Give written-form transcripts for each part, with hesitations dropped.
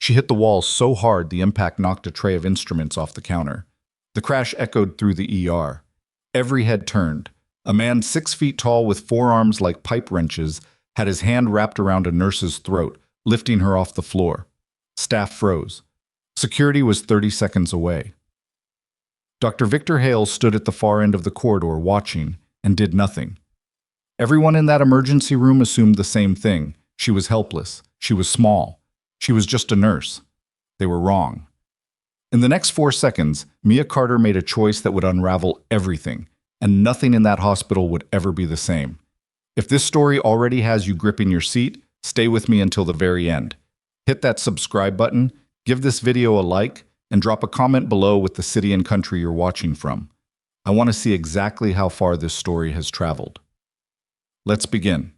She hit the wall so hard the impact knocked a tray of instruments off the counter. The crash echoed through the ER. Every head turned. A man 6 feet tall with forearms like pipe wrenches had his hand wrapped around a nurse's throat, lifting her off the floor. Staff froze. Security was 30 seconds away. Dr. Victor Hale stood at the far end of the corridor watching and did nothing. Everyone in that emergency room assumed the same thing. She was helpless. She was small. She was just a nurse. They were wrong. In the next 4 seconds, Mia Carter made a choice that would unravel everything, and nothing in that hospital would ever be the same. If this story already has you gripping your seat, stay with me until the very end. Hit that subscribe button, give this video a like, and drop a comment below with the city and country you're watching from. I want to see exactly how far this story has traveled. Let's begin.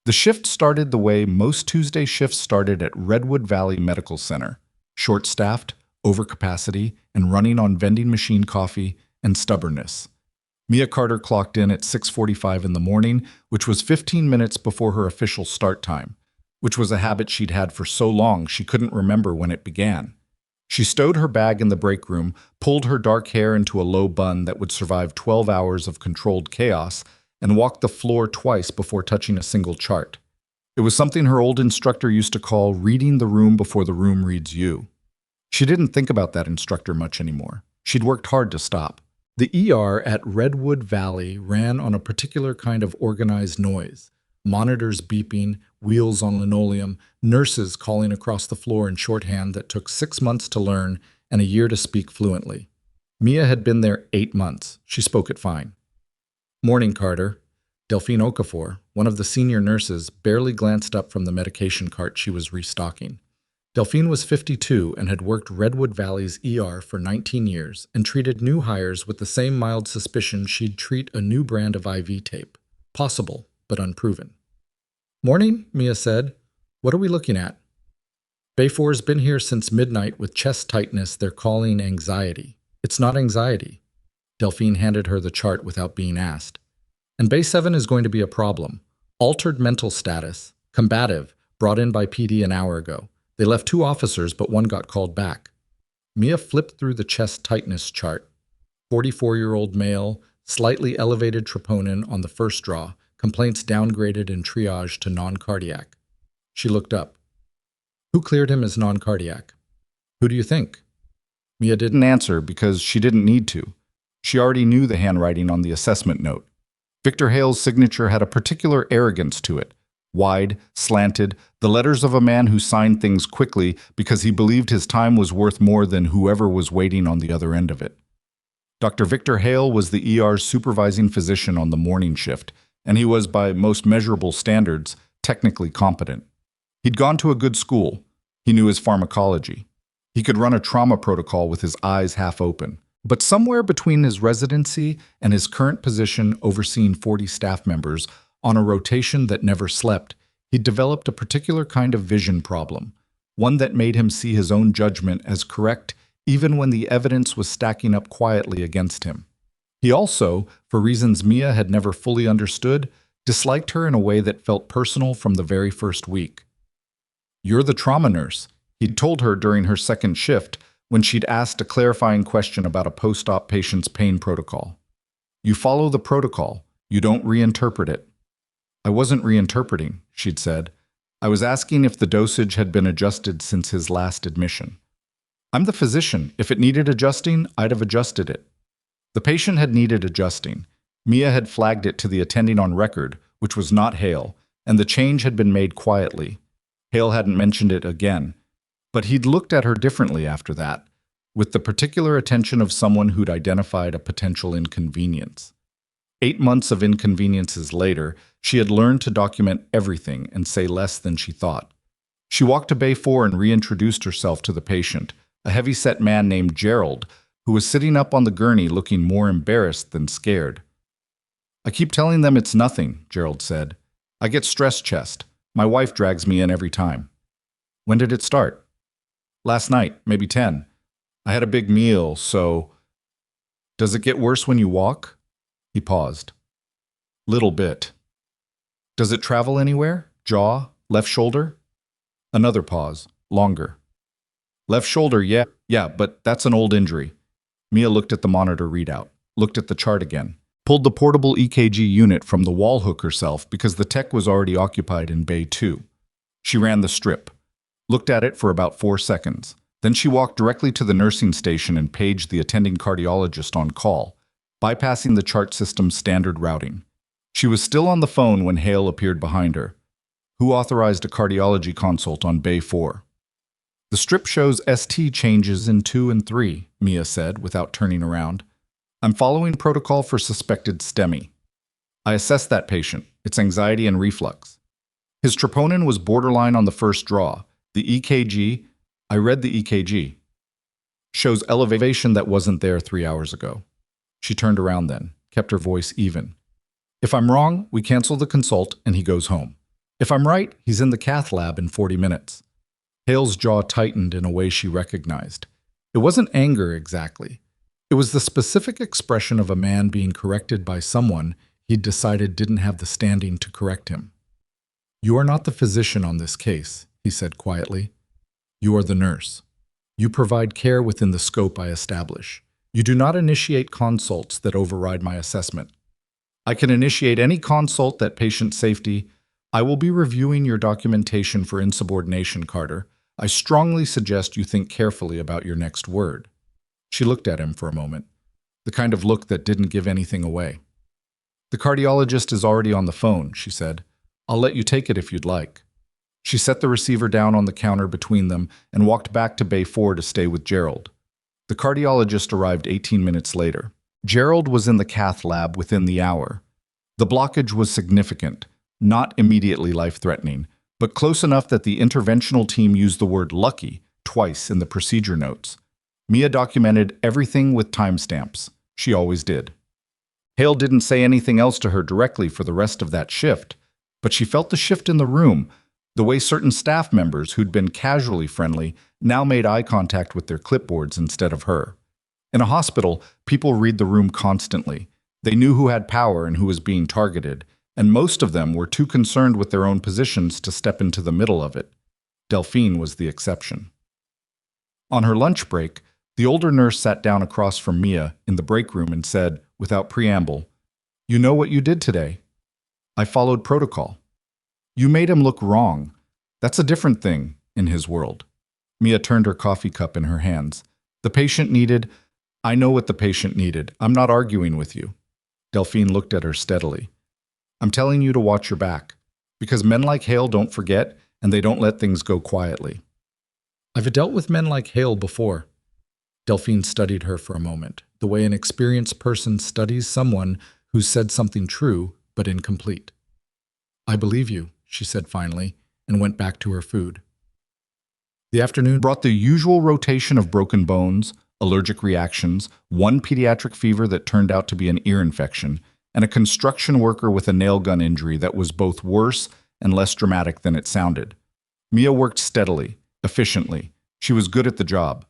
The shift started the way most Tuesday shifts started at Redwood Valley Medical Center, short-staffed, overcapacity, and running on vending machine coffee and stubbornness. Mia Carter clocked in at 6:45 in the morning, which was 15 minutes before her official start time, which was a habit she'd had for so long she couldn't remember when it began. She stowed her bag in the break room, pulled her dark hair into a low bun that would survive 12 hours of controlled chaos, and walked the floor twice before touching a single chart. It was something her old instructor used to call reading the room before the room reads you. She didn't think about that instructor much anymore. She'd worked hard to stop. The ER at Redwood Valley ran on a particular kind of organized noise. Monitors beeping, wheels on linoleum, nurses calling across the floor in shorthand that took 6 months to learn and a year to speak fluently. Mia had been there 8 months. She spoke it fine. "Morning, Carter." Delphine Okafor, one of the senior nurses, barely glanced up from the medication cart she was restocking. Delphine was 52 and had worked Redwood Valley's ER for 19 years and treated new hires with the same mild suspicion she'd treat a new brand of IV tape. Possible, but unproven. "Morning," Mia said. "What are we looking at?" "Bay 4's been here since midnight with chest tightness they're calling anxiety. It's not anxiety." Delphine handed her the chart without being asked. "And Bay 7 is going to be a problem. Altered mental status. Combative. Brought in by PD an hour ago. They left 2 officers, but 1 got called back." Mia flipped through the chest tightness chart. 44-year-old male, slightly elevated troponin on the first draw, complaints downgraded in triage to non-cardiac. She looked up. "Who cleared him as non-cardiac?" "Who do you think?" Mia didn't answer because she didn't need to. She already knew the handwriting on the assessment note. Victor Hale's signature had a particular arrogance to it. Wide, slanted, the letters of a man who signed things quickly because he believed his time was worth more than whoever was waiting on the other end of it. Dr. Victor Hale was the ER's supervising physician on the morning shift, and he was, by most measurable standards, technically competent. He'd gone to a good school. He knew his pharmacology. He could run a trauma protocol with his eyes half open. But somewhere between his residency and his current position overseeing 40 staff members on a rotation that never slept, he'd developed a particular kind of vision problem, one that made him see his own judgment as correct even when the evidence was stacking up quietly against him. He also, for reasons Mia had never fully understood, disliked her in a way that felt personal from the very first week. "You're the trauma nurse," he'd told her during her second shift when she'd asked a clarifying question about a post-op patient's pain protocol. "You follow the protocol. You don't reinterpret it." "I wasn't reinterpreting," she'd said. "I was asking if the dosage had been adjusted since his last admission. I'm the physician. If it needed adjusting, I'd have adjusted it." The patient had needed adjusting. Mia had flagged it to the attending on record, which was not Hale, and the change had been made quietly. Hale hadn't mentioned it again, but he'd looked at her differently after that, with the particular attention of someone who'd identified a potential inconvenience. 8 months of inconveniences later, she had learned to document everything and say less than she thought. She walked to Bay 4 and reintroduced herself to the patient, a heavy-set man named Gerald, who was sitting up on the gurney looking more embarrassed than scared. "I keep telling them it's nothing," Gerald said. "I get stress chest. My wife drags me in every time." "When did it start?" "Last night, maybe 10. I had a big meal, so—" "Does it get worse when you walk?" He paused. "Little bit." "Does it travel anywhere? Jaw? Left shoulder?" Another pause. Longer. Left shoulder, yeah, but that's an old injury. Mia looked at the monitor readout, looked at the chart again, pulled the portable EKG unit from the wall hook herself because the tech was already occupied in Bay 2. She ran the strip, looked at it for about 4 seconds. Then she walked directly to the nursing station and paged the attending cardiologist on call, bypassing the chart system's standard routing. She was still on the phone when Hale appeared behind her. Who authorized a cardiology consult on Bay 4? The strip shows ST changes in 2 and 3, Mia said without turning around. I'm following protocol for suspected STEMI. I assessed that patient. It's anxiety and reflux. His troponin was borderline on the first draw. The EKG, I read the EKG, shows elevation that wasn't there 3 hours ago. She turned around then, kept her voice even. If I'm wrong, we cancel the consult and he goes home. If I'm right, he's in the cath lab in 40 minutes. Hale's jaw tightened in a way she recognized. It wasn't anger exactly. It was the specific expression of a man being corrected by someone he'd decided didn't have the standing to correct him. You are not the physician on this case, he said quietly. You are the nurse. You provide care within the scope I establish. You do not initiate consults that override my assessment. I can initiate any consult that patient safety. I will be reviewing your documentation for insubordination, Carter. I strongly suggest you think carefully about your next word. She looked at him for a moment, the kind of look that didn't give anything away. The cardiologist is already on the phone, she said. I'll let you take it if you'd like. She set the receiver down on the counter between them and walked back to Bay 4 to stay with Gerald. The cardiologist arrived 18 minutes later. Gerald was in the cath lab within the hour. The blockage was significant, not immediately life-threatening, but close enough that the interventional team used the word lucky twice in the procedure notes. Mia documented everything with timestamps. She always did. Hale didn't say anything else to her directly for the rest of that shift, but she felt the shift in the room, the way certain staff members who'd been casually friendly now made eye contact with their clipboards instead of her. In a hospital, people read the room constantly. They knew who had power and who was being targeted, and most of them were too concerned with their own positions to step into the middle of it. Delphine was the exception. On her lunch break, the older nurse sat down across from Mia in the break room and said, without preamble, "You know what you did today? I followed protocol. You made him look wrong. That's a different thing in his world." Mia turned her coffee cup in her hands. The patient needed, I know what the patient needed. I'm not arguing with you. Delphine looked at her steadily. I'm telling you to watch your back, because men like Hale don't forget, and they don't let things go quietly. I've dealt with men like Hale before. Delphine studied her for a moment, the way an experienced person studies someone who's said something true but incomplete. I believe you, she said finally, and went back to her food. The afternoon brought the usual rotation of broken bones, allergic reactions, one pediatric fever that turned out to be an ear infection, and a construction worker with a nail gun injury that was both worse and less dramatic than it sounded. Mia worked steadily, efficiently. She was good at the job.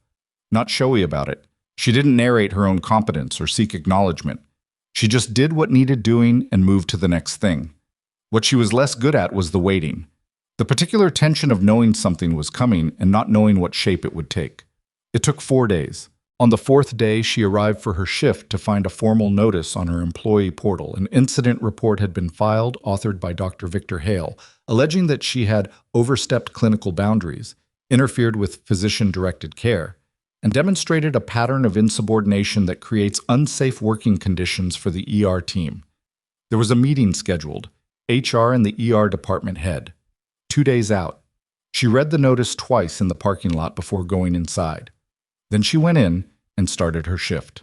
Not showy about it. She didn't narrate her own competence or seek acknowledgement. She just did what needed doing and moved to the next thing. What she was less good at was the waiting. The particular tension of knowing something was coming and not knowing what shape it would take. It took 4 days. On the 4th day, she arrived for her shift to find a formal notice on her employee portal. An incident report had been filed, authored by Dr. Victor Hale, alleging that she had overstepped clinical boundaries, interfered with physician-directed care, and demonstrated a pattern of insubordination that creates unsafe working conditions for the ER team. There was a meeting scheduled, HR and the ER department head. 2 days out. She read the notice twice in the parking lot before going inside. Then she went in and started her shift.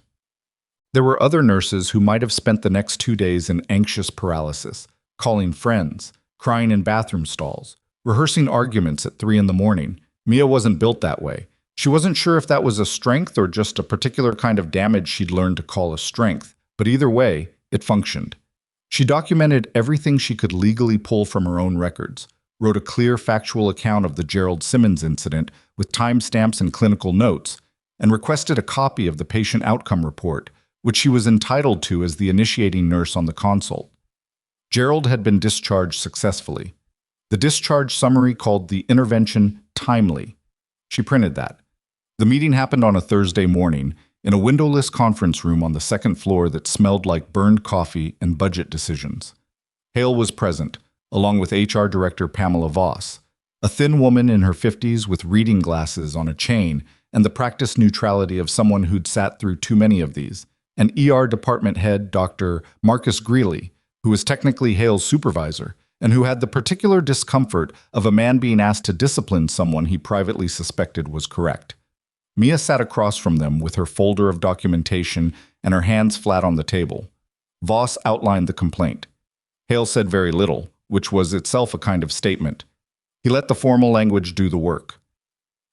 There were other nurses who might have spent the next 2 days in anxious paralysis, calling friends, crying in bathroom stalls, rehearsing arguments at 3 in the morning. Mia wasn't built that way. She wasn't sure if that was a strength or just a particular kind of damage she'd learned to call a strength, but either way, it functioned. She documented everything she could legally pull from her own records, wrote a clear factual account of the Gerald Simmons incident with timestamps and clinical notes, and requested a copy of the patient outcome report, which she was entitled to as the initiating nurse on the consult. Gerald had been discharged successfully. The discharge summary called the intervention timely. She printed that, The meeting happened on a Thursday morning in a windowless conference room on the second floor that smelled like burned coffee and budget decisions. Hale was present, along with HR Director Pamela Voss, a thin woman in her 50s with reading glasses on a chain and the practice neutrality of someone who'd sat through too many of these, and ER Department Head Dr. Marcus Greeley, who was technically Hale's supervisor, and who had the particular discomfort of a man being asked to discipline someone he privately suspected was correct. Mia sat across from them with her folder of documentation and her hands flat on the table. Voss outlined the complaint. Hale said very little, which was itself a kind of statement. He let the formal language do the work.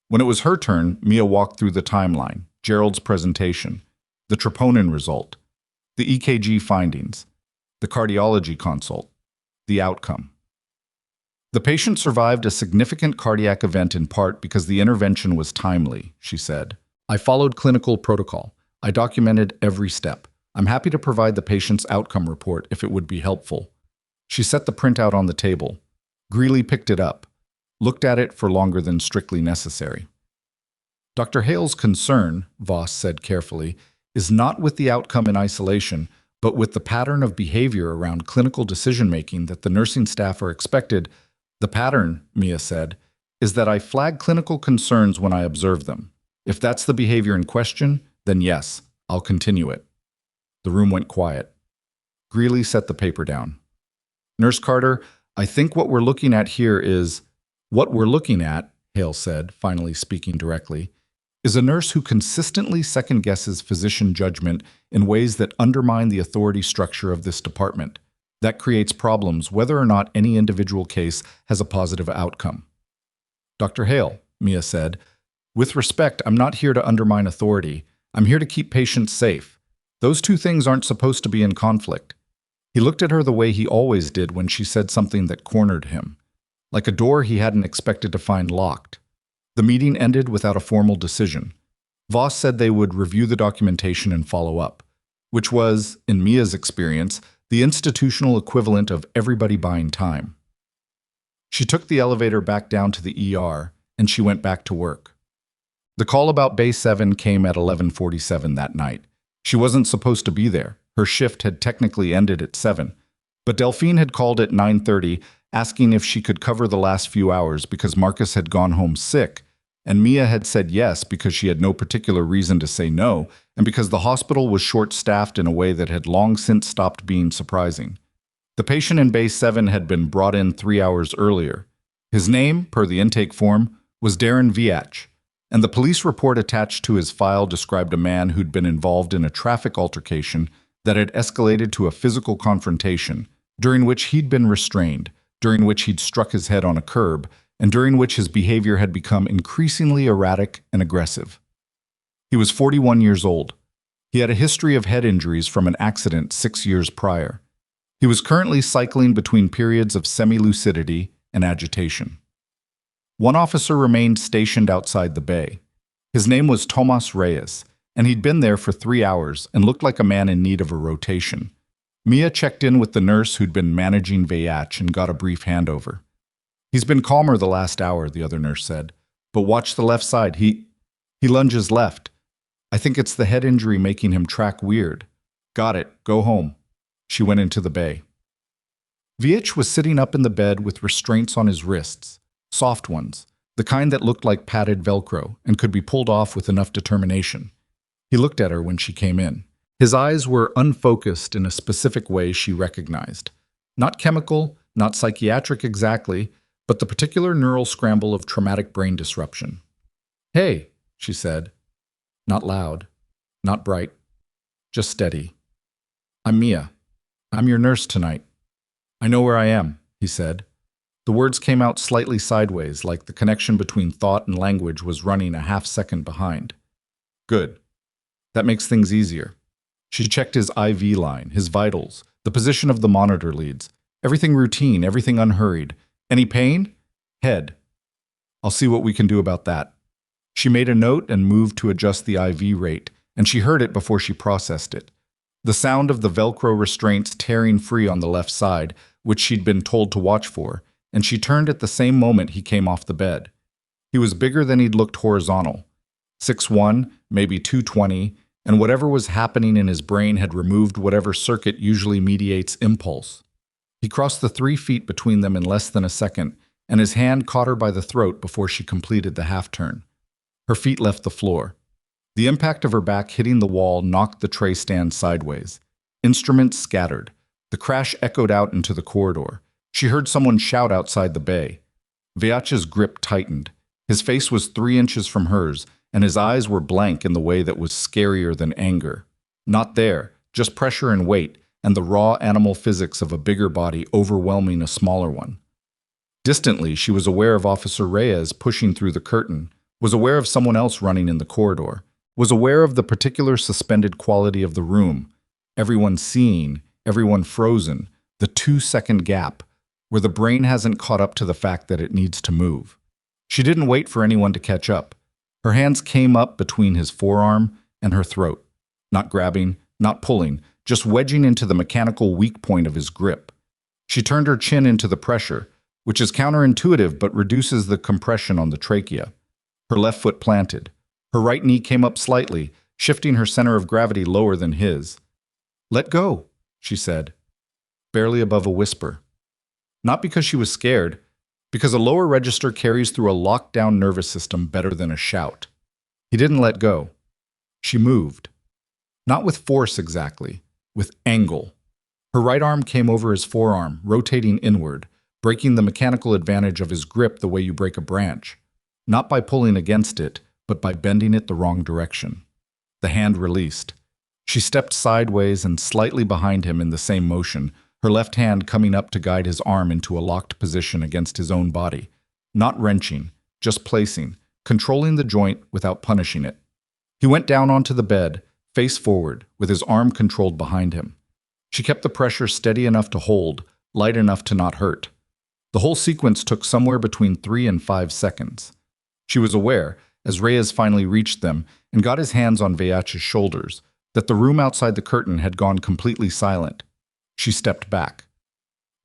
When it was her turn, Mia walked through the timeline, Gerald's presentation, the troponin result, the EKG findings, the cardiology consult, the outcome. The patient survived a significant cardiac event in part because the intervention was timely, she said. I followed clinical protocol. I documented every step. I'm happy to provide the patient's outcome report if it would be helpful. She set the printout on the table. Greeley picked it up, looked at it for longer than strictly necessary. Dr. Hale's concern, Voss said carefully, is not with the outcome in isolation, but with the pattern of behavior around clinical decision-making that the nursing staff are expected. The pattern, Mia said, is that I flag clinical concerns when I observe them. If that's the behavior in question, then yes, I'll continue it. The room went quiet. Greeley set the paper down. Nurse Carter, I think what we're looking at here is— What we're looking at, Hale said, finally speaking directly, is a nurse who consistently second-guesses physician judgment in ways that undermine the authority structure of this department. That creates problems whether or not any individual case has a positive outcome. Dr. Hale, Mia said, with respect, I'm not here to undermine authority. I'm here to keep patients safe. Those two things aren't supposed to be in conflict. He looked at her the way he always did when she said something that cornered him, like a door he hadn't expected to find locked. The meeting ended without a formal decision. Voss said they would review the documentation and follow up, which was, in Mia's experience, the institutional equivalent of everybody buying time. She took the elevator back down to the ER, and she went back to work. The call about Bay 7 came at 11:47 that night. She wasn't supposed to be there. Her shift had technically ended at 7. But Delphine had called at 9:30, asking if she could cover the last few hours because Marcus had gone home sick, and Mia had said yes because she had no particular reason to say no, and because the hospital was short-staffed in a way that had long since stopped being surprising. The patient in Bay 7 had been brought in 3 hours earlier. His name, per the intake form, was Darren Viach, and the police report attached to his file described a man who'd been involved in a traffic altercation that had escalated to a physical confrontation, during which he'd been restrained, during which he'd struck his head on a curb, and during which his behavior had become increasingly erratic and aggressive. He was 41 years old. He had a history of head injuries from an accident 6 years prior. He was currently cycling between periods of semi-lucidity and agitation. One officer remained stationed outside the bay. His name was Tomas Reyes, and he'd been there for 3 hours and looked like a man in need of a rotation. Mia checked in with the nurse who'd been managing Viach and got a brief handover. He's been calmer the last hour, the other nurse said. But watch the left side. He lunges left. I think it's the head injury making him track weird. Got it. Go home. She went into the bay. Viach was sitting up in the bed with restraints on his wrists, soft ones, the kind that looked like padded Velcro and could be pulled off with enough determination. He looked at her when she came in. His eyes were unfocused in a specific way she recognized. Not chemical, not psychiatric exactly, but the particular neural scramble of traumatic brain disruption. Hey, she said. Not loud, not bright, just steady. I'm Mia. I'm your nurse tonight. I know where I am, he said. The words came out slightly sideways, like the connection between thought and language was running a half-second behind. Good. That makes things easier. She checked his IV line, his vitals, the position of the monitor leads. Everything routine, everything unhurried. Any pain? Head. I'll see what we can do about that. She made a note and moved to adjust the IV rate, and she heard it before she processed it. The sound of the Velcro restraints tearing free on the left side, which she'd been told to watch for, and she turned at the same moment he came off the bed. He was bigger than he'd looked horizontal. 6'1", maybe 220, and whatever was happening in his brain had removed whatever circuit usually mediates impulse. He crossed the 3 feet between them in less than a second, and his hand caught her by the throat before she completed the half-turn. Her feet left the floor. The impact of her back hitting the wall knocked the tray stand sideways. Instruments scattered. The crash echoed out into the corridor. She heard someone shout outside the bay. Vyache's grip tightened. His face was 3 inches from hers, and his eyes were blank in the way that was scarier than anger. Not there, just pressure and weight, and the raw animal physics of a bigger body overwhelming a smaller one. Distantly, she was aware of Officer Reyes pushing through the curtain, was aware of someone else running in the corridor, was aware of the particular suspended quality of the room, everyone seeing, everyone frozen, the 2-second gap, where the brain hasn't caught up to the fact that it needs to move. She didn't wait for anyone to catch up. Her hands came up between his forearm and her throat, not grabbing, not pulling, just wedging into the mechanical weak point of his grip. She turned her chin into the pressure, which is counterintuitive but reduces the compression on the trachea. Her left foot planted. Her right knee came up slightly, shifting her center of gravity lower than his. "Let go," she said, barely above a whisper. Not because she was scared, because a lower register carries through a locked-down nervous system better than a shout. He didn't let go. She moved. Not with force exactly, with angle. Her right arm came over his forearm, rotating inward, breaking the mechanical advantage of his grip the way you break a branch. Not by pulling against it, but by bending it the wrong direction. The hand released. She stepped sideways and slightly behind him in the same motion, her left hand coming up to guide his arm into a locked position against his own body. Not wrenching, just placing, controlling the joint without punishing it. He went down onto the bed, face forward, with his arm controlled behind him. She kept the pressure steady enough to hold, light enough to not hurt. The whole sequence took somewhere between 3 and 5 seconds. She was aware, as Reyes finally reached them and got his hands on Vyache's shoulders, that the room outside the curtain had gone completely silent. She stepped back.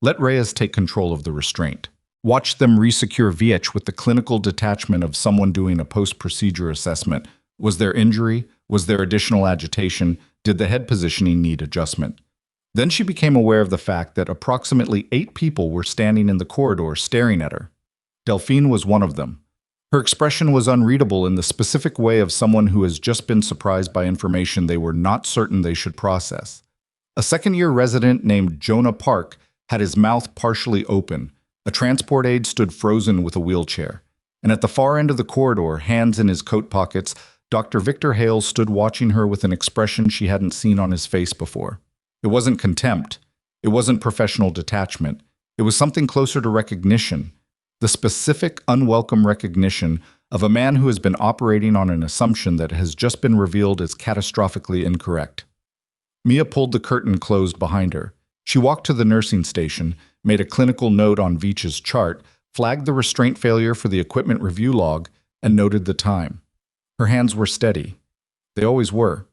Let Reyes take control of the restraint. Watch them resecure Vyache with the clinical detachment of someone doing a post-procedure assessment. Was there injury? Was there additional agitation? Did the head positioning need adjustment? Then she became aware of the fact that approximately 8 people were standing in the corridor staring at her. Delphine was one of them. Her expression was unreadable in the specific way of someone who has just been surprised by information they were not certain they should process. A second-year resident named Jonah Park had his mouth partially open. A transport aide stood frozen with a wheelchair. And at the far end of the corridor, hands in his coat pockets, Dr. Victor Hale stood watching her with an expression she hadn't seen on his face before. It wasn't contempt. It wasn't professional detachment. It was something closer to recognition. The specific, unwelcome recognition of a man who has been operating on an assumption that has just been revealed as catastrophically incorrect. Mia pulled the curtain closed behind her. She walked to the nursing station, made a clinical note on Vyache's chart, flagged the restraint failure for the equipment review log, and noted the time. Her hands were steady. They always were.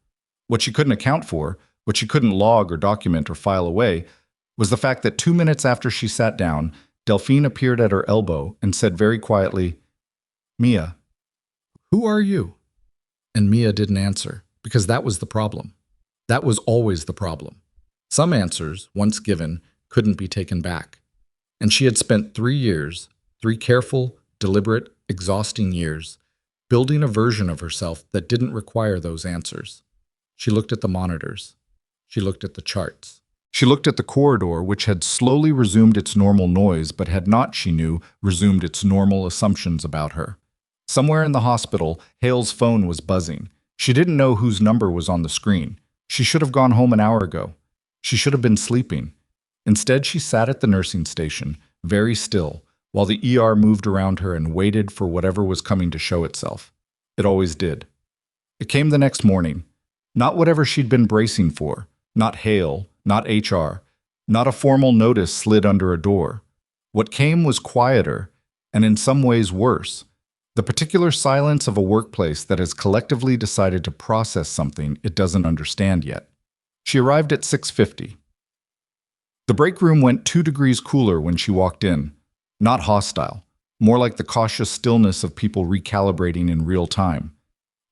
What she couldn't account for, what she couldn't log or document or file away, was the fact that 2 minutes after she sat down, Delphine appeared at her elbow and said very quietly, "Mia, who are you?" And Mia didn't answer, because that was the problem. That was always the problem. Some answers, once given, couldn't be taken back. And she had spent 3 years, 3 careful, deliberate, exhausting years, building a version of herself that didn't require those answers. She looked at the monitors. She looked at the charts. She looked at the corridor, which had slowly resumed its normal noise, but had not, she knew, resumed its normal assumptions about her. Somewhere in the hospital, Hale's phone was buzzing. She didn't know whose number was on the screen. She should have gone home an hour ago. She should have been sleeping. Instead, she sat at the nursing station, very still, while the ER moved around her and waited for whatever was coming to show itself. It always did. It came the next morning. Not whatever she'd been bracing for. Not Hale, not HR, not a formal notice slid under a door. What came was quieter, and in some ways worse. The particular silence of a workplace that has collectively decided to process something it doesn't understand yet. She arrived at 6:50. The break room went 2 degrees cooler when she walked in. Not hostile, more like the cautious stillness of people recalibrating in real time.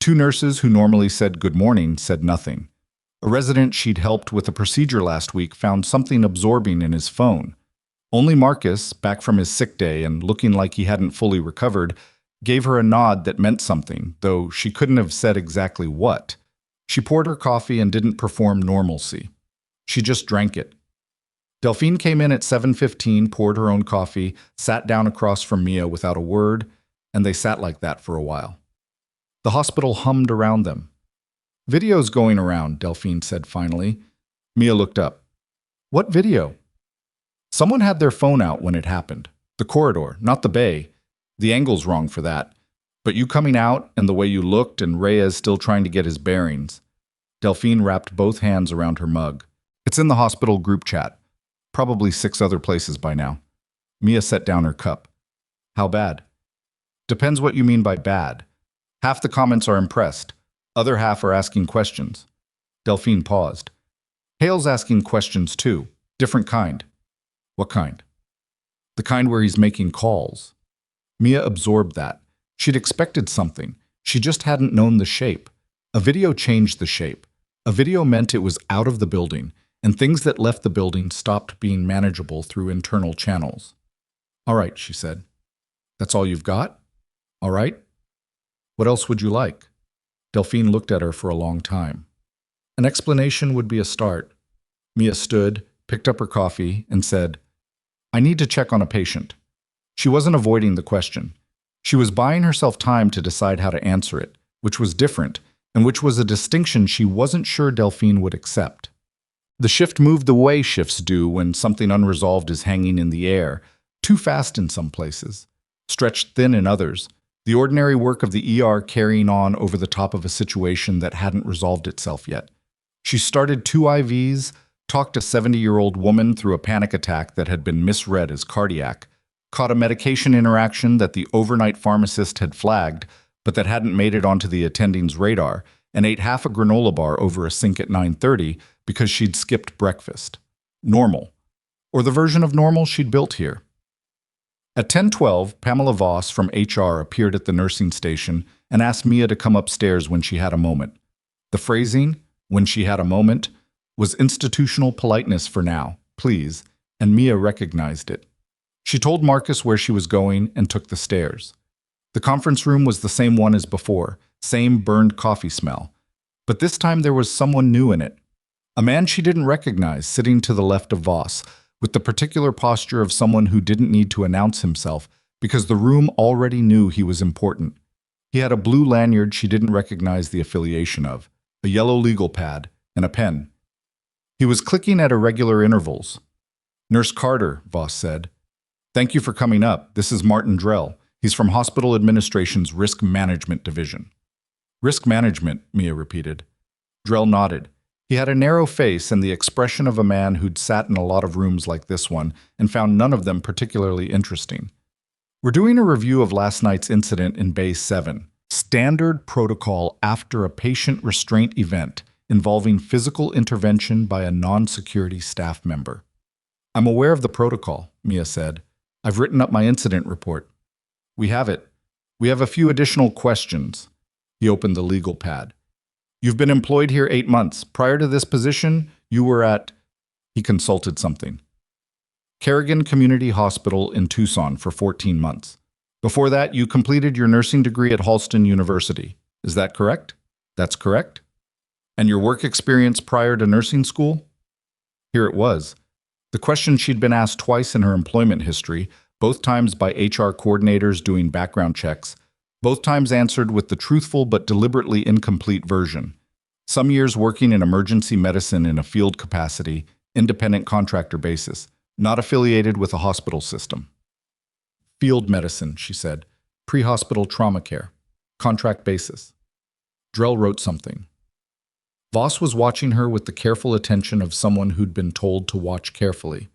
Two nurses who normally said good morning said nothing. A resident she'd helped with a procedure last week found something absorbing in his phone. Only Marcus, back from his sick day and looking like he hadn't fully recovered, gave her a nod that meant something, though she couldn't have said exactly what. She poured her coffee and didn't perform normalcy. She just drank it. Delphine came in at 7:15, poured her own coffee, sat down across from Mia without a word, and they sat like that for a while. The hospital hummed around them. "Video's going around," Delphine said finally. Mia looked up. "What video?" "Someone had their phone out when it happened. The corridor, not the bay. The angle's wrong for that. But you coming out and the way you looked and Reyes still trying to get his bearings." Delphine wrapped both hands around her mug. "It's in the hospital group chat. Probably 6 other places by now." Mia set down her cup. "How bad?" "Depends what you mean by bad. Half the comments are impressed. Other half are asking questions." Delphine paused. "Hale's asking questions too. Different kind." "What kind?" "The kind where he's making calls." Mia absorbed that. She'd expected something. She just hadn't known the shape. A video changed the shape. A video meant it was out of the building, and things that left the building stopped being manageable through internal channels. "All right," she said. "That's all you've got? All right. What else would you like?" Delphine looked at her for a long time. An explanation would be a start. Mia stood, picked up her coffee, and said, "I need to check on a patient." She wasn't avoiding the question. She was buying herself time to decide how to answer it, which was different, and which was a distinction she wasn't sure Delphine would accept. The shift moved the way shifts do when something unresolved is hanging in the air, too fast in some places, stretched thin in others, the ordinary work of the ER carrying on over the top of a situation that hadn't resolved itself yet. She started 2 IVs, talked a 70-year-old woman through a panic attack that had been misread as cardiac, caught a medication interaction that the overnight pharmacist had flagged, but that hadn't made it onto the attending's radar, and ate half a granola bar over a sink at 9:30 because she'd skipped breakfast. Normal. Or the version of normal she'd built here. At 10:12, Pamela Voss from HR appeared at the nursing station and asked Mia to come upstairs when she had a moment. The phrasing, "when she had a moment," was institutional politeness for now, please, and Mia recognized it. She told Marcus where she was going and took the stairs. The conference room was the same one as before, same burned coffee smell. But this time there was someone new in it. A man she didn't recognize sitting to the left of Voss, with the particular posture of someone who didn't need to announce himself because the room already knew he was important. He had a blue lanyard she didn't recognize the affiliation of, a yellow legal pad, and a pen. He was clicking at irregular intervals. "Nurse Carter," Voss said. "Thank you for coming up. This is Martin Drell. He's from Hospital Administration's Risk Management Division." "Risk Management," Mia repeated. Drell nodded. He had a narrow face and the expression of a man who'd sat in a lot of rooms like this one and found none of them particularly interesting. "We're doing a review of last night's incident in Bay 7. Standard protocol after a patient restraint event involving physical intervention by a non-security staff member." "I'm aware of the protocol," Mia said. "I've written up my incident report." "We have it. We have a few additional questions." He opened the legal pad. "You've been employed here 8 months. Prior to this position, you were at..." He consulted something. "Kerrigan Community Hospital in Tucson for 14 months. Before that, you completed your nursing degree at Halston University. Is that correct?" "That's correct." "And your work experience prior to nursing school?" Here it was. The question she'd been asked twice in her employment history, both times by HR coordinators doing background checks, both times answered with the truthful but deliberately incomplete version. Some years working in emergency medicine in a field capacity, independent contractor basis, not affiliated with a hospital system. "Field medicine," she said. "Pre-hospital trauma care. Contract basis." Drell wrote something. Voss was watching her with the careful attention of someone who'd been told to watch carefully.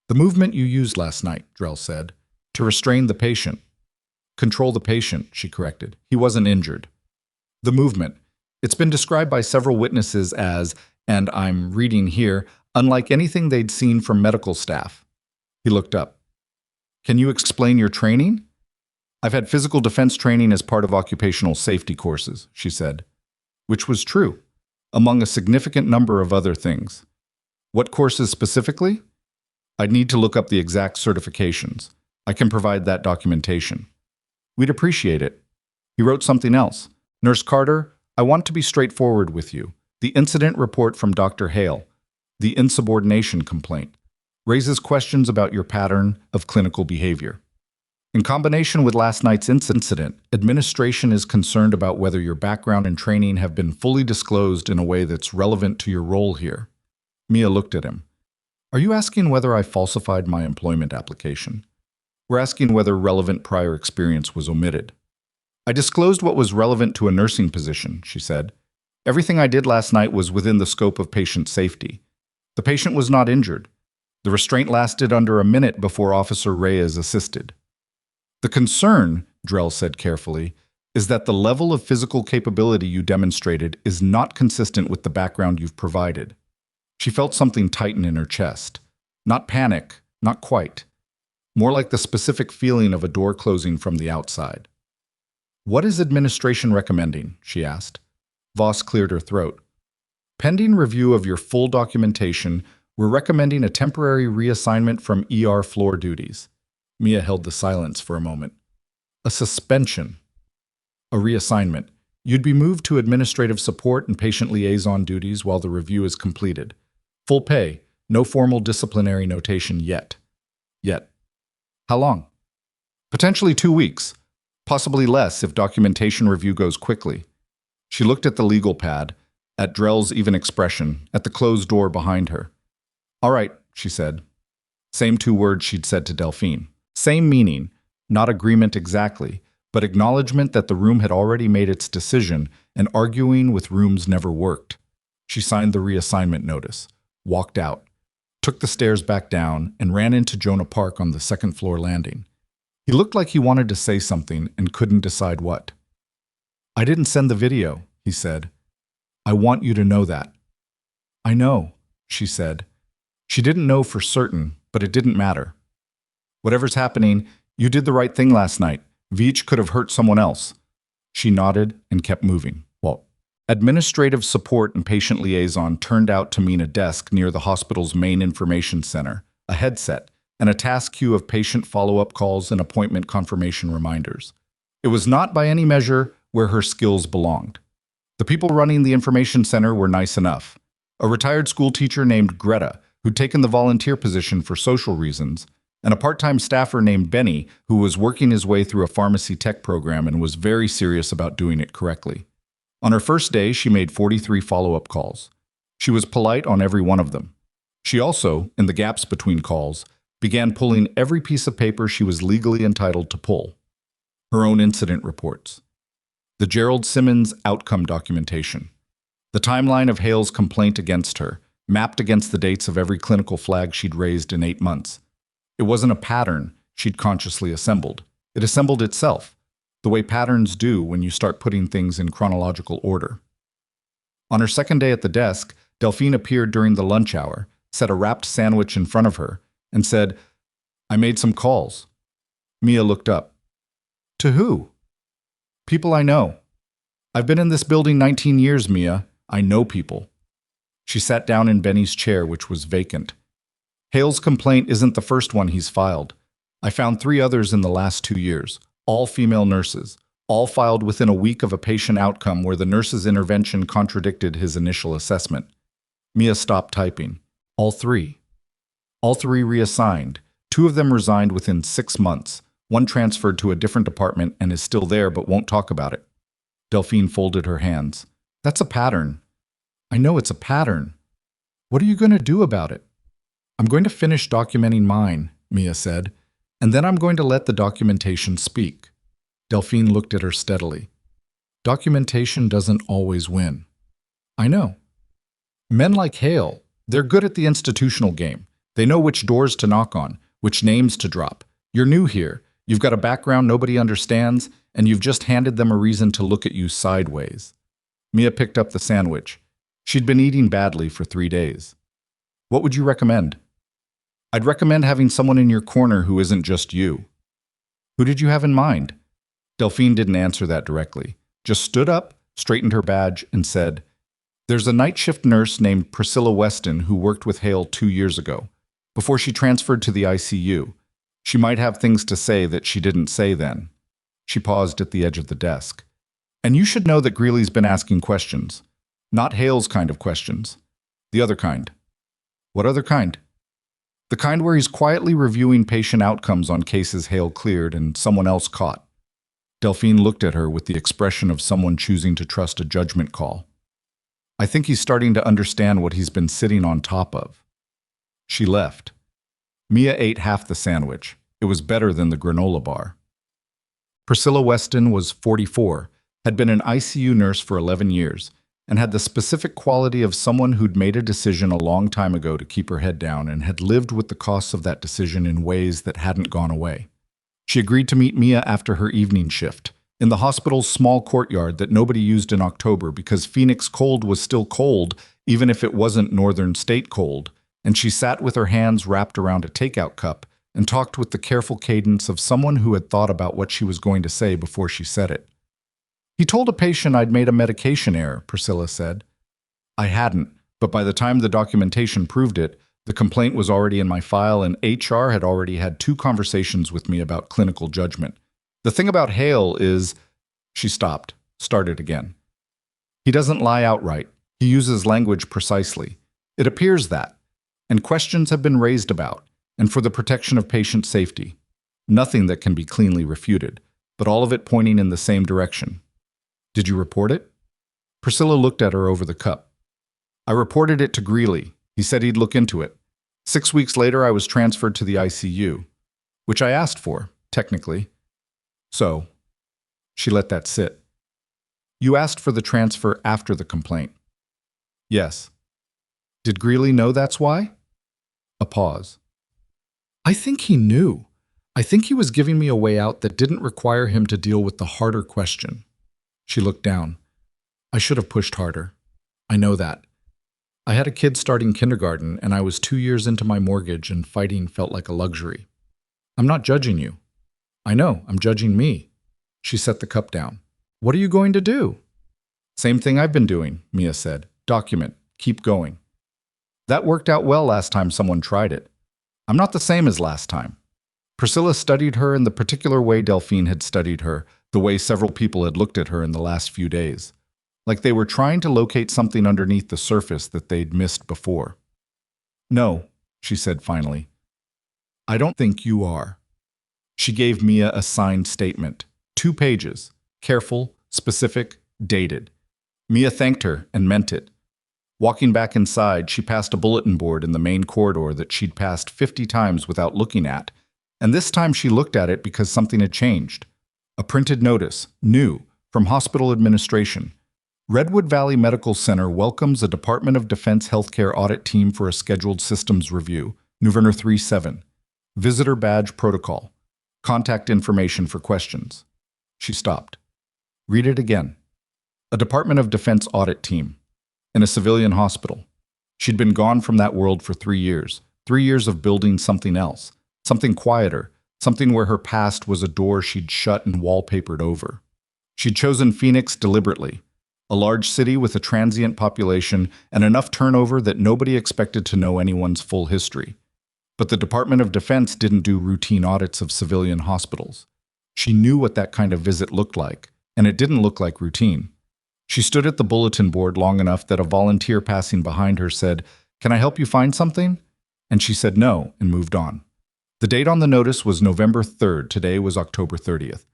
"The movement you used last night," Drell said, "to restrain the patient." "Control the patient," she corrected. "He wasn't injured." "The movement. It's been described by several witnesses as, and I'm reading here, unlike anything they'd seen from medical staff." He looked up. "Can you explain your training?" I've had physical defense training as part of occupational safety courses, she said, which was true, among a significant number of other things. What courses specifically? I'd need to look up the exact certifications. I can provide that documentation. We'd appreciate it. He wrote something else. Nurse Carter, I want to be straightforward with you. The incident report from Dr. Hale, the insubordination complaint, raises questions about your pattern of clinical behavior. In combination with last night's incident, administration is concerned about whether your background and training have been fully disclosed in a way that's relevant to your role here. Mia looked at him. Are you asking whether I falsified my employment application? We're asking whether relevant prior experience was omitted. I disclosed what was relevant to a nursing position, she said. Everything I did last night was within the scope of patient safety. The patient was not injured. The restraint lasted under a minute before Officer Reyes assisted. The concern, Drell said carefully, is that the level of physical capability you demonstrated is not consistent with the background you've provided. She felt something tighten in her chest. Not panic, not quite. More like the specific feeling of a door closing from the outside. What is administration recommending? She asked. Voss cleared her throat. Pending review of your full documentation, we're recommending a temporary reassignment from ER floor duties. Mia held the silence for a moment. A suspension. A reassignment. You'd be moved to administrative support and patient liaison duties while the review is completed. Full pay. No formal disciplinary notation yet. Yet. How long? Potentially 2 weeks. Possibly less if documentation review goes quickly. She looked at the legal pad, at Drell's even expression, at the closed door behind her. All right, she said. Same 2 words she'd said to Delphine. Same meaning, not agreement exactly, but acknowledgement that the room had already made its decision and arguing with rooms never worked. She signed the reassignment notice, walked out, took the stairs back down, and ran into Jonah Park on the second-floor landing. He looked like he wanted to say something and couldn't decide what. I didn't send the video, he said. I want you to know that. I know, she said. She didn't know for certain, but it didn't matter. Whatever's happening, you did the right thing last night. Veach could have hurt someone else. She nodded and kept moving. Well, administrative support and patient liaison turned out to mean a desk near the hospital's main information center, a headset, and a task queue of patient follow-up calls and appointment confirmation reminders. It was not by any measure where her skills belonged. The people running the information center were nice enough. A retired school teacher named Greta, who'd taken the volunteer position for social reasons, and a part-time staffer named Benny, who was working his way through a pharmacy tech program and was very serious about doing it correctly. On her first day, she made 43 follow-up calls. She was polite on every one of them. She also, in the gaps between calls, began pulling every piece of paper she was legally entitled to pull. Her own incident reports. The Gerald Simmons outcome documentation. The timeline of Hale's complaint against her, mapped against the dates of every clinical flag she'd raised in 8 months. It wasn't a pattern she'd consciously assembled. It assembled itself, the way patterns do when you start putting things in chronological order. On her second day at the desk, Delphine appeared during the lunch hour, set a wrapped sandwich in front of her, and said, I made some calls. Mia looked up. To who? People I know. I've been in this building 19 years, Mia. I know people. She sat down in Benny's chair, which was vacant. Hale's complaint isn't the first one he's filed. I found 3 others in the last 2 years, all female nurses, all filed within a week of a patient outcome where the nurse's intervention contradicted his initial assessment. Mia stopped typing. All 3. All 3 reassigned. 2 of them resigned within 6 months. 1 transferred to a different department and is still there but won't talk about it. Delphine folded her hands. That's a pattern. I know it's a pattern. What are you going to do about it? I'm going to finish documenting mine, Mia said, and then I'm going to let the documentation speak. Delphine looked at her steadily. Documentation doesn't always win. I know. Men like Hale, they're good at the institutional game. They know which doors to knock on, which names to drop. You're new here. You've got a background nobody understands, and you've just handed them a reason to look at you sideways. Mia picked up the sandwich. She'd been eating badly for 3 days. What would you recommend? I'd recommend having someone in your corner who isn't just you. Who did you have in mind? Delphine didn't answer that directly, just stood up, straightened her badge, and said, "There's a night shift nurse named Priscilla Weston who worked with Hale 2 years ago, before she transferred to the ICU. She might have things to say that she didn't say then." She paused at the edge of the desk. "And you should know that Greeley's been asking questions. Not Hale's kind of questions. The other kind." "What other kind?" "The kind where he's quietly reviewing patient outcomes on cases Hale cleared and someone else caught." Delphine looked at her with the expression of someone choosing to trust a judgment call. "I think he's starting to understand what he's been sitting on top of." She left. Mia ate half the sandwich. It was better than the granola bar. Priscilla Weston was 44, had been an ICU nurse for 11 years, and had the specific quality of someone who'd made a decision a long time ago to keep her head down and had lived with the costs of that decision in ways that hadn't gone away. She agreed to meet Mia after her evening shift, in the hospital's small courtyard that nobody used in October because Phoenix cold was still cold, even if it wasn't northern state cold, and she sat with her hands wrapped around a takeout cup and talked with the careful cadence of someone who had thought about what she was going to say before she said it. "He told a patient I'd made a medication error," Priscilla said. "I hadn't, but by the time the documentation proved it, the complaint was already in my file and HR had already had 2 conversations with me about clinical judgment. The thing about Hale is..." She stopped, started again. "He doesn't lie outright. He uses language precisely. It appears that. And questions have been raised about, and for the protection of patient safety. Nothing that can be cleanly refuted, but all of it pointing in the same direction." "Did you report it?" Priscilla looked at her over the cup. "I reported it to Greeley. He said he'd look into it. 6 weeks later, I was transferred to the ICU, which I asked for, technically. So," she let that sit. "You asked for the transfer after the complaint." "Yes." "Did Greeley know that's why?" A pause. "I think he knew. I think he was giving me a way out that didn't require him to deal with the harder question." She looked down. "I should have pushed harder. I know that. I had a kid starting kindergarten, and I was 2 years into my mortgage, and fighting felt like a luxury. I'm not judging you. I know, I'm judging me." She set the cup down. "What are you going to do?" "Same thing I've been doing," Mia said. "Document. Keep going. That worked out well last time someone tried it. I'm not the same as last time." Priscilla studied her in the particular way Delphine had studied her, the way several people had looked at her in the last few days. Like they were trying to locate something underneath the surface that they'd missed before. "No," she said finally. "I don't think you are." She gave Mia a signed statement. 2 pages. Careful, specific, dated. Mia thanked her and meant it. Walking back inside, she passed a bulletin board in the main corridor that she'd passed 50 times without looking at, and this time she looked at it because something had changed. A printed notice, new, from hospital administration. Redwood Valley Medical Center welcomes a Department of Defense healthcare audit team for a scheduled systems review, November 3/7. Visitor badge protocol. Contact information for questions. She stopped. "Read it again." A Department of Defense audit team. In a civilian hospital. She'd been gone from that world for 3 years. 3 years of building something else. Something quieter. Something where her past was a door she'd shut and wallpapered over. She'd chosen Phoenix deliberately. A large city with a transient population and enough turnover that nobody expected to know anyone's full history. But the Department of Defense didn't do routine audits of civilian hospitals. She knew what that kind of visit looked like, and it didn't look like routine. She stood at the bulletin board long enough that a volunteer passing behind her said, "Can I help you find something?" And she said no and moved on. The date on the notice was November 3rd. Today was October 30th.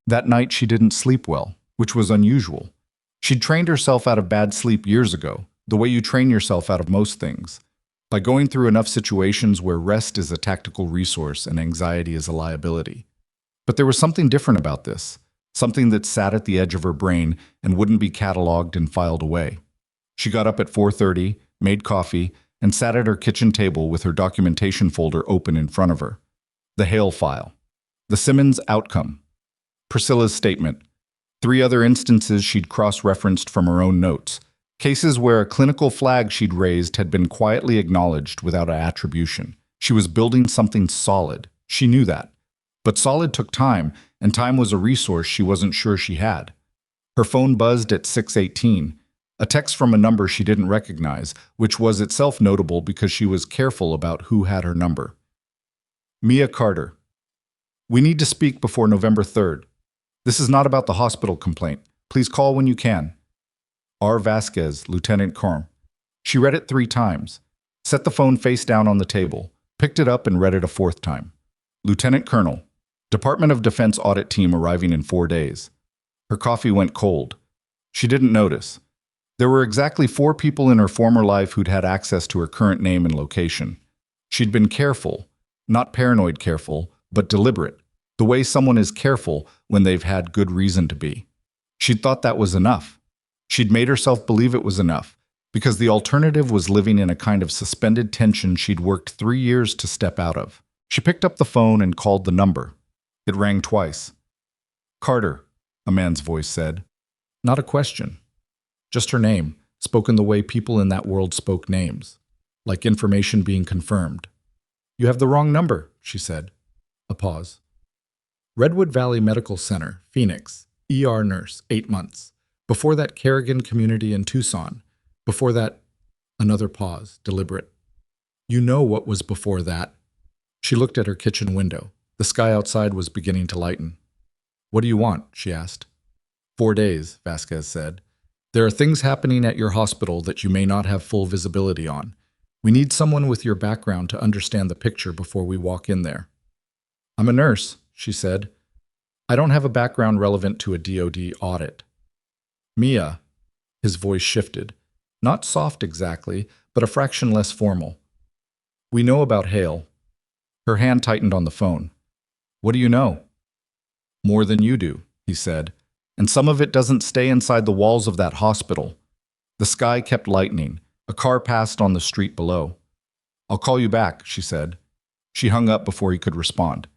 That night she didn't sleep well, which was unusual. She'd trained herself out of bad sleep years ago, the way you train yourself out of most things, by going through enough situations where rest is a tactical resource and anxiety is a liability. But there was something different about this, something that sat at the edge of her brain and wouldn't be cataloged and filed away. She got up at 4:30, made coffee, and sat at her kitchen table with her documentation folder open in front of her. The Hale file. The Simmons outcome. Priscilla's statement. 3 other instances she'd cross-referenced from her own notes. Cases where a clinical flag she'd raised had been quietly acknowledged without an attribution. She was building something solid. She knew that. But solid took time, and time was a resource she wasn't sure she had. Her phone buzzed at 6:18, a text from a number she didn't recognize, which was itself notable because she was careful about who had her number. Mia Carter. We need to speak before November 3rd. This is not about the hospital complaint. Please call when you can. R. Vasquez, Lieutenant Colonel. She read it 3 times, set the phone face down on the table, picked it up and read it a 4th time. Lieutenant Colonel, Department of Defense audit team arriving in 4 days. Her coffee went cold. She didn't notice. There were exactly 4 people in her former life who'd had access to her current name and location. She'd been careful, not paranoid careful, but deliberate, the way someone is careful when they've had good reason to be. She'd thought that was enough. She'd made herself believe it was enough, because the alternative was living in a kind of suspended tension she'd worked 3 years to step out of. She picked up the phone and called the number. It rang twice. Carter, a man's voice said. Not a question. Just her name, spoken the way people in that world spoke names, like information being confirmed. You have the wrong number, she said. A pause. Redwood Valley Medical Center, Phoenix, ER nurse, 8 months. Before that, Kerrigan community in Tucson. Before that, another pause, deliberate. You know what was before that. She looked at her kitchen window. The sky outside was beginning to lighten. What do you want? She asked. 4 days, Vasquez said. There are things happening at your hospital that you may not have full visibility on. We need someone with your background to understand the picture before we walk in there. I'm a nurse, she said. I don't have a background relevant to a DoD audit. Mia, his voice shifted. Not soft exactly, but a fraction less formal. We know about Hale. Her hand tightened on the phone. What do you know? More than you do, he said. And some of it doesn't stay inside the walls of that hospital. The sky kept lightening. A car passed on the street below. I'll call you back, she said. She hung up before he could respond.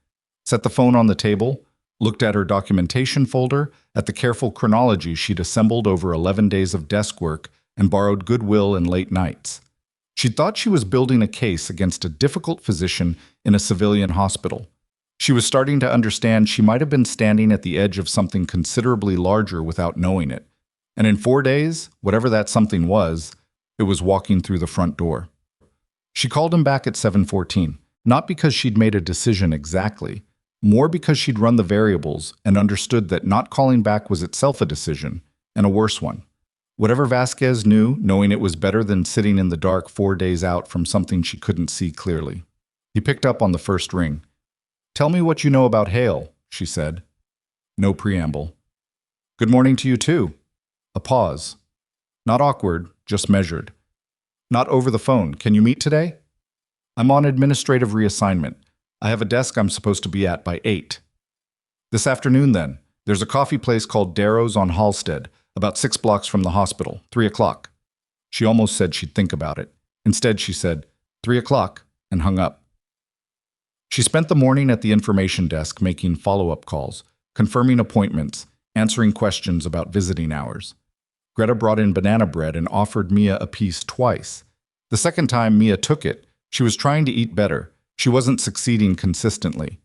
Set the phone on the table, looked at her documentation folder, at the careful chronology she'd assembled over 11 days of desk work and borrowed goodwill and late nights. She thought she was building a case against a difficult physician in a civilian hospital. She was starting to understand she might have been standing at the edge of something considerably larger without knowing it. And in 4 days, whatever that something was, it was walking through the front door. She called him back at 7:14, not because she'd made a decision exactly, more because she'd run the variables and understood that not calling back was itself a decision, and a worse one. Whatever Vasquez knew, knowing it was better than sitting in the dark 4 days out from something she couldn't see clearly. He picked up on the first ring. Tell me what you know about Hale, she said. No preamble. Good morning to you too. A pause. Not awkward, just measured. Not over the phone. Can you meet today? I'm on administrative reassignment. I have a desk I'm supposed to be at by 8. This afternoon, then. There's a coffee place called Darrow's on Halstead, about 6 blocks from the hospital, 3 o'clock. She almost said she'd think about it. Instead, she said, 3 o'clock, and hung up. She spent the morning at the information desk making follow-up calls, confirming appointments, answering questions about visiting hours. Greta brought in banana bread and offered Mia a piece twice. The second time Mia took it, she was trying to eat better. She wasn't succeeding consistently.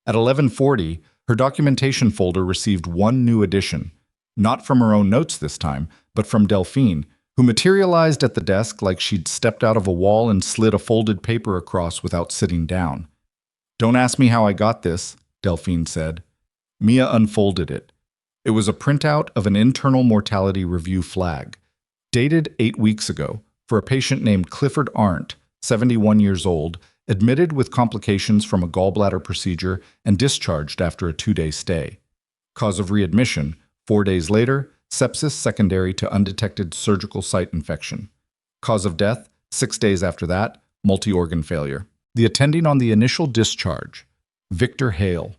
At 11:40, her documentation folder received 1 new addition, not from her own notes this time, but from Delphine, who materialized at the desk like she'd stepped out of a wall and slid a folded paper across without sitting down. Don't ask me how I got this, Delphine said. Mia unfolded it. It was a printout of an internal mortality review flag, dated 8 weeks ago, for a patient named Clifford Arndt, 71 years old, admitted with complications from a gallbladder procedure and discharged after a 2-day stay. Cause of readmission, 4 days later, sepsis secondary to undetected surgical site infection. Cause of death, 6 days after that, multi-organ failure. The attending on the initial discharge, Victor Hale.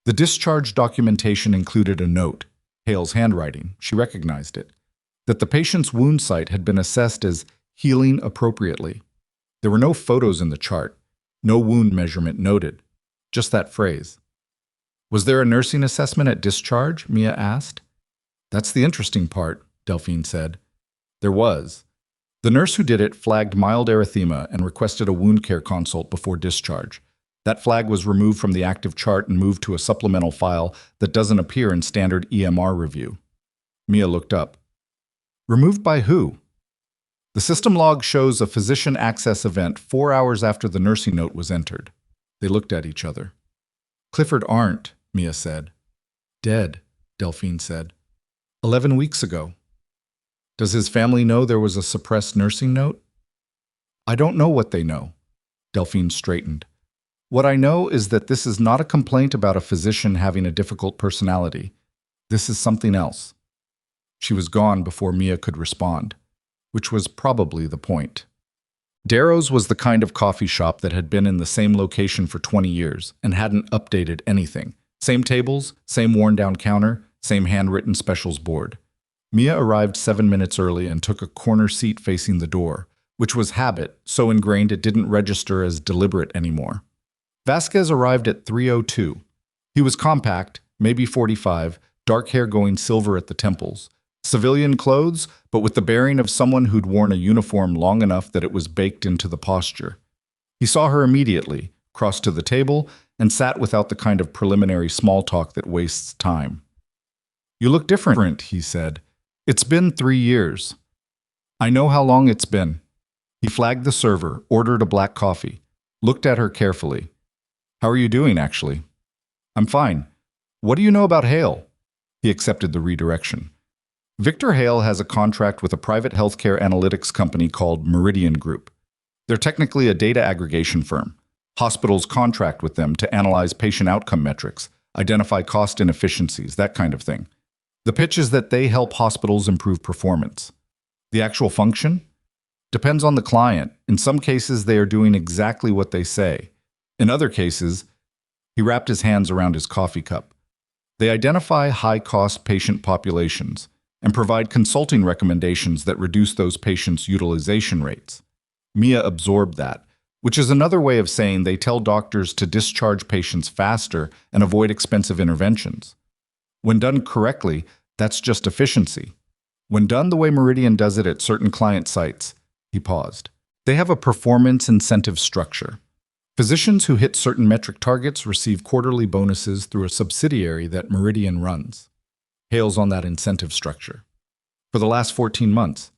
The discharge documentation included a note, Hale's handwriting, she recognized it, that the patient's wound site had been assessed as healing appropriately. There were no photos in the chart, no wound measurement noted, just that phrase. Was there a nursing assessment at discharge? Mia asked. That's the interesting part, Delphine said. There was. The nurse who did it flagged mild erythema and requested a wound care consult before discharge. That flag was removed from the active chart and moved to a supplemental file that doesn't appear in standard EMR review. Mia looked up. Removed by who? The system log shows a physician access event 4 hours after the nursing note was entered. They looked at each other. Clifford Arndt, Mia said. Dead, Delphine said. 11 weeks ago. Does his family know there was a suppressed nursing note? I don't know what they know. Delphine straightened. What I know is that this is not a complaint about a physician having a difficult personality. This is something else. She was gone before Mia could respond, which was probably the point. Darrow's was the kind of coffee shop that had been in the same location for 20 years and hadn't updated anything. Same tables, same worn-down counter, same handwritten specials board. Mia arrived 7 minutes early and took a corner seat facing the door, which was habit, so ingrained it didn't register as deliberate anymore. Vasquez arrived at 3:02. He was compact, maybe 45, dark hair going silver at the temples. Civilian clothes, but with the bearing of someone who'd worn a uniform long enough that it was baked into the posture. He saw her immediately, crossed to the table, and sat without the kind of preliminary small talk that wastes time. You look different, he said. It's been 3 years. I know how long it's been. He flagged the server, ordered a black coffee, looked at her carefully. How are you doing, actually? I'm fine. What do you know about Hale? He accepted the redirection. Victor Hale has a contract with a private healthcare analytics company called Meridian Group. They're technically a data aggregation firm. Hospitals contract with them to analyze patient outcome metrics, identify cost inefficiencies, that kind of thing. The pitch is that they help hospitals improve performance. The actual function? Depends on the client. In some cases, they are doing exactly what they say. In other cases, he wrapped his hands around his coffee cup. They identify high-cost patient populations and provide consulting recommendations that reduce those patients' utilization rates. Mia absorbed that, which is another way of saying they tell doctors to discharge patients faster and avoid expensive interventions. When done correctly, that's just efficiency. When done the way Meridian does it at certain client sites, he paused. They have a performance incentive structure. Physicians who hit certain metric targets receive quarterly bonuses through a subsidiary that Meridian runs. Hale's on that incentive structure. For the last 14 months,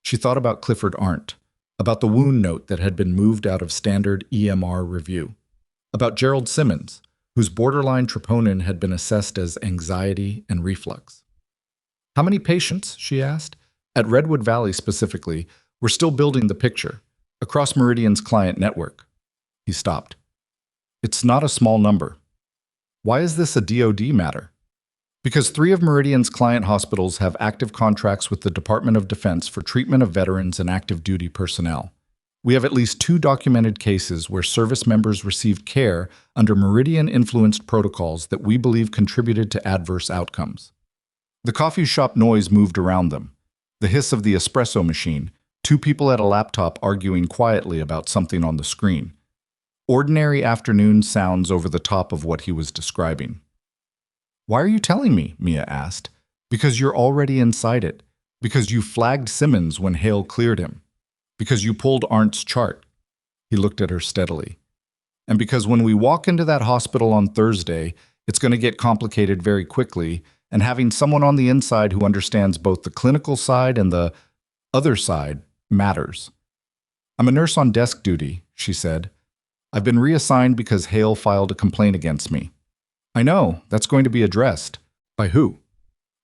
she thought about Clifford Arndt, about the wound note that had been moved out of standard EMR review, about Gerald Simmons, whose borderline troponin had been assessed as anxiety and reflux. How many patients, she asked, at Redwood Valley specifically, were still building the picture, across Meridian's client network? He stopped. It's not a small number. Why is this a DoD matter? Because 3 of Meridian's client hospitals have active contracts with the Department of Defense for treatment of veterans and active duty personnel. We have at least 2 documented cases where service members received care under Meridian-influenced protocols that we believe contributed to adverse outcomes. The coffee shop noise moved around them. The hiss of the espresso machine, 2 people at a laptop arguing quietly about something on the screen. Ordinary afternoon sounds over the top of what he was describing. Why are you telling me? Mia asked. Because you're already inside it. Because you flagged Simmons when Hale cleared him. Because you pulled Arndt's chart. He looked at her steadily. And because when we walk into that hospital on Thursday, it's going to get complicated very quickly, and having someone on the inside who understands both the clinical side and the other side matters. I'm a nurse on desk duty, she said. I've been reassigned because Hale filed a complaint against me. I know, that's going to be addressed. By who?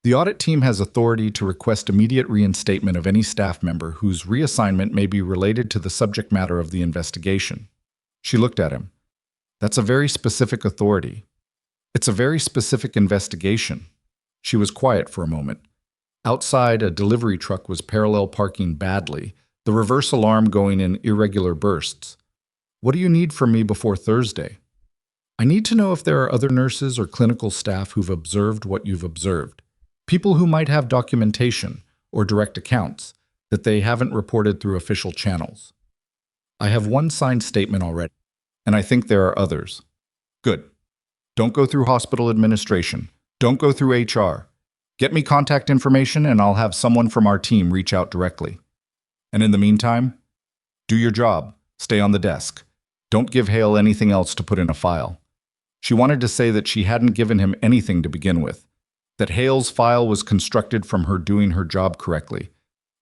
The audit team has authority to request immediate reinstatement of any staff member whose reassignment may be related to the subject matter of the investigation. She looked at him. That's a very specific authority. It's a very specific investigation. She was quiet for a moment. Outside, a delivery truck was parallel parking badly, the reverse alarm going in irregular bursts. What do you need from me before Thursday? I need to know if there are other nurses or clinical staff who've observed what you've observed. People who might have documentation or direct accounts that they haven't reported through official channels. I have one signed statement already, and I think there are others. Good. Don't go through hospital administration. Don't go through HR. Get me contact information and I'll have someone from our team reach out directly. And in the meantime, do your job. Stay on the desk. Don't give Hale anything else to put in a file. She wanted to say that she hadn't given him anything to begin with, that Hale's file was constructed from her doing her job correctly.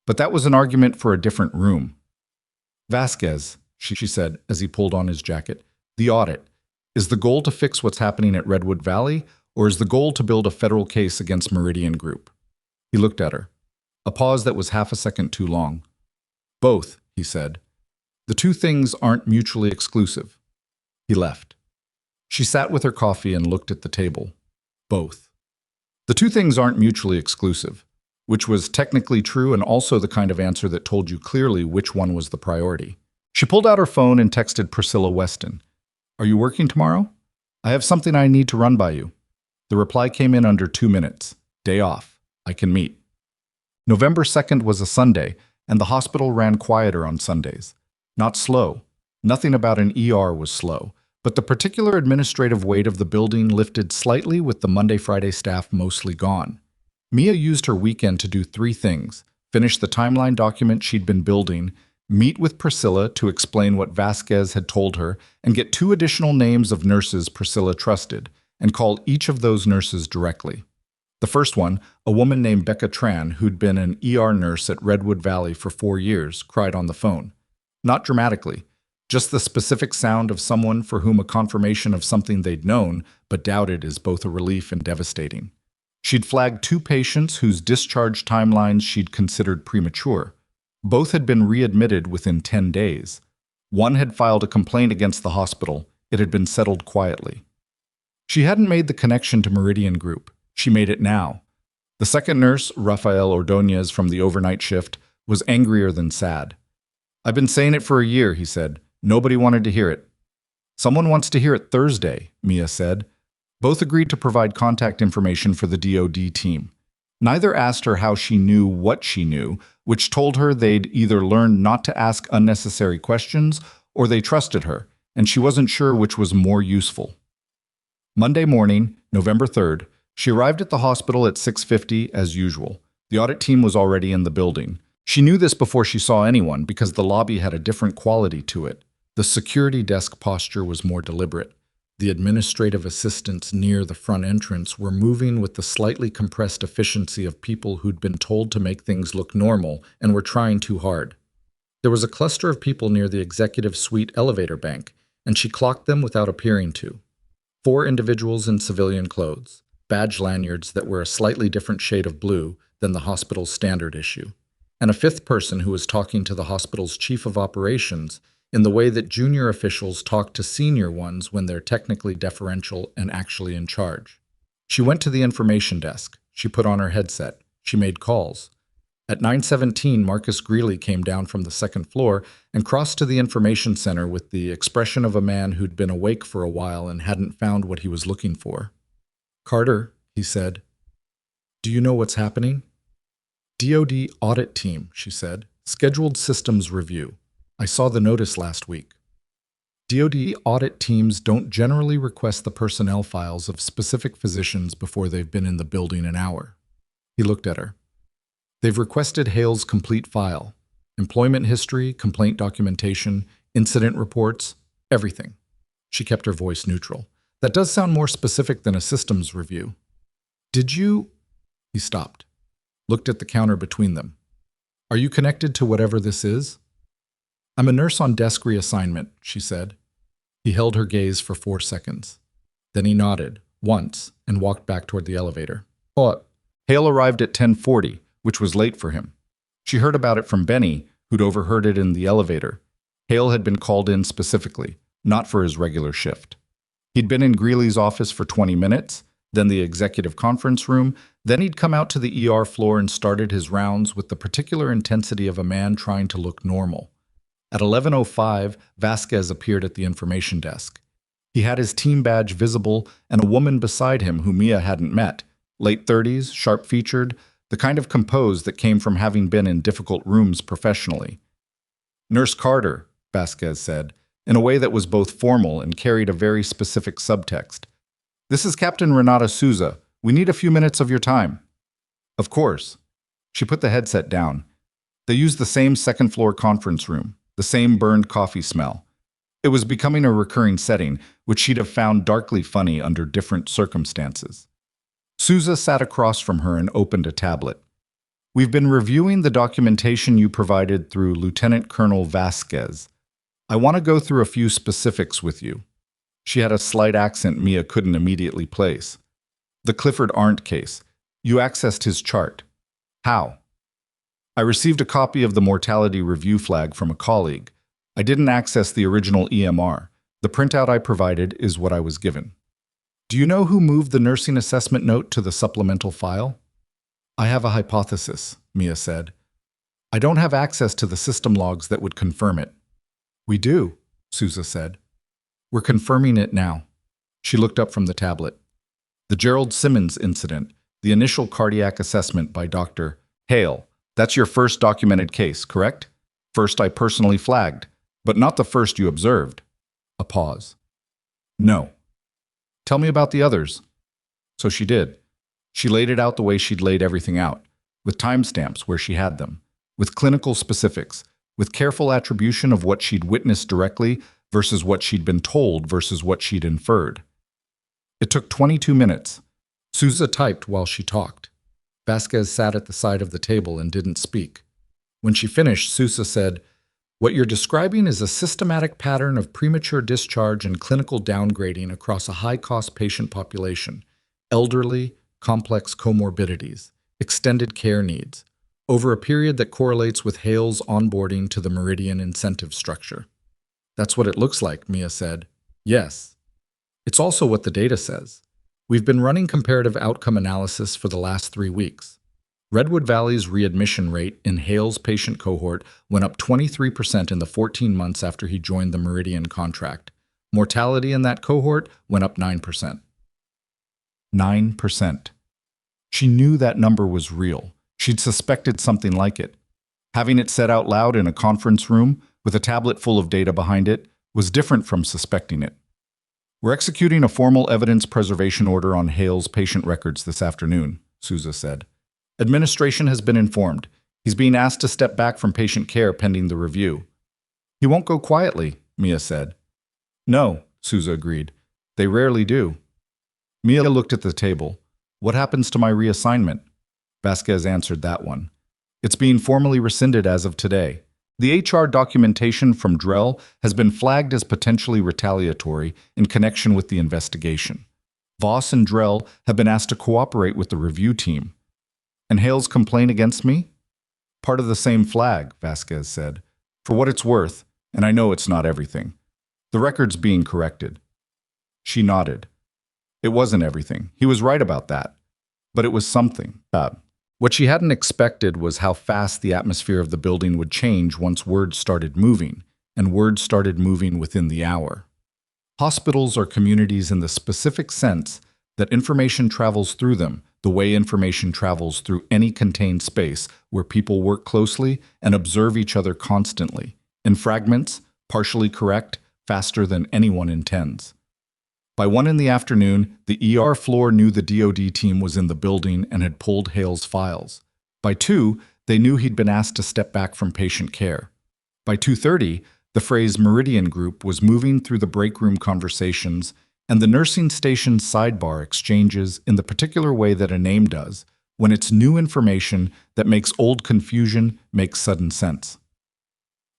But that was an argument for a different room. Vasquez, she said as he pulled on his jacket, the audit. Is the goal to fix what's happening at Redwood Valley, or is the goal to build a federal case against Meridian Group? He looked at her. A pause that was half a second too long. Both, he said. The two things aren't mutually exclusive. He left. She sat with her coffee and looked at the table. Both. The two things aren't mutually exclusive, which was technically true and also the kind of answer that told you clearly which one was the priority. She pulled out her phone and texted Priscilla Weston. Are you working tomorrow? I have something I need to run by you. The reply came in under 2 minutes. Day off. I can meet. November 2nd was a Sunday, and the hospital ran quieter on Sundays. Not slow. Nothing about an ER was slow, but the particular administrative weight of the building lifted slightly with the Monday-Friday staff mostly gone. Mia used her weekend to do 3 things: finish the timeline document she'd been building, meet with Priscilla to explain what Vasquez had told her, and get 2 additional names of nurses Priscilla trusted, and call each of those nurses directly. The first one, a woman named Becca Tran, who'd been an ER nurse at Redwood Valley for 4 years, cried on the phone. Not dramatically, just the specific sound of someone for whom a confirmation of something they'd known but doubted is both a relief and devastating. She'd flagged 2 patients whose discharge timelines she'd considered premature. Both had been readmitted within 10 days. One had filed a complaint against the hospital. It had been settled quietly. She hadn't made the connection to Meridian Group. She made it now. The second nurse, Rafael Ordonez from the overnight shift, was angrier than sad. I've been saying it for a year, he said. Nobody wanted to hear it. Someone wants to hear it Thursday, Mia said. Both agreed to provide contact information for the DoD team. Neither asked her how she knew what she knew, which told her they'd either learned not to ask unnecessary questions or they trusted her, and she wasn't sure which was more useful. Monday morning, November 3rd, she arrived at the hospital at 6:50 as usual. The audit team was already in the building. She knew this before she saw anyone because the lobby had a different quality to it. The security desk posture was more deliberate. The administrative assistants near the front entrance were moving with the slightly compressed efficiency of people who'd been told to make things look normal and were trying too hard. There was a cluster of people near the executive suite elevator bank, and she clocked them without appearing to. 4 individuals in civilian clothes, badge lanyards that were a slightly different shade of blue than the hospital's standard issue, and a 5th person who was talking to the hospital's chief of operations in the way that junior officials talk to senior ones when they're technically deferential and actually in charge. She went to the information desk. She put on her headset. She made calls. At 9:17, Marcus Greeley came down from the 2nd floor and crossed to the information center with the expression of a man who'd been awake for a while and hadn't found what he was looking for. Carter, he said. Do you know what's happening? DoD audit team, she said. Scheduled systems review. I saw the notice last week. DoD audit teams don't generally request the personnel files of specific physicians before they've been in the building an hour. He looked at her. They've requested Hale's complete file. Employment history, complaint documentation, incident reports, everything. She kept her voice neutral. That does sound more specific than a systems review. Did you? He stopped, looked at the counter between them. Are you connected to whatever this is? I'm a nurse on desk reassignment, she said. He held her gaze for 4 seconds. Then he nodded, once, and walked back toward the elevator. Oh, Hale arrived at 10:40, which was late for him. She heard about it from Benny, who'd overheard it in the elevator. Hale had been called in specifically, not for his regular shift. He'd been in Greeley's office for 20 minutes, then the executive conference room, then he'd come out to the ER floor and started his rounds with the particular intensity of a man trying to look normal. At 11:05, Vasquez appeared at the information desk. He had his team badge visible and a woman beside him who Mia hadn't met, late 30s, sharp-featured, the kind of compose that came from having been in difficult rooms professionally. Nurse Carter, Vasquez said, in a way that was both formal and carried a very specific subtext. This is Captain Renata Souza. We need a few minutes of your time. Of course. She put the headset down. They used the same second-floor conference room, the same burned coffee smell. It was becoming a recurring setting, which she'd have found darkly funny under different circumstances. Souza sat across from her and opened a tablet. We've been reviewing the documentation you provided through Lieutenant Colonel Vasquez. I want to go through a few specifics with you. She had a slight accent Mia couldn't immediately place. The Clifford Arndt case. You accessed his chart. How? I received a copy of the mortality review flag from a colleague. I didn't access the original EMR. The printout I provided is what I was given. Do you know who moved the nursing assessment note to the supplemental file? I have a hypothesis, Mia said. I don't have access to the system logs that would confirm it. We do, Souza said. We're confirming it now. She looked up from the tablet. The Gerald Simmons incident, the initial cardiac assessment by Dr. Hale. That's your first documented case, correct? First I personally flagged, but not the first you observed. A pause. No. Tell me about the others. So she did. She laid it out the way she'd laid everything out, with timestamps where she had them, with clinical specifics, with careful attribution of what she'd witnessed directly versus what she'd been told versus what she'd inferred. It took 22 minutes. Souza typed while she talked. Vasquez sat at the side of the table and didn't speak. When she finished, Souza said, "What you're describing is a systematic pattern of premature discharge and clinical downgrading across a high-cost patient population, elderly, complex comorbidities, extended care needs, over a period that correlates with Hale's onboarding to the Meridian incentive structure." That's what it looks like, Mia said. Yes. It's also what the data says. We've been running comparative outcome analysis for the last 3 weeks. Redwood Valley's readmission rate in Hale's patient cohort went up 23% in the 14 months after he joined the Meridian contract. Mortality in that cohort went up 9%. 9%. She knew that number was real. She'd suspected something like it. Having it said out loud in a conference room with a tablet full of data behind it was different from suspecting it. We're executing a formal evidence preservation order on Hale's patient records this afternoon, Souza said. Administration has been informed. He's being asked to step back from patient care pending the review. He won't go quietly, Mia said. No, Souza agreed. They rarely do. Mia looked at the table. What happens to my reassignment? Vasquez answered that one. It's being formally rescinded as of today. The HR documentation from Drell has been flagged as potentially retaliatory in connection with the investigation. Voss and Drell have been asked to cooperate with the review team. And Hale's complaint against me? Part of the same flag, Vasquez said. For what it's worth, and I know it's not everything. The record's being corrected. She nodded. It wasn't everything. He was right about that. But it was something. What she hadn't expected was how fast the atmosphere of the building would change once words started moving, and words started moving within the hour. Hospitals are communities in the specific sense that information travels through them, the way information travels through any contained space where people work closely and observe each other constantly, in fragments, partially correct, faster than anyone intends. By 1 in the afternoon, the ER floor knew the DoD team was in the building and had pulled Hale's files. By 2, they knew he'd been asked to step back from patient care. By 2:30, the phrase Meridian Group was moving through the break room conversations and the nursing station sidebar exchanges in the particular way that a name does, when it's new information that makes old confusion make sudden sense.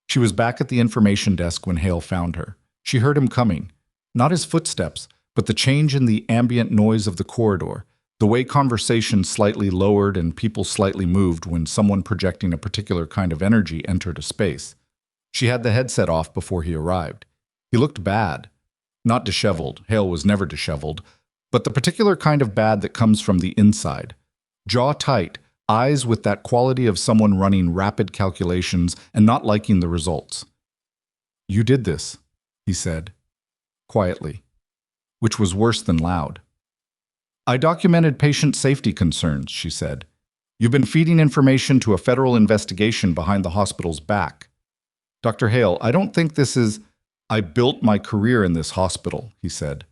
She was back at the information desk when Hale found her. She heard him coming. Not his footsteps, but the change in the ambient noise of the corridor, the way conversation slightly lowered and people slightly moved when someone projecting a particular kind of energy entered a space. She had the headset off before he arrived. He looked bad. Not disheveled, Hale was never disheveled, but the particular kind of bad that comes from the inside. Jaw tight, eyes with that quality of someone running rapid calculations and not liking the results. "You did this," he said, quietly, which was worse than loud. "I documented patient safety concerns," she said. "You've been feeding information to a federal investigation behind the hospital's back. Dr. Hale, I don't think this is—" "I built my career in this hospital," he said.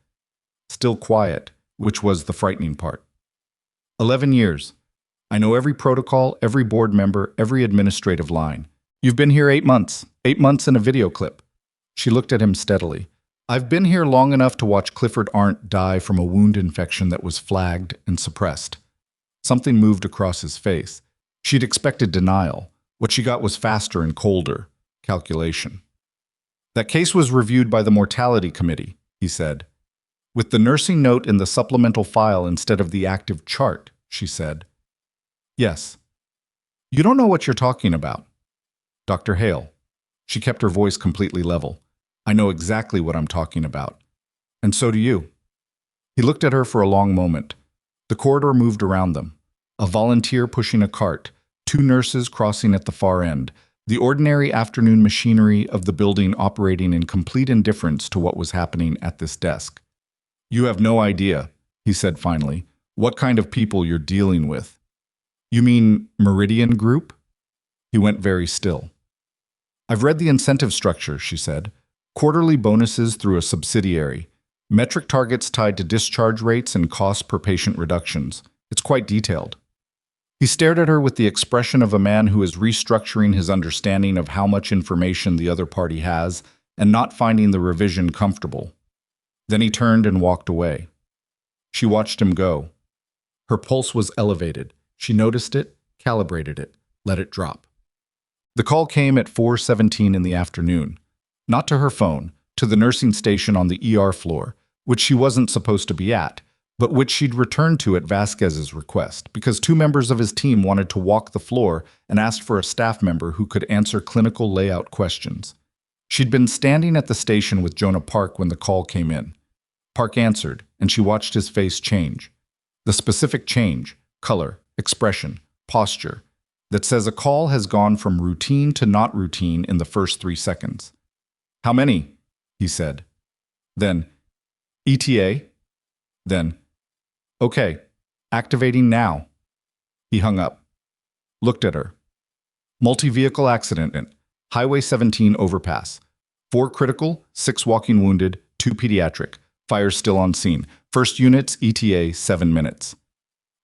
Still quiet, which was the frightening part. 11 years. I know every protocol, every board member, every administrative line. You've been here 8 months. 8 months in a video clip. She looked at him steadily. I've been here long enough to watch Clifford Arndt die from a wound infection that was flagged and suppressed. Something moved across his face. She'd expected denial. What she got was faster and colder. Calculation. That case was reviewed by the mortality committee, he said. With the nursing note in the supplemental file instead of the active chart, she said. Yes. You don't know what you're talking about. Dr. Hale. She kept her voice completely level. I know exactly what I'm talking about. And so do you. He looked at her for a long moment. The corridor moved around them. A volunteer pushing a cart, 2 nurses crossing at the far end, the ordinary afternoon machinery of the building operating in complete indifference to what was happening at this desk. You have no idea, he said finally, what kind of people you're dealing with. You mean Meridian Group? He went very still. I've read the incentive structure, she said. Quarterly bonuses through a subsidiary. Metric targets tied to discharge rates and cost per patient reductions. It's quite detailed. He stared at her with the expression of a man who is restructuring his understanding of how much information the other party has and not finding the revision comfortable. Then he turned and walked away. She watched him go. Her pulse was elevated. She noticed it, calibrated it, let it drop. The call came at 4:17 in the afternoon. Not to her phone, to the nursing station on the ER floor, which she wasn't supposed to be at, but which she'd returned to at Vasquez's request, because 2 members of his team wanted to walk the floor and asked for a staff member who could answer clinical layout questions. She'd been standing at the station with Jonah Park when the call came in. Park answered, and she watched his face change. The specific change, color, expression, posture, that says a call has gone from routine to not routine in the first 3 seconds. How many? He said. Then, ETA? Then, okay, activating now. He hung up. Looked at her. Multi-vehicle accident, Highway 17 overpass. 4 critical, 6 walking wounded, 2 pediatric. Fire still on scene. First units, ETA, 7 minutes.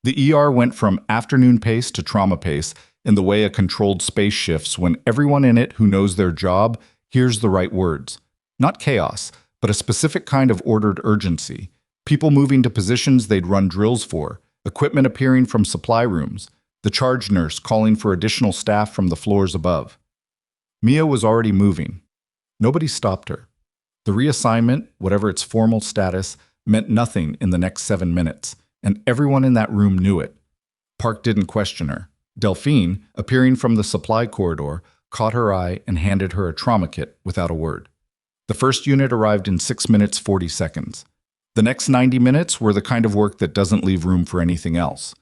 The ER went from afternoon pace to trauma pace in the way a controlled space shifts when everyone in it who knows their job hears the right words. Not chaos, but a specific kind of ordered urgency. People moving to positions they'd run drills for, equipment appearing from supply rooms, the charge nurse calling for additional staff from the floors above. Mia was already moving. Nobody stopped her. The reassignment, whatever its formal status, meant nothing in the next 7 minutes, and everyone in that room knew it. Park didn't question her. Delphine, appearing from the supply corridor, caught her eye and handed her a trauma kit without a word. The first unit arrived in 6 minutes 40 seconds. The next 90 minutes were the kind of work that doesn't leave room for anything else.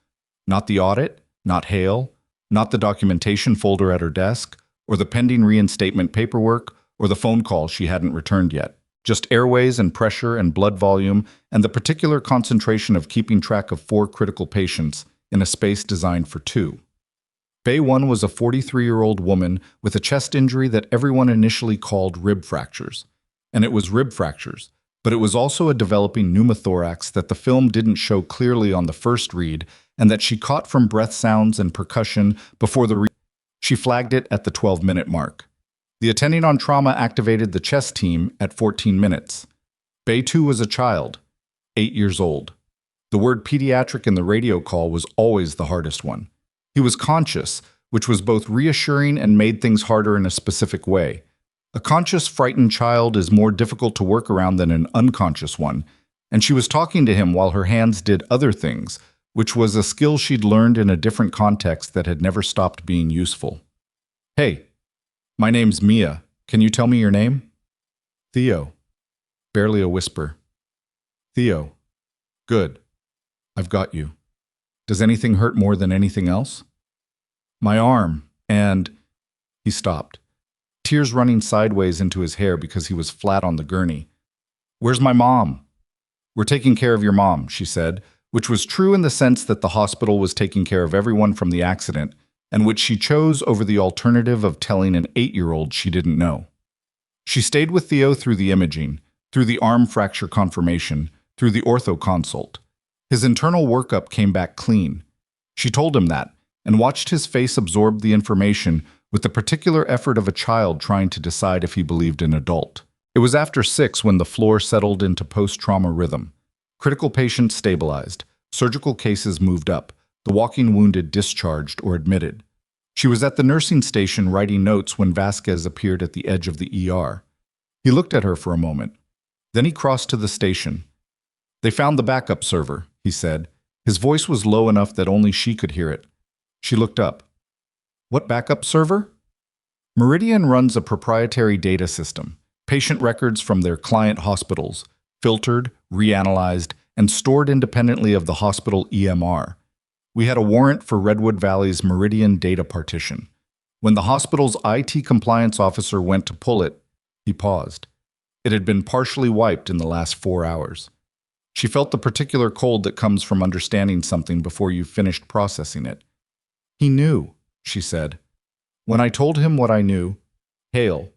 Not the audit, not Hale, not the documentation folder at her desk, or the pending reinstatement paperwork, or the phone call she hadn't returned yet. Just airways and pressure and blood volume and the particular concentration of keeping track of 4 critical patients in a space designed for 2. Bay 1 was a 43-year-old woman with a chest injury that everyone initially called rib fractures. And it was rib fractures, but it was also a developing pneumothorax that the film didn't show clearly on the first read and that she caught from breath sounds and percussion before the read. She flagged it at the 12-minute mark. The attending on trauma activated the chest team at 14 minutes. Bay 2 was a child, 8 years old. The word pediatric in the radio call was always the hardest one. He was conscious, which was both reassuring and made things harder in a specific way. A conscious, frightened child is more difficult to work around than an unconscious one, and she was talking to him while her hands did other things, which was a skill she'd learned in a different context that had never stopped being useful. Hey, my name's Mia. Can you tell me your name? Theo. Barely a whisper. Theo. Good. I've got you. Does anything hurt more than anything else? My arm, and... He stopped. Tears running sideways into his hair because he was flat on the gurney. Where's my mom? We're taking care of your mom, she said, which was true in the sense that the hospital was taking care of everyone from the accident, and which she chose over the alternative of telling an 8-year-old she didn't know. She stayed with Theo through the imaging, through the arm fracture confirmation, through the ortho consult. His internal workup came back clean. She told him that, and watched his face absorb the information with the particular effort of a child trying to decide if he believed an adult. It was after 6 when the floor settled into post-trauma rhythm. Critical patients stabilized, surgical cases moved up, the walking wounded discharged or admitted. She was at the nursing station writing notes when Vasquez appeared at the edge of the ER. He looked at her for a moment. Then he crossed to the station. "They found the backup server," he said. His voice was low enough that only she could hear it. She looked up. "What backup server?" Meridian runs a proprietary data system. Patient records from their client hospitals, filtered, reanalyzed, and stored independently of the hospital EMR. We had a warrant for Redwood Valley's Meridian data partition. When the hospital's IT compliance officer went to pull it, he paused. It had been partially wiped in the last 4 hours. She felt the particular cold that comes from understanding something before you've finished processing it. "He knew," she said. "When I told him what I knew, Hale,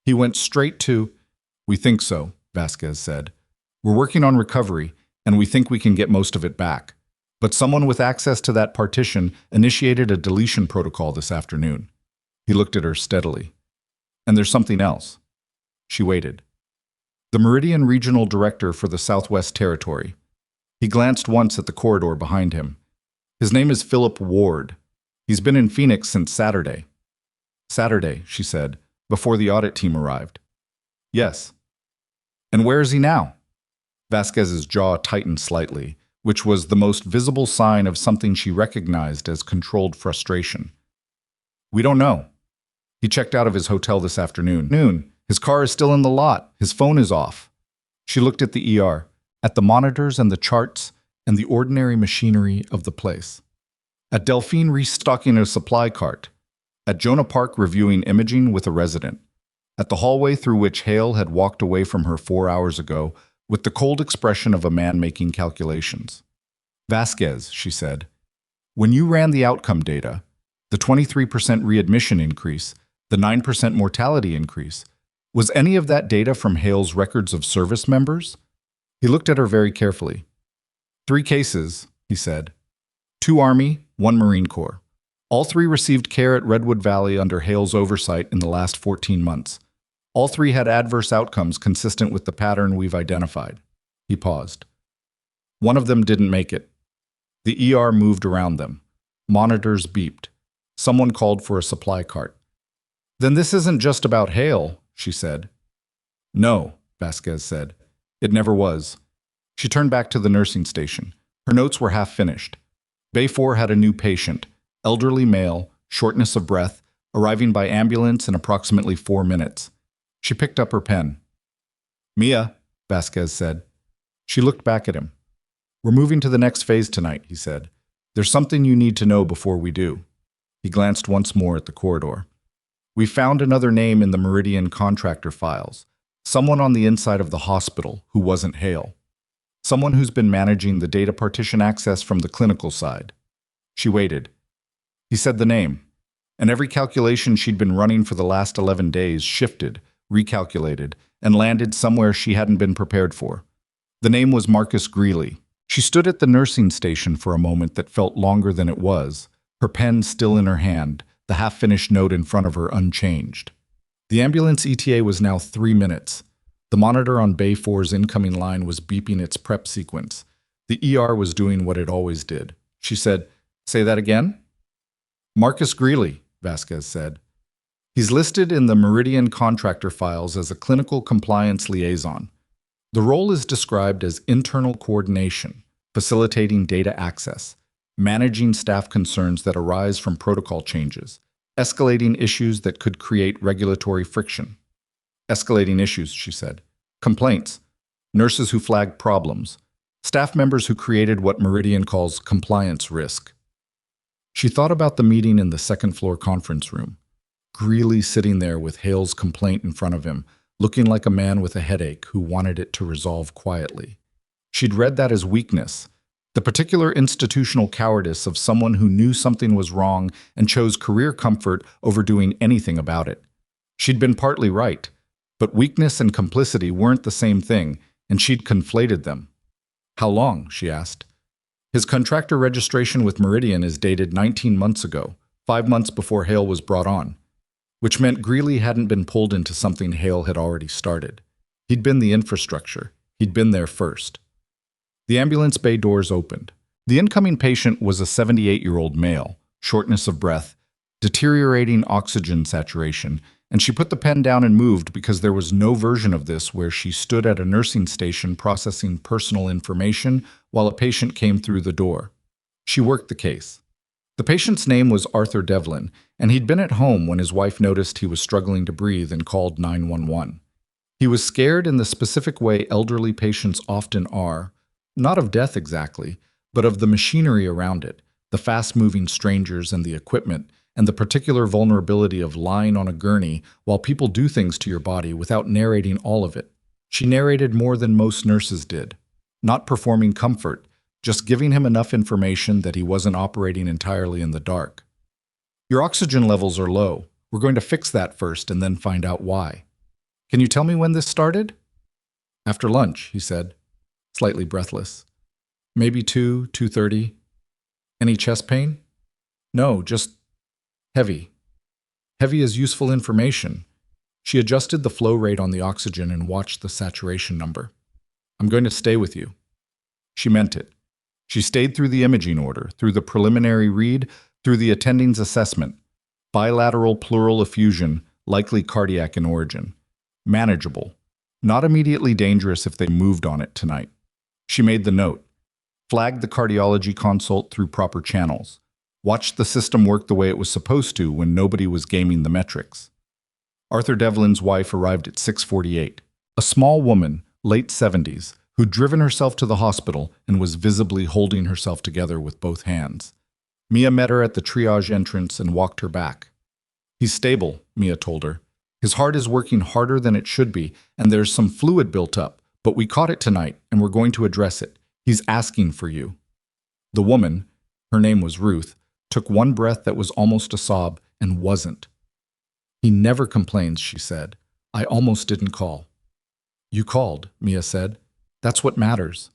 he went straight to—" "We think so," Vasquez said. "We're working on recovery, and we think we can get most of it back. But someone with access to that partition initiated a deletion protocol this afternoon." He looked at her steadily. "And there's something else." She waited. "The Meridian Regional Director for the Southwest Territory." He glanced once at the corridor behind him. "His name is Philip Ward. He's been in Phoenix since Saturday." "Saturday," she said, "before the audit team arrived." "Yes." "And where is he now?" Vasquez's jaw tightened slightly, which was the most visible sign of something she recognized as controlled frustration. "We don't know. He checked out of his hotel this afternoon. His car is still in the lot. His phone is off." She looked at the ER, at the monitors and the charts and the ordinary machinery of the place. At Delphine restocking a supply cart. At Jonah Park reviewing imaging with a resident. At the hallway through which Hale had walked away from her 4 hours ago with the cold expression of a man making calculations. "Vasquez," she said, "when you ran the outcome data, the 23% readmission increase, the 9% mortality increase, was any of that data from Hale's records of service members?" He looked at her very carefully. "3 cases," he said. 2 Army, 1 Marine Corps. All 3 received care at Redwood Valley under Hale's oversight in the last 14 months. All 3 had adverse outcomes consistent with the pattern we've identified." He paused. "One of them didn't make it." The ER moved around them. Monitors beeped. Someone called for a supply cart. "Then this isn't just about Hale," she said. "No," Vasquez said. "It never was." She turned back to the nursing station. Her notes were half finished. Bay 4 had a new patient, elderly male, shortness of breath, arriving by ambulance in approximately 4 minutes. She picked up her pen. "Mia," Vasquez said. She looked back at him. "We're moving to the next phase tonight," he said. "There's something you need to know before we do." He glanced once more at the corridor. "We found another name in the Meridian contractor files. Someone on the inside of the hospital who wasn't Hale. Someone who's been managing the data partition access from the clinical side." She waited. He said the name, and every calculation she'd been running for the last 11 days shifted, recalculated, and landed somewhere she hadn't been prepared for. The name was Marcus Greeley. She stood at the nursing station for a moment that felt longer than it was, her pen still in her hand, the half-finished note in front of her unchanged. The ambulance ETA was now 3 minutes. The monitor on Bay 4's incoming line was beeping its prep sequence. The ER was doing what it always did. She said, "Say that again?" "Marcus Greeley," Vasquez said. "He's listed in the Meridian contractor files as a clinical compliance liaison. The role is described as internal coordination, facilitating data access, managing staff concerns that arise from protocol changes, escalating issues that could create regulatory friction." "Escalating issues," she said. "Complaints, nurses who flagged problems, staff members who created what Meridian calls compliance risk." She thought about the meeting in the second-floor conference room. Greeley sitting there with Hale's complaint in front of him, looking like a man with a headache who wanted it to resolve quietly. She'd read that as weakness, the particular institutional cowardice of someone who knew something was wrong and chose career comfort over doing anything about it. She'd been partly right, but weakness and complicity weren't the same thing, and she'd conflated them. "How long?" she asked. "His contractor registration with Meridian is dated 19 months ago, 5 months before Hale was brought on," which meant Greeley hadn't been pulled into something Hale had already started. He'd been the infrastructure. He'd been there first. The ambulance bay doors opened. The incoming patient was a 78-year-old male, shortness of breath, deteriorating oxygen saturation, and she put the pen down and moved because there was no version of this where she stood at a nursing station processing personal information while a patient came through the door. She worked the case. The patient's name was Arthur Devlin, and he'd been at home when his wife noticed he was struggling to breathe and called 911. He was scared in the specific way elderly patients often are, not of death exactly, but of the machinery around it, the fast-moving strangers and the equipment, and the particular vulnerability of lying on a gurney while people do things to your body without narrating all of it. She narrated more than most nurses did, not performing comfort, just giving him enough information that he wasn't operating entirely in the dark. Your oxygen levels are low. We're going to fix that first and then find out why. Can you tell me when this started? After lunch, he said, slightly breathless. Maybe 2:30. Any chest pain? No, just heavy. Heavy is useful information. She adjusted the flow rate on the oxygen and watched the saturation number. I'm going to stay with you. She meant it. She stayed through the imaging order, through the preliminary read, through the attending's assessment. Bilateral pleural effusion, likely cardiac in origin. Manageable. Not immediately dangerous if they moved on it tonight. She made the note. Flagged the cardiology consult through proper channels. Watched the system work the way it was supposed to when nobody was gaming the metrics. Arthur Devlin's wife arrived at 6:48. A small woman, late 70s, who'd driven herself to the hospital and was visibly holding herself together with both hands. Mia met her at the triage entrance and walked her back. He's stable, Mia told her. His heart is working harder than it should be, and there's some fluid built up, but we caught it tonight, and we're going to address it. He's asking for you. The woman, her name was Ruth, took one breath that was almost a sob and wasn't. He never complains, she said. I almost didn't call. You called, Mia said. That's what matters.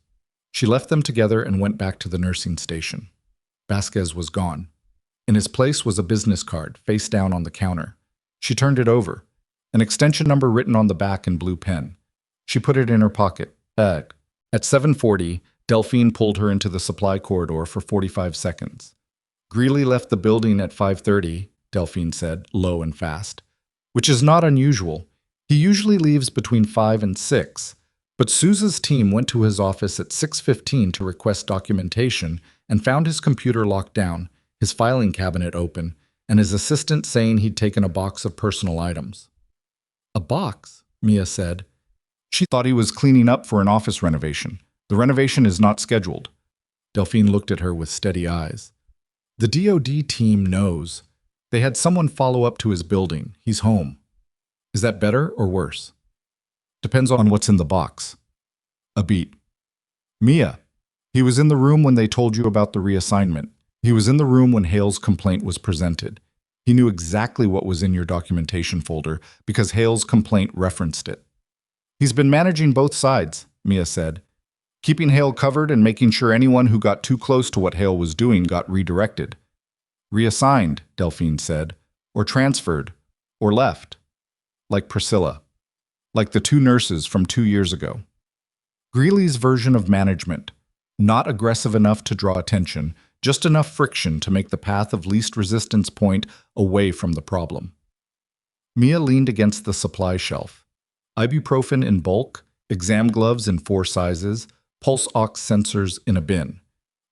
She left them together and went back to the nursing station. Vasquez was gone. In his place was a business card, face down on the counter. She turned it over, an extension number written on the back in blue pen. She put it in her pocket. At 7:40, Delphine pulled her into the supply corridor for 45 seconds. Greeley left the building at 5:30, Delphine said, low and fast, which is not unusual. He usually leaves between 5 and 6, but Sousa's team went to his office at 6:15 to request documentation and found his computer locked down, his filing cabinet open, and his assistant saying he'd taken a box of personal items. A box, Mia said. She thought he was cleaning up for an office renovation. The renovation is not scheduled. Delphine looked at her with steady eyes. The DOD team knows. They had someone follow up to his building. He's home. Is that better or worse? Depends on what's in the box. A beat. Mia, he was in the room when they told you about the reassignment. He was in the room when Hale's complaint was presented. He knew exactly what was in your documentation folder because Hale's complaint referenced it. He's been managing both sides, Mia said, keeping Hale covered and making sure anyone who got too close to what Hale was doing got redirected. Reassigned, Delphine said, or transferred, or left. Like Priscilla. Like the 2 nurses from 2 years ago. Greeley's version of management. Not aggressive enough to draw attention, just enough friction to make the path of least resistance point away from the problem. Mia leaned against the supply shelf. Ibuprofen in bulk, exam gloves in 4 sizes, pulse ox sensors in a bin.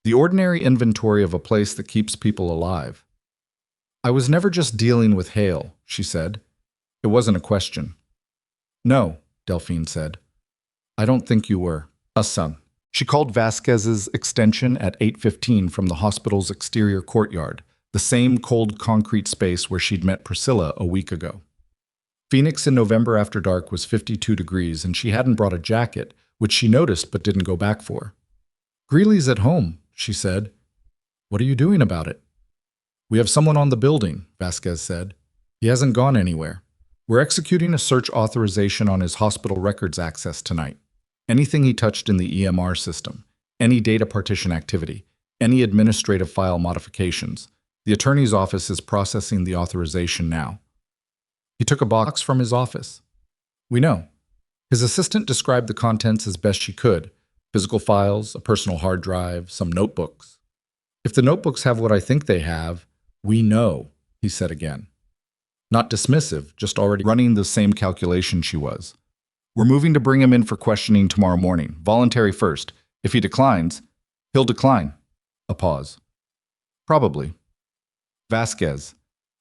The ordinary inventory of a place that keeps people alive. I was never just dealing with Hale, she said. It wasn't a question. No, Delphine said. I don't think you were. Son. She called Vasquez's extension at 8:15 from the hospital's exterior courtyard, the same cold concrete space where she'd met Priscilla a week ago. Phoenix in November after dark was 52 degrees, and she hadn't brought a jacket, which she noticed but didn't go back for. Greeley's at home, she said. What are you doing about it? We have someone on the building, Vasquez said. He hasn't gone anywhere. We're executing a search authorization on his hospital records access tonight. Anything he touched in the EMR system, any data partition activity, any administrative file modifications. The attorney's office is processing the authorization now. He took a box from his office. We know. His assistant described the contents as best she could: physical files, a personal hard drive, some notebooks. If the notebooks have what I think they have, we know, he said again. Not dismissive, just already running the same calculation she was. We're moving to bring him in for questioning tomorrow morning. Voluntary first. If he declines, he'll decline. A pause. Probably. Vasquez.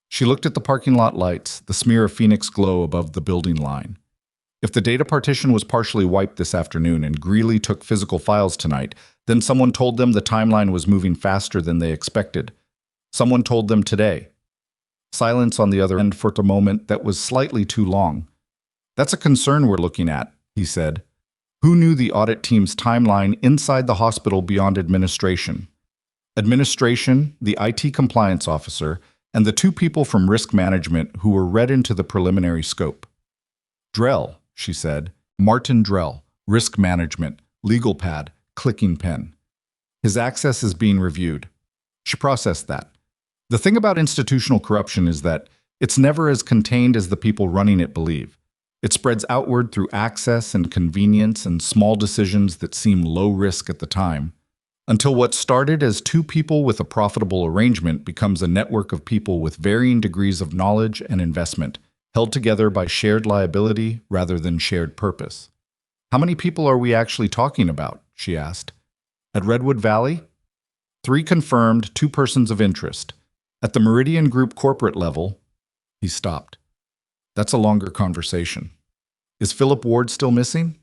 She looked at the parking lot lights, the smear of Phoenix glow above the building line. If the data partition was partially wiped this afternoon and Greeley took physical files tonight, then someone told them the timeline was moving faster than they expected. Someone told them today. Silence on the other end for a moment that was slightly too long. That's a concern we're looking at, he said. Who knew the audit team's timeline inside the hospital beyond administration? Administration, the IT compliance officer, and the two people from risk management who were read into the preliminary scope. Drell, she said. Martin Drell, risk management, legal pad, clicking pen. His access is being reviewed. She processed that. The thing about institutional corruption is that it's never as contained as the people running it believe. It spreads outward through access and convenience and small decisions that seem low risk at the time, until what started as two people with a profitable arrangement becomes a network of people with varying degrees of knowledge and investment, held together by shared liability rather than shared purpose. How many people are we actually talking about? She asked. At Redwood Valley? 3 confirmed, 2 persons of interest. At the Meridian Group corporate level, he stopped. That's a longer conversation. Is Philip Ward still missing?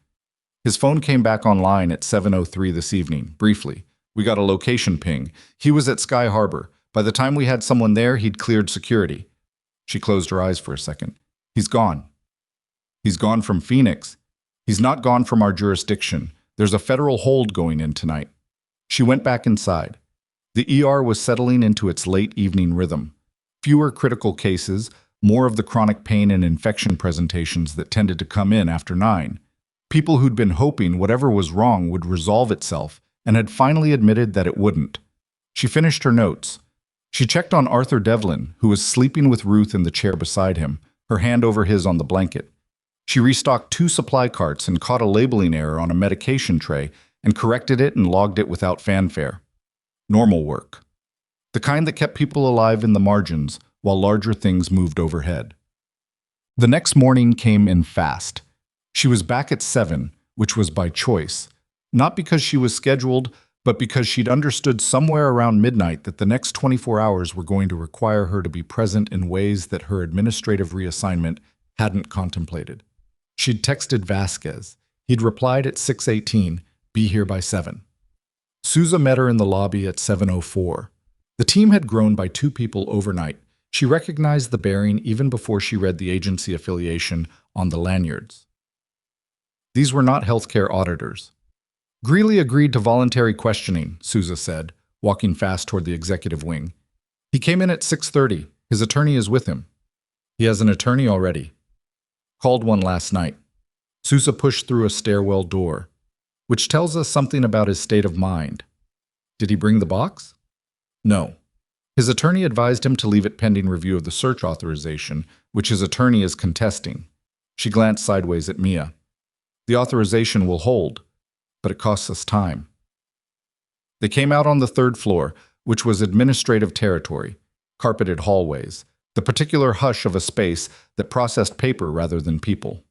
His phone came back online at 7:03 this evening, briefly. We got a location ping. He was at Sky Harbor. By the time we had someone there, he'd cleared security. She closed her eyes for a second. He's gone. He's gone from Phoenix. He's not gone from our jurisdiction. There's a federal hold going in tonight. She went back inside. The ER was settling into its late evening rhythm. Fewer critical cases, more of the chronic pain and infection presentations that tended to come in after 9. People who'd been hoping whatever was wrong would resolve itself and had finally admitted that it wouldn't. She finished her notes. She checked on Arthur Devlin, who was sleeping with Ruth in the chair beside him, her hand over his on the blanket. She restocked 2 supply carts and caught a labeling error on a medication tray and corrected it and logged it without fanfare. Normal work. The kind that kept people alive in the margins while larger things moved overhead. The next morning came in fast. She was back at 7, which was by choice, not because she was scheduled, but because she'd understood somewhere around midnight that the next 24 hours were going to require her to be present in ways that her administrative reassignment hadn't contemplated. She'd texted Vasquez. He'd replied at 6:18, be here by 7. Souza met her in the lobby at 7:04. The team had grown by 2 people overnight. She recognized the bearing even before she read the agency affiliation on the lanyards. These were not healthcare auditors. Greeley agreed to voluntary questioning, Souza said, walking fast toward the executive wing. He came in at 6:30. His attorney is with him. He has an attorney already. Called one last night. Souza pushed through a stairwell door, which tells us something about his state of mind. Did he bring the box? No. His attorney advised him to leave it pending review of the search authorization, which his attorney is contesting. She glanced sideways at Mia. The authorization will hold, but it costs us time. They came out on the 3rd floor, which was administrative territory, carpeted hallways, the particular hush of a space that processed paper rather than people.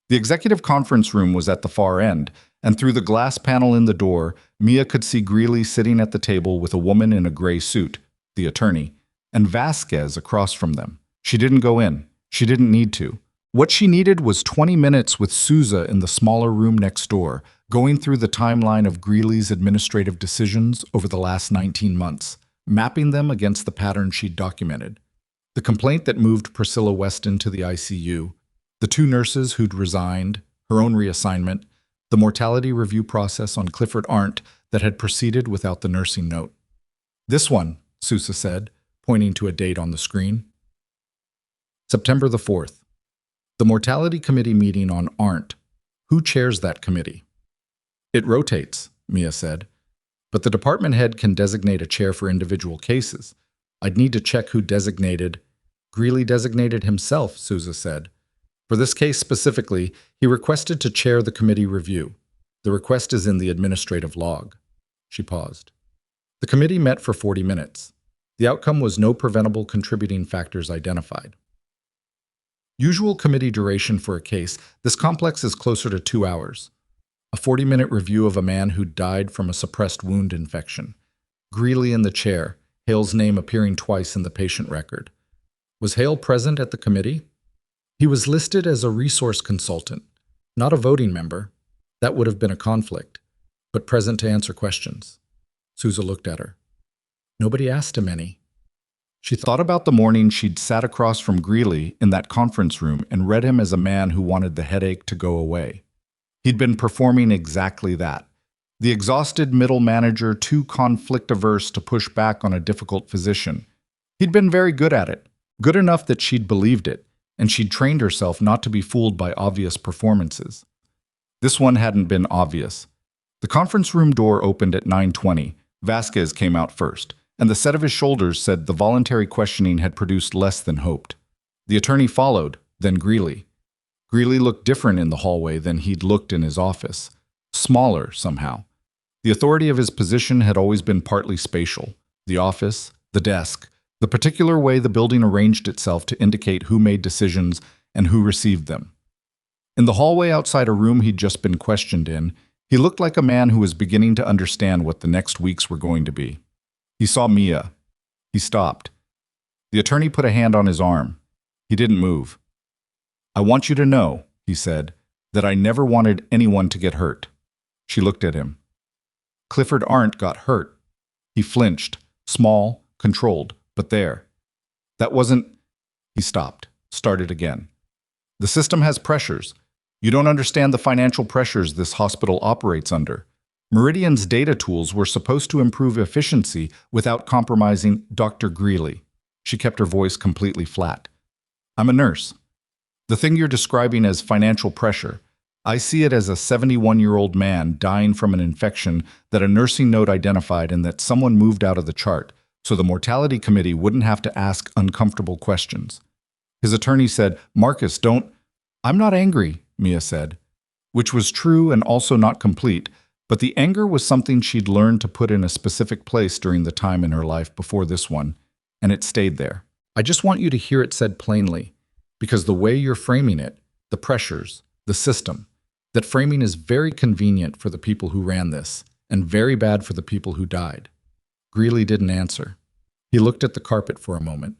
The executive conference room was at the far end, and through the glass panel in the door, Mia could see Greeley sitting at the table with a woman in a gray suit, the attorney, and Vasquez across from them. She didn't go in. She didn't need to. What she needed was 20 minutes with Souza in the smaller room next door, going through the timeline of Greeley's administrative decisions over the last 19 months, mapping them against the pattern she'd documented. The complaint that moved Priscilla Weston to the ICU, the 2 nurses who'd resigned, her own reassignment, the mortality review process on Clifford Arndt that had proceeded without the nursing note. This one, Sousa said, pointing to a date on the screen. September the 4th. The Mortality Committee meeting on Arndt. Who chairs that committee? It rotates, Mia said, but the department head can designate a chair for individual cases. I'd need to check who designated. Greeley designated himself, Sousa said. For this case specifically, he requested to chair the committee review. The request is in the administrative log. She paused. The committee met for 40 minutes. The outcome was no preventable contributing factors identified. Usual committee duration for a case, this complex is closer to 2 hours. A 40-minute review of a man who died from a suppressed wound infection. Greeley in the chair, Hale's name appearing twice in the patient record. Was Hale present at the committee? He was listed as a resource consultant, not a voting member. That would have been a conflict, but present to answer questions. Sousa looked at her. Nobody asked him any. She thought about the morning she'd sat across from Greeley in that conference room and read him as a man who wanted the headache to go away. He'd been performing exactly that. The exhausted middle manager, too conflict-averse to push back on a difficult physician. He'd been very good at it, good enough that she'd believed it, and she'd trained herself not to be fooled by obvious performances. This one hadn't been obvious. The conference room door opened at 9:20. Vasquez came out first, and the set of his shoulders said the voluntary questioning had produced less than hoped. The attorney followed, then Greeley. Greeley looked different in the hallway than he'd looked in his office. Smaller, somehow. The authority of his position had always been partly spatial. The office, the desk, the particular way the building arranged itself to indicate who made decisions and who received them. In the hallway outside a room he'd just been questioned in, he looked like a man who was beginning to understand what the next weeks were going to be. He saw Mia. He stopped. The attorney put a hand on his arm. He didn't move. "I want you to know," he said, "that I never wanted anyone to get hurt." She looked at him. Clifford Arndt got hurt. He flinched, small, controlled, but there. That wasn't... He stopped, started again. "The system has pressures. You don't understand the financial pressures this hospital operates under. Meridian's data tools were supposed to improve efficiency without compromising Dr. Greeley." She kept her voice completely flat. "I'm a nurse. The thing you're describing as financial pressure, I see it as a 71-year-old man dying from an infection that a nursing note identified and that someone moved out of the chart, so the mortality committee wouldn't have to ask uncomfortable questions." His attorney said, "Marcus, don't..." "I'm not angry," Mia said, which was true and also not complete, but the anger was something she'd learned to put in a specific place during the time in her life before this one, and it stayed there. "I just want you to hear it said plainly, because the way you're framing it, the pressures, the system, that framing is very convenient for the people who ran this, and very bad for the people who died." Greeley didn't answer. He looked at the carpet for a moment.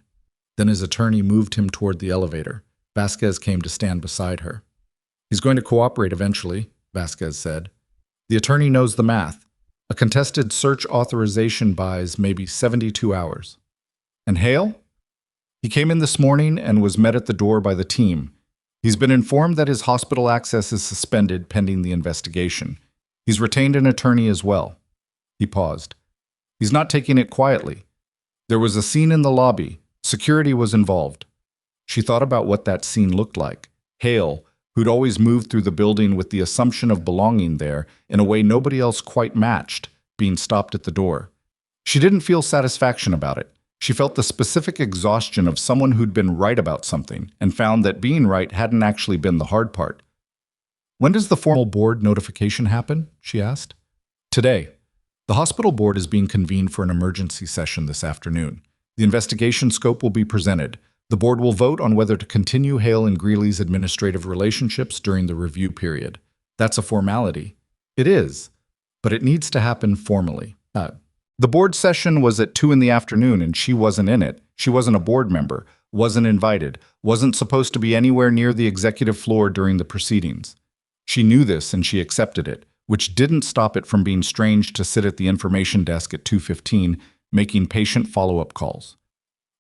Then his attorney moved him toward the elevator. Vasquez came to stand beside her. "He's going to cooperate eventually," Vasquez said. "The attorney knows the math. A contested search authorization buys maybe 72 hours. "And Hale?" "He came in this morning and was met at the door by the team. He's been informed that his hospital access is suspended pending the investigation. He's retained an attorney as well." He paused. "He's not taking it quietly. There was a scene in the lobby. Security was involved." She thought about what that scene looked like. Hale, who'd always moved through the building with the assumption of belonging there in a way nobody else quite matched, being stopped at the door. She didn't feel satisfaction about it. She felt the specific exhaustion of someone who'd been right about something and found that being right hadn't actually been the hard part. "When does the formal board notification happen?" she asked. "Today. The hospital board is being convened for an emergency session this afternoon. The investigation scope will be presented. The board will vote on whether to continue Hale and Greeley's administrative relationships during the review period. That's a formality." "It is, but it needs to happen formally." The board session was at 2 in the afternoon and she wasn't in it. She wasn't a board member, wasn't invited, wasn't supposed to be anywhere near the executive floor during the proceedings. She knew this and she accepted it, which didn't stop it from being strange to sit at the information desk at 2:15, making patient follow-up calls.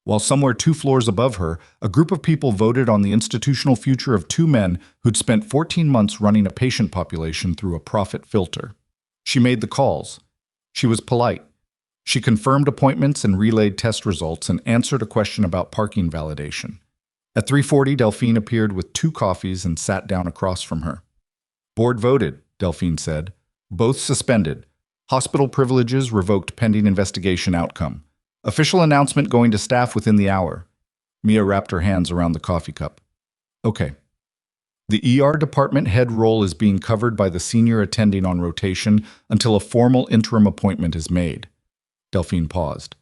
While somewhere 2 floors above her, a group of people voted on the institutional future of 2 men who'd spent 14 months running a patient population through a profit filter. She made the calls. She was polite. She confirmed appointments and relayed test results and answered a question about parking validation. At 3:40, Delphine appeared with 2 coffees and sat down across from her. "Board voted," Delphine said. "Both suspended. Hospital privileges revoked pending investigation outcome. Official announcement going to staff within the hour." Mia wrapped her hands around the coffee cup. "Okay." The ER department head role is being covered by the senior attending on rotation until a formal interim appointment is made. Delphine paused.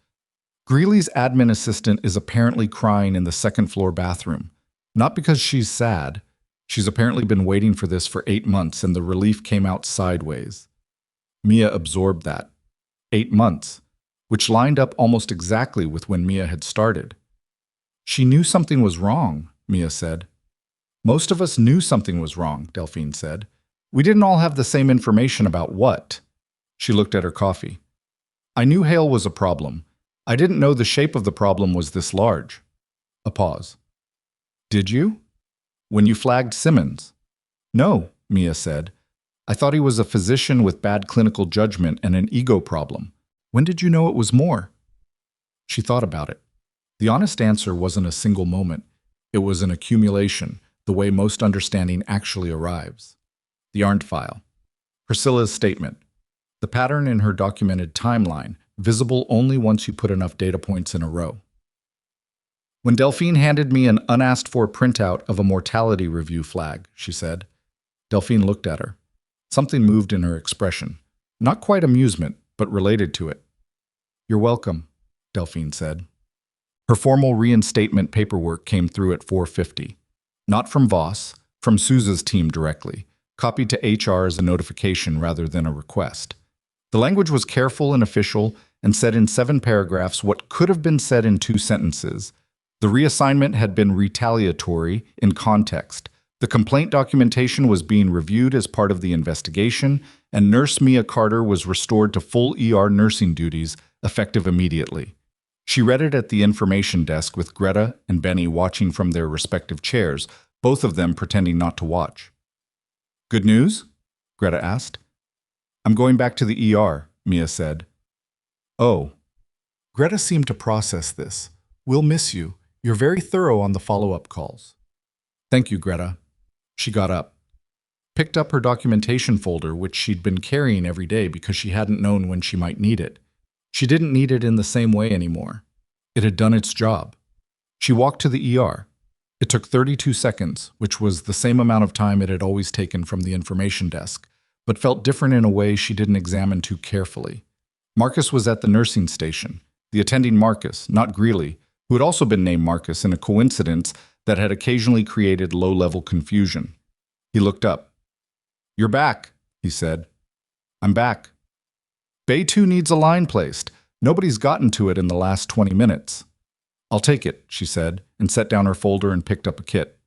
Greeley's admin assistant is apparently crying in the second-floor bathroom. Not because she's sad. She's apparently been waiting for this for 8 months, and the relief came out sideways. Mia absorbed that. 8 months, which lined up almost exactly with when Mia had started. She knew something was wrong, Mia said. Most of us knew something was wrong, Delphine said. We didn't all have the same information about what. She looked at her coffee. I knew hail was a problem. I didn't know the shape of the problem was this large. A pause. Did you? When you flagged Simmons? No, Mia said. I thought he was a physician with bad clinical judgment and an ego problem. When did you know it was more? She thought about it. The honest answer wasn't a single moment. It was an accumulation, the way most understanding actually arrives. The Arndt file. Priscilla's statement. The pattern in her documented timeline, visible only once you put enough data points in a row. When Delphine handed me an unasked-for printout of a mortality review flag, she said. Delphine looked at her. Something moved in her expression. Not quite amusement, but related to it. You're welcome, Delphine said. Her formal reinstatement paperwork came through at 4:50. Not from Voss, from Sousa's team directly, copied to HR as a notification rather than a request. The language was careful and official and said in 7 paragraphs what could have been said in 2 sentences. The reassignment had been retaliatory in context. The complaint documentation was being reviewed as part of the investigation, and Nurse Mia Carter was restored to full ER nursing duties, effective immediately. She read it at the information desk with Greta and Benny watching from their respective chairs, both of them pretending not to watch. Good news? Greta asked. I'm going back to the ER, Mia said. Oh. Greta seemed to process this. We'll miss you. You're very thorough on the follow-up calls. Thank you, Greta. She got up, picked up her documentation folder, which she'd been carrying every day because she hadn't known when she might need it. She didn't need it in the same way anymore. It had done its job. She walked to the ER. It took 32 seconds, which was the same amount of time it had always taken from the information desk, but felt different in a way she didn't examine too carefully. Marcus was at the nursing station. The attending Marcus, not Greeley, who had also been named Marcus in a coincidence that had occasionally created low-level confusion. He looked up. You're back, he said. I'm back. Bay 2 needs a line placed. Nobody's gotten to it in the last 20 minutes. I'll take it, she said, and set down her folder and picked up a kit.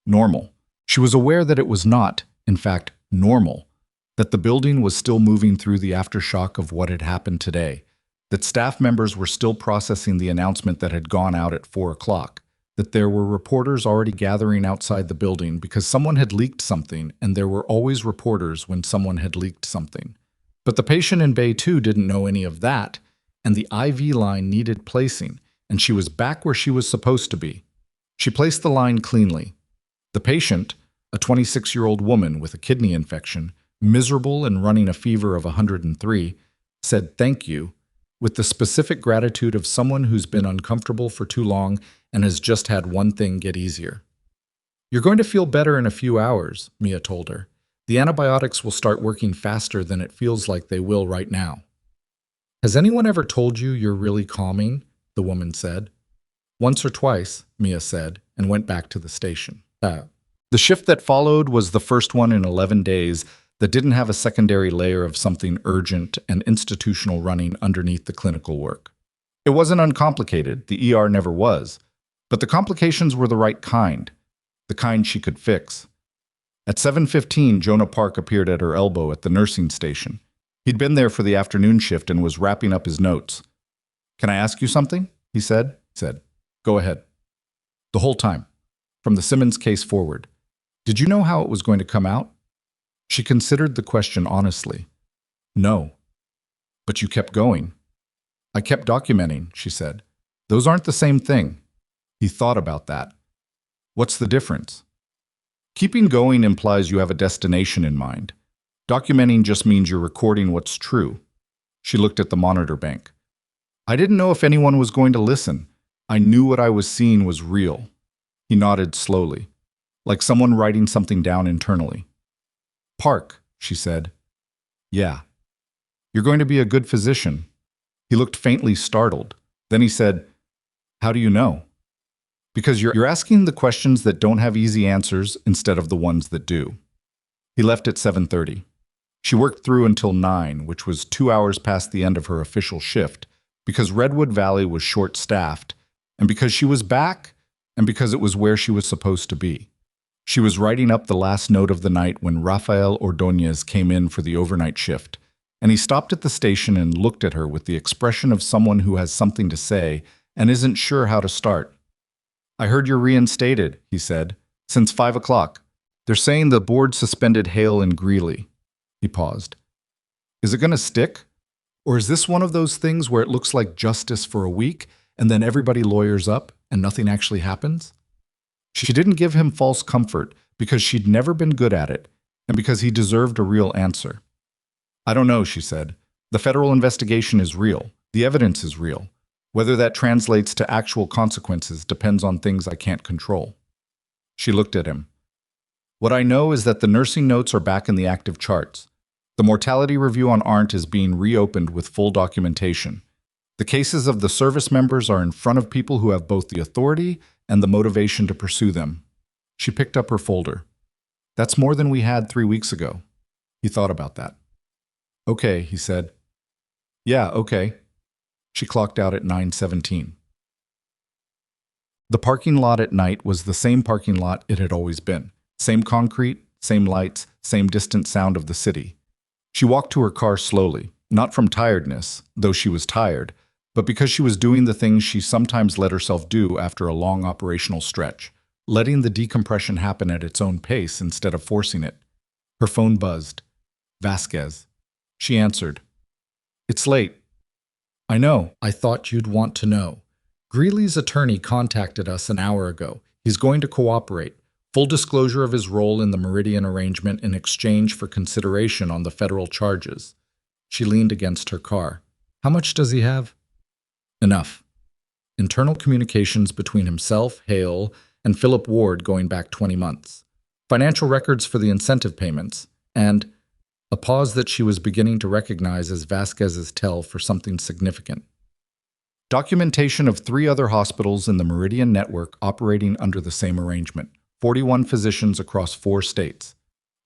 Normal. She was aware that it was not, in fact, normal, that the building was still moving through the aftershock of what had happened today, that staff members were still processing the announcement that had gone out at 4 o'clock, that there were reporters already gathering outside the building because someone had leaked something, and there were always reporters when someone had leaked something. But the patient in Bay 2 didn't know any of that, and the IV line needed placing, and she was back where she was supposed to be. She placed the line cleanly. The patient, a 26-year-old woman with a kidney infection, miserable and running a fever of 103, said thank you, with the specific gratitude of someone who's been uncomfortable for too long and has just had one thing get easier. You're going to feel better in a few hours, Mia told her. The antibiotics will start working faster than it feels like they will right now. Has anyone ever told you you're really calming? The woman said. Once or twice, Mia said, and went back to the station. The shift that followed was the first one in 11 days that didn't have a secondary layer of something urgent and institutional running underneath the clinical work. It wasn't uncomplicated, the ER never was, but the complications were the right kind, the kind she could fix. At 7:15, Jonah Park appeared at her elbow at the nursing station. He'd been there for the afternoon shift and was wrapping up his notes. Can I ask you something? He said. Go ahead. The whole time, from the Simmons case forward. Did you know how it was going to come out? She considered the question honestly. No. But you kept going. I kept documenting, she said. Those aren't the same thing. He thought about that. What's the difference? Keeping going implies you have a destination in mind. Documenting just means you're recording what's true. She looked at the monitor bank. I didn't know if anyone was going to listen. I knew what I was seeing was real. He nodded slowly. like someone writing something down internally. Park, she said. Yeah. You're going to be a good physician. He looked faintly startled. Then he said, How do you know? Because you're asking the questions that don't have easy answers instead of the ones that do. He left at 7:30. She worked through until 9, which was 2 hours past the end of her official shift, because Redwood Valley was short-staffed, and because she was back, and because it was where she was supposed to be. She was writing up the last note of the night when Rafael Ordóñez came in for the overnight shift, and he stopped at the station and looked at her with the expression of someone who has something to say and isn't sure how to start. I heard you're reinstated, he said, since 5 o'clock. They're saying the board suspended Hale and Greeley. He paused. Is it going to stick? Or is this one of those things where it looks like justice for a week and then everybody lawyers up and nothing actually happens? She didn't give him false comfort because she'd never been good at it and because he deserved a real answer. I don't know, she said. The federal investigation is real. The evidence is real. Whether that translates to actual consequences depends on things I can't control. She looked at him. What I know is that the nursing notes are back in the active charts. The mortality review on Arndt is being reopened with full documentation. The cases of the service members are in front of people who have both the authority and the motivation to pursue them. She picked up her folder. That's more than we had 3 weeks ago. He thought about that. Okay, he said. Yeah, okay. She clocked out at 9:17. The parking lot at night was the same parking lot it had always been. Same concrete, same lights, same distant sound of the city. She walked to her car slowly, not from tiredness, though she was tired, but because she was doing the things she sometimes let herself do after a long operational stretch, letting the decompression happen at its own pace instead of forcing it. Her phone buzzed. Vasquez. She answered. It's late. I know. I thought you'd want to know. Greeley's attorney contacted us an hour ago. He's going to cooperate. Full disclosure of his role in the Meridian arrangement in exchange for consideration on the federal charges. She leaned against her car. How much does he have? Enough. Internal communications between himself, Hale, and Philip Ward going back 20 months. Financial records for the incentive payments. And a pause that she was beginning to recognize as Vasquez's tell for something significant. Documentation of 3 other hospitals in the Meridian network operating under the same arrangement. 41 physicians across 4 states.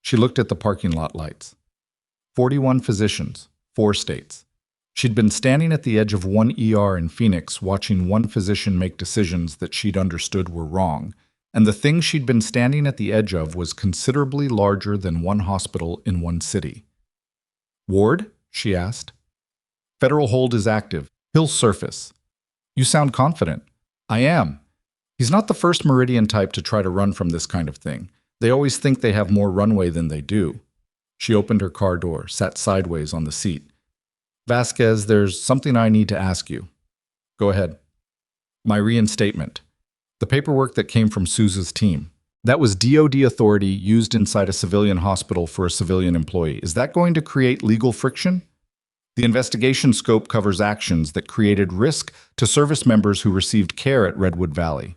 She looked at the parking lot lights. 41 physicians, 4 states. She'd been standing at the edge of one ER in Phoenix watching one physician make decisions that she'd understood were wrong, and the thing she'd been standing at the edge of was considerably larger than one hospital in one city. Ward? She asked. Federal hold is active. He'll surface. You sound confident. I am. He's not the first Meridian type to try to run from this kind of thing. They always think they have more runway than they do. She opened her car door, sat sideways on the seat. Vasquez, there's something I need to ask you. Go ahead. My reinstatement. The paperwork that came from Sousa's team. That was DoD authority used inside a civilian hospital for a civilian employee. Is that going to create legal friction? The investigation scope covers actions that created risk to service members who received care at Redwood Valley.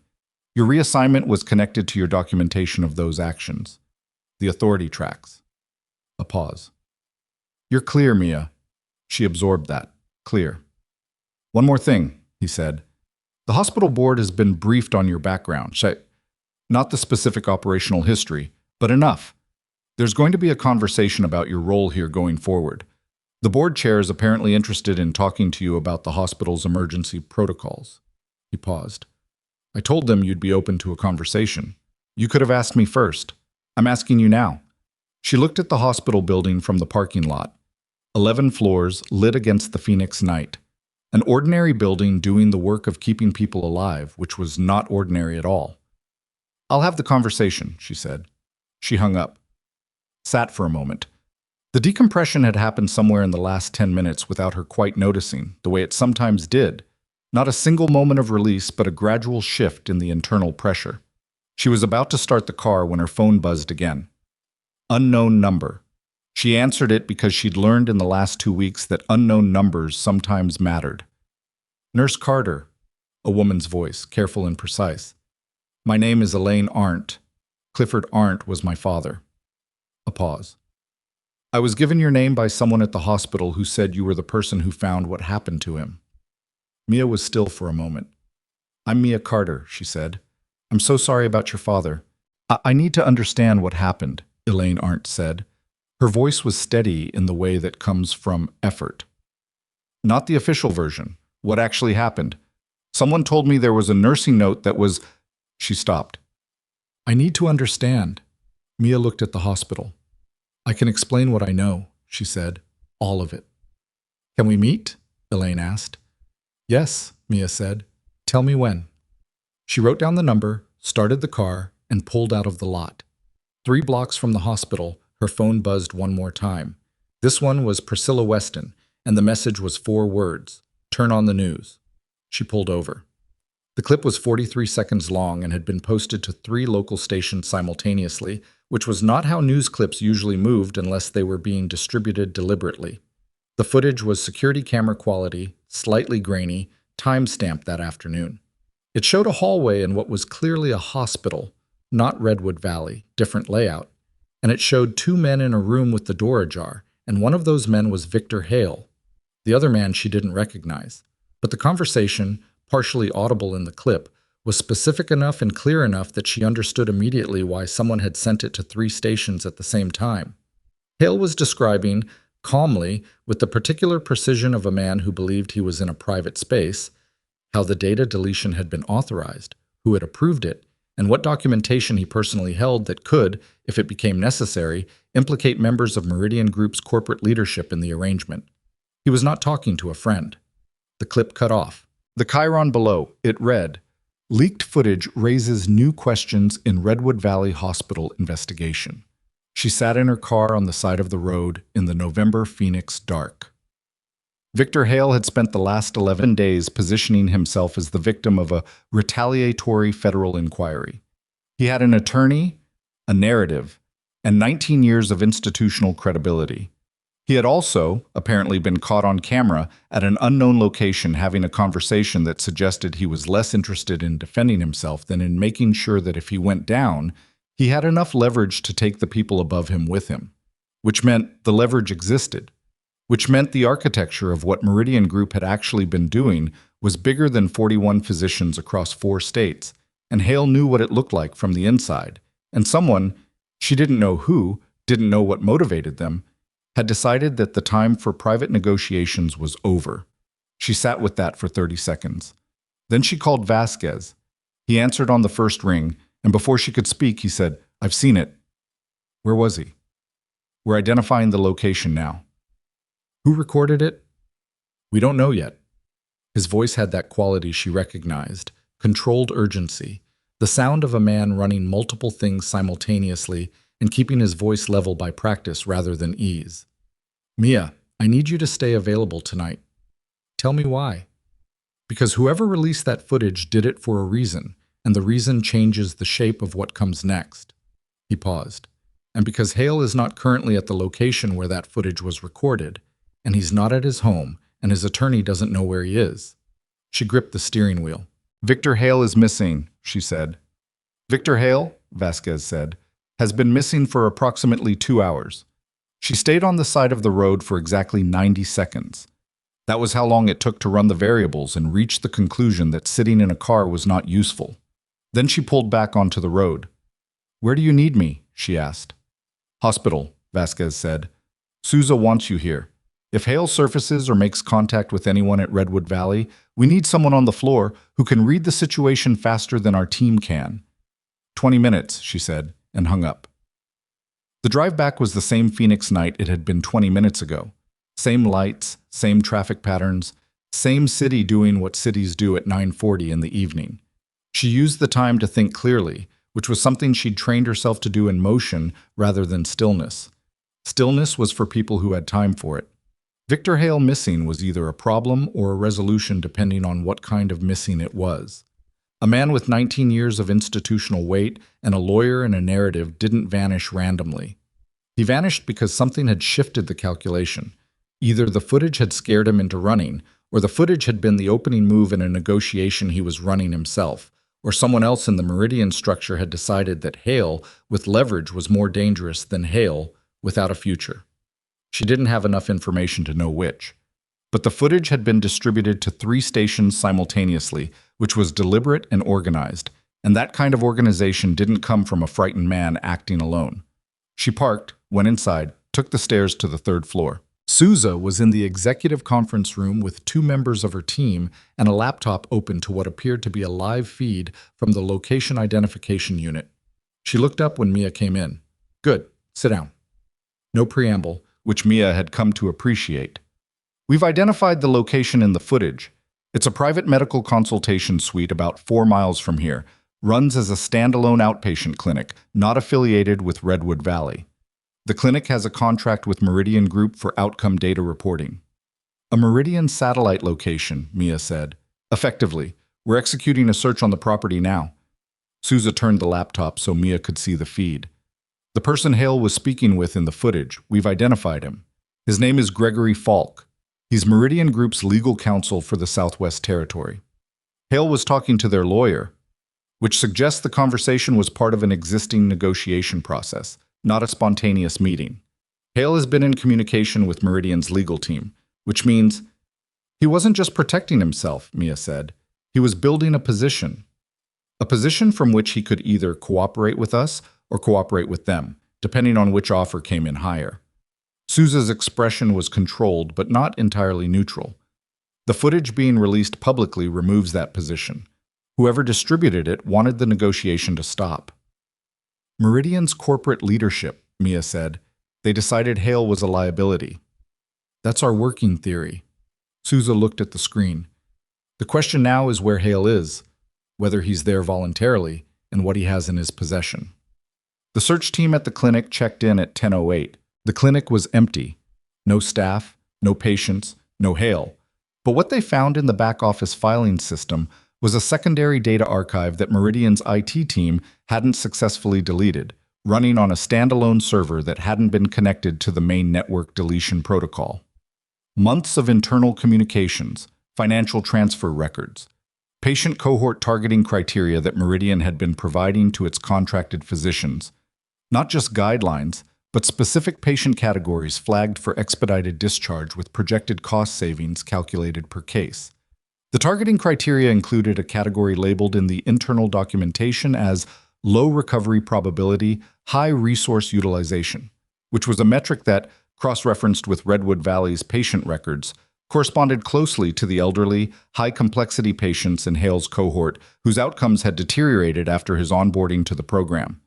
Your reassignment was connected to your documentation of those actions. The authority tracks. A pause. You're clear, Mia. She absorbed that. Clear. One more thing, he said. The hospital board has been briefed on your background. Not the specific operational history, but enough. There's going to be a conversation about your role here going forward. The board chair is apparently interested in talking to you about the hospital's emergency protocols. He paused. I told them you'd be open to a conversation. You could have asked me first. I'm asking you now. She looked at the hospital building from the parking lot. 11 floors lit against the Phoenix night. An ordinary building doing the work of keeping people alive, which was not ordinary at all. I'll have the conversation, she said. She hung up. Sat for a moment. The decompression had happened somewhere in the last 10 minutes without her quite noticing, the way it sometimes did. Not a single moment of release, but a gradual shift in the internal pressure. She was about to start the car when her phone buzzed again. Unknown number. She answered it because she'd learned in the last 2 weeks that unknown numbers sometimes mattered. Nurse Carter, a woman's voice, careful and precise. My name is Elaine Arndt. Clifford Arndt was my father. A pause. I was given your name by someone at the hospital who said you were the person who found what happened to him. Mia was still for a moment. I'm Mia Carter, she said. I'm so sorry about your father. I need to understand what happened, Elaine Arndt said. Her voice was steady in the way that comes from effort. Not the official version. What actually happened? Someone told me there was a nursing note that was... She stopped. I need to understand. Mia looked at the hospital. I can explain what I know, she said. All of it. Can we meet? Elaine asked. Yes, Mia said. Tell me when. She wrote down the number, started the car, and pulled out of the lot. 3 blocks from the hospital, her phone buzzed one more time. This one was Priscilla Weston, and the message was 4 words. Turn on the news. She pulled over. The clip was 43 seconds long and had been posted to 3 local stations simultaneously, which was not how news clips usually moved unless they were being distributed deliberately. The footage was security camera quality, slightly grainy, time-stamped that afternoon. It showed a hallway in what was clearly a hospital, not Redwood Valley, different layout, and it showed 2 men in a room with the door ajar, and one of those men was Victor Hale. The other man she didn't recognize. But the conversation, partially audible in the clip, was specific enough and clear enough that she understood immediately why someone had sent it to 3 stations at the same time. Hale was describing, calmly, with the particular precision of a man who believed he was in a private space, how the data deletion had been authorized, who had approved it, and what documentation he personally held that could, if it became necessary, implicate members of Meridian Group's corporate leadership in the arrangement. He was not talking to a friend. The clip cut off. The chyron below, it read, Leaked footage raises new questions in Redwood Valley Hospital investigation. She sat in her car on the side of the road in the November Phoenix dark. Victor Hale had spent the last 11 days positioning himself as the victim of a retaliatory federal inquiry. He had an attorney, a narrative, and 19 years of institutional credibility. He had also, apparently, been caught on camera at an unknown location having a conversation that suggested he was less interested in defending himself than in making sure that if he went down, he had enough leverage to take the people above him with him, which meant the leverage existed, which meant the architecture of what Meridian Group had actually been doing was bigger than 41 physicians across 4 states, and Hale knew what it looked like from the inside, and someone, she didn't know who, didn't know what motivated them, had decided that the time for private negotiations was over. She sat with that for 30 seconds. Then she called Vasquez. He answered on the first ring, and before she could speak, he said, I've seen it. Where was he? We're identifying the location now. Who recorded it? We don't know yet. His voice had that quality she recognized, controlled urgency, the sound of a man running multiple things simultaneously and keeping his voice level by practice rather than ease. Mia, I need you to stay available tonight. Tell me why. Because whoever released that footage did it for a reason, and the reason changes the shape of what comes next. He paused. And because Hale is not currently at the location where that footage was recorded, and he's not at his home, and his attorney doesn't know where he is. She gripped the steering wheel. Victor Hale is missing, she said. Victor Hale, Vasquez said, has been missing for approximately 2 hours. She stayed on the side of the road for exactly 90 seconds. That was how long it took to run the variables and reach the conclusion that sitting in a car was not useful. Then she pulled back onto the road. Where do you need me? She asked. Hospital, Vasquez said. Souza wants you here. If Hale surfaces or makes contact with anyone at Redwood Valley, we need someone on the floor who can read the situation faster than our team can. 20 minutes, she said, and hung up. The drive back was the same Phoenix night it had been 20 minutes ago. Same lights, same traffic patterns, same city doing what cities do at 9:40 in the evening. She used the time to think clearly, which was something she'd trained herself to do in motion rather than stillness. Stillness was for people who had time for it. Victor Hale missing was either a problem or a resolution depending on what kind of missing it was. A man with 19 years of institutional weight and a lawyer and a narrative didn't vanish randomly. He vanished because something had shifted the calculation. Either the footage had scared him into running, or the footage had been the opening move in a negotiation he was running himself, or someone else in the Meridian structure had decided that Hale with leverage was more dangerous than Hale without a future. She didn't have enough information to know which. But the footage had been distributed to 3 stations simultaneously, which was deliberate and organized, and that kind of organization didn't come from a frightened man acting alone. She parked, went inside, took the stairs to the 3rd floor. Souza was in the executive conference room with 2 members of her team and a laptop open to what appeared to be a live feed from the location identification unit. She looked up when Mia came in. "Good, sit down." No preamble, which Mia had come to appreciate. "We've identified the location in the footage. It's a private medical consultation suite about 4 miles from here, runs as a standalone outpatient clinic, not affiliated with Redwood Valley. The clinic has a contract with Meridian Group for outcome data reporting." "A Meridian satellite location," Mia said. "Effectively, we're executing a search on the property now." Souza turned the laptop so Mia could see the feed. "The person Hale was speaking with in the footage, we've identified him. His name is Gregory Falk. He's Meridian Group's legal counsel for the Southwest Territory. Hale was talking to their lawyer, which suggests the conversation was part of an existing negotiation process, not a spontaneous meeting. Hale has been in communication with Meridian's legal team, which means he wasn't just protecting himself," Mia said. "He was building a position from which he could either cooperate with us or cooperate with them, depending on which offer came in higher." Souza's expression was controlled but not entirely neutral. The footage being released publicly removes that position. Whoever distributed it wanted the negotiation to stop. "Meridian's corporate leadership," Mia said. "They decided Hale was a liability." "That's our working theory." Souza looked at the screen. "The question now is where Hale is, whether he's there voluntarily, and what he has in his possession." The search team at the clinic checked in at 10:08. The clinic was empty. No staff, no patients, no Hale. But what they found in the back-office filing system was a secondary data archive that Meridian's IT team hadn't successfully deleted, running on a standalone server that hadn't been connected to the main network deletion protocol. Months of internal communications, financial transfer records, patient cohort targeting criteria that Meridian had been providing to its contracted physicians. Not just guidelines, but specific patient categories flagged for expedited discharge with projected cost savings calculated per case. The targeting criteria included a category labeled in the internal documentation as low recovery probability, high resource utilization, which was a metric that, cross-referenced with Redwood Valley's patient records, corresponded closely to the elderly, high-complexity patients in Hale's cohort whose outcomes had deteriorated after his onboarding to the program.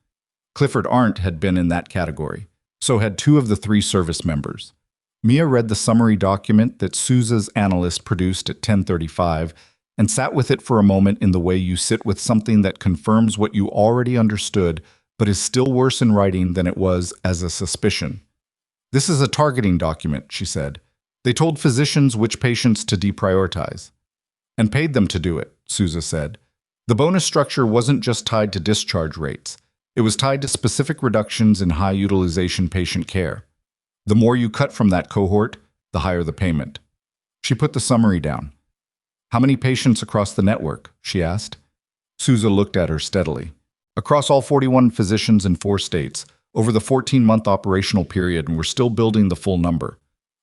Clifford Arndt had been in that category. So had 2 of the 3 service members. Mia read the summary document that Souza's analyst produced at 10:35 and sat with it for a moment in the way you sit with something that confirms what you already understood but is still worse in writing than it was as a suspicion. "This is a targeting document," she said. "They told physicians which patients to deprioritize." "And paid them to do it," Souza said. "The bonus structure wasn't just tied to discharge rates. It was tied to specific reductions in high-utilization patient care. The more you cut from that cohort, the higher the payment." She put the summary down. "How many patients across the network?" she asked. Souza looked at her steadily. "Across all 41 physicians in 4 states, over the 14-month operational period, and we're still building the full number.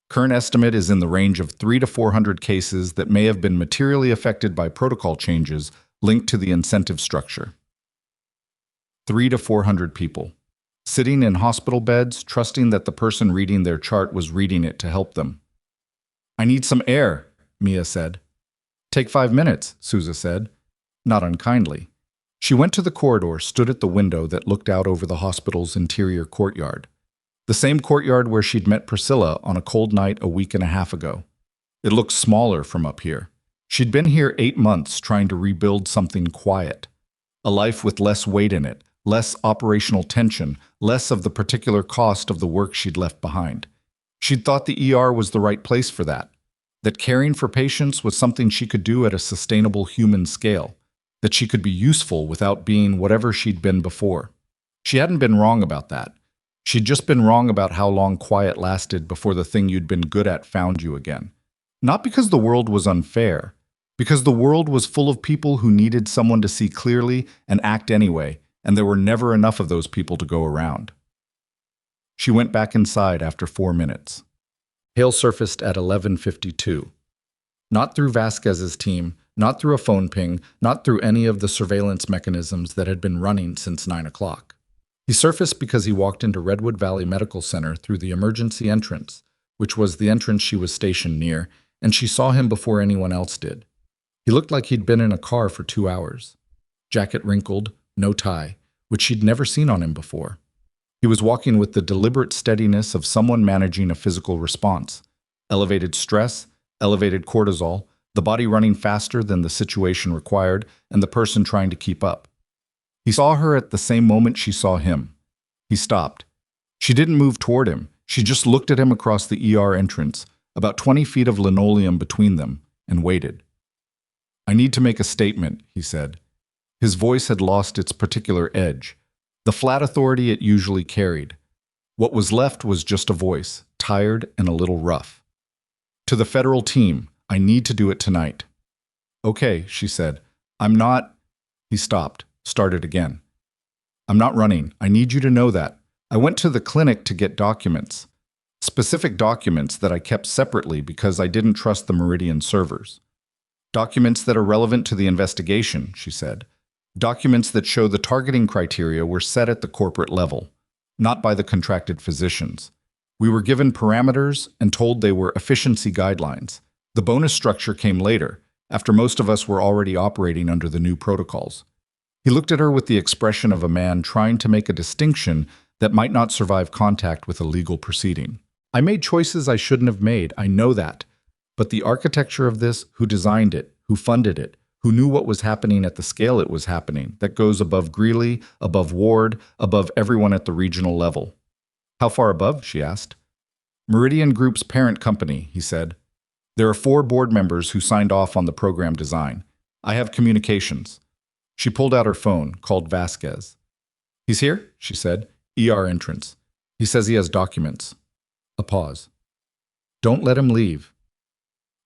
Current estimate is in the range of 300 to 400 cases that may have been materially affected by protocol changes linked to the incentive structure." 300 to 400 people, sitting in hospital beds, trusting that the person reading their chart was reading it to help them. "I need some air," Mia said. "Take 5 minutes," Souza said, not unkindly. She went to the corridor, stood at the window that looked out over the hospital's interior courtyard. The same courtyard where she'd met Priscilla on a cold night a week and a half ago. It looked smaller from up here. She'd been here 8 months trying to rebuild something quiet. A life with less weight in it, less operational tension, less of the particular cost of the work she'd left behind. She'd thought the ER was the right place for that caring for patients was something she could do at a sustainable human scale, that she could be useful without being whatever she'd been before. She hadn't been wrong about that. She'd just been wrong about how long quiet lasted before the thing you'd been good at found you again. Not because the world was unfair, Because the world was full of people who needed someone to see clearly and act anyway, and there were never enough of those people to go around. She went back inside after 4 minutes. Hale surfaced at 11:52. Not through Vasquez's team, not through a phone ping, not through any of the surveillance mechanisms that had been running since 9 o'clock. He surfaced because he walked into Redwood Valley Medical Center through the emergency entrance, which was the entrance she was stationed near, and she saw him before anyone else did. He looked like he'd been in a car for 2 hours. Jacket wrinkled, no tie, which she'd never seen on him before. He was walking with the deliberate steadiness of someone managing a physical response. Elevated stress, elevated cortisol, the body running faster than the situation required, and the person trying to keep up. He saw her at the same moment she saw him. He stopped. She didn't move toward him. She just looked at him across the ER entrance, about 20 feet of linoleum between them, and waited. "I need to make a statement," he said. His voice had lost its particular edge, the flat authority it usually carried. What was left was just a voice, tired and a little rough. "To the federal team, I need to do it tonight." "Okay," she said. "I'm not—" He stopped, started again. "I'm not running. I need you to know that. I went to the clinic to get documents. Specific documents that I kept separately because I didn't trust the Meridian servers. Documents that are relevant to the investigation," she said. "Documents that show the targeting criteria were set at the corporate level, not by the contracted physicians. We were given parameters and told they were efficiency guidelines. The bonus structure came later, after most of us were already operating under the new protocols." He looked at her with the expression of a man trying to make a distinction that might not survive contact with a legal proceeding. "I made choices I shouldn't have made, I know that. But the architecture of this, who designed it, who funded it, who knew what was happening at the scale it was happening, that goes above Greeley, above Ward, above everyone at the regional level." "How far above?" she asked. "Meridian Group's parent company," he said. "There are 4 board members who signed off on the program design. I have communications." She pulled out her phone, called Vasquez. "He's here," she said. "ER entrance. He says he has documents." A pause. "Don't let him leave."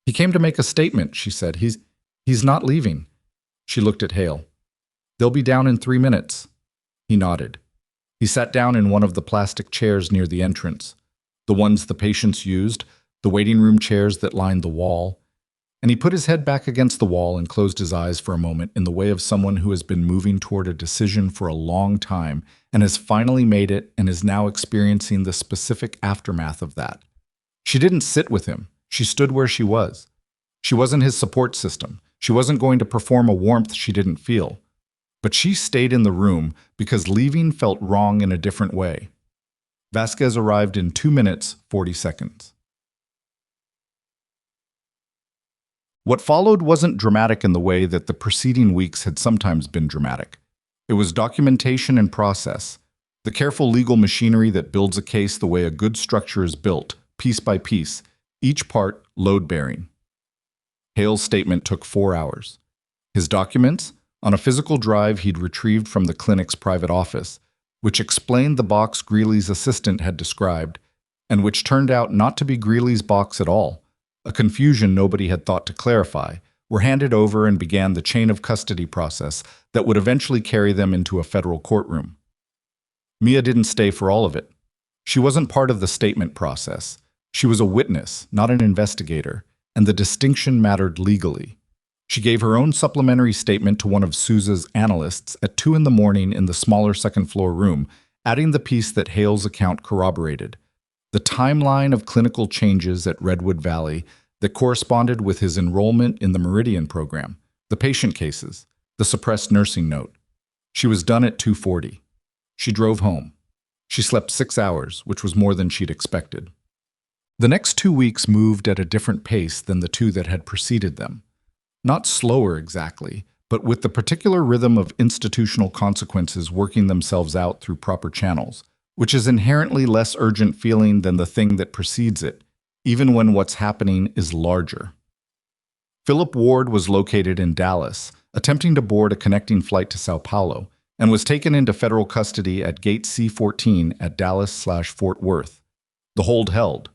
"He came to make a statement," she said. He's not leaving." She looked at Hale. "They'll be down in 3 minutes." He nodded. He sat down in one of the plastic chairs near the entrance, the ones the patients used, the waiting room chairs that lined the wall, and he put his head back against the wall and closed his eyes for a moment in the way of someone who has been moving toward a decision for a long time and has finally made it and is now experiencing the specific aftermath of that. She didn't sit with him. She stood where she was. She wasn't his support system. She wasn't going to perform a warmth she didn't feel. But she stayed in the room because leaving felt wrong in a different way. Vasquez arrived in 2 minutes, 40 seconds. What followed wasn't dramatic in the way that the preceding weeks had sometimes been dramatic. It was documentation and process, the careful legal machinery that builds a case the way a good structure is built, piece by piece, each part load-bearing. Hale's statement took 4 hours. His documents, on a physical drive he'd retrieved from the clinic's private office, which explained the box Greeley's assistant had described, and which turned out not to be Greeley's box at all, a confusion nobody had thought to clarify, were handed over and began the chain of custody process that would eventually carry them into a federal courtroom. Mia didn't stay for all of it. She wasn't part of the statement process. She was a witness, not an investigator, and the distinction mattered legally. She gave her own supplementary statement to one of Sousa's analysts at 2 a.m. in the smaller second-floor room, adding the piece that Hale's account corroborated, the timeline of clinical changes at Redwood Valley that corresponded with his enrollment in the Meridian program, the patient cases, the suppressed nursing note. She was done at 2:40. She drove home. She slept 6 hours, which was more than she'd expected. The next 2 weeks moved at a different pace than the 2 that had preceded them. Not slower exactly, but with the particular rhythm of institutional consequences working themselves out through proper channels, which is inherently less urgent feeling than the thing that precedes it, even when what's happening is larger. Philip Ward was located in Dallas, attempting to board a connecting flight to Sao Paulo, and was taken into federal custody at Gate C-14 at Dallas/Fort Worth. The hold held.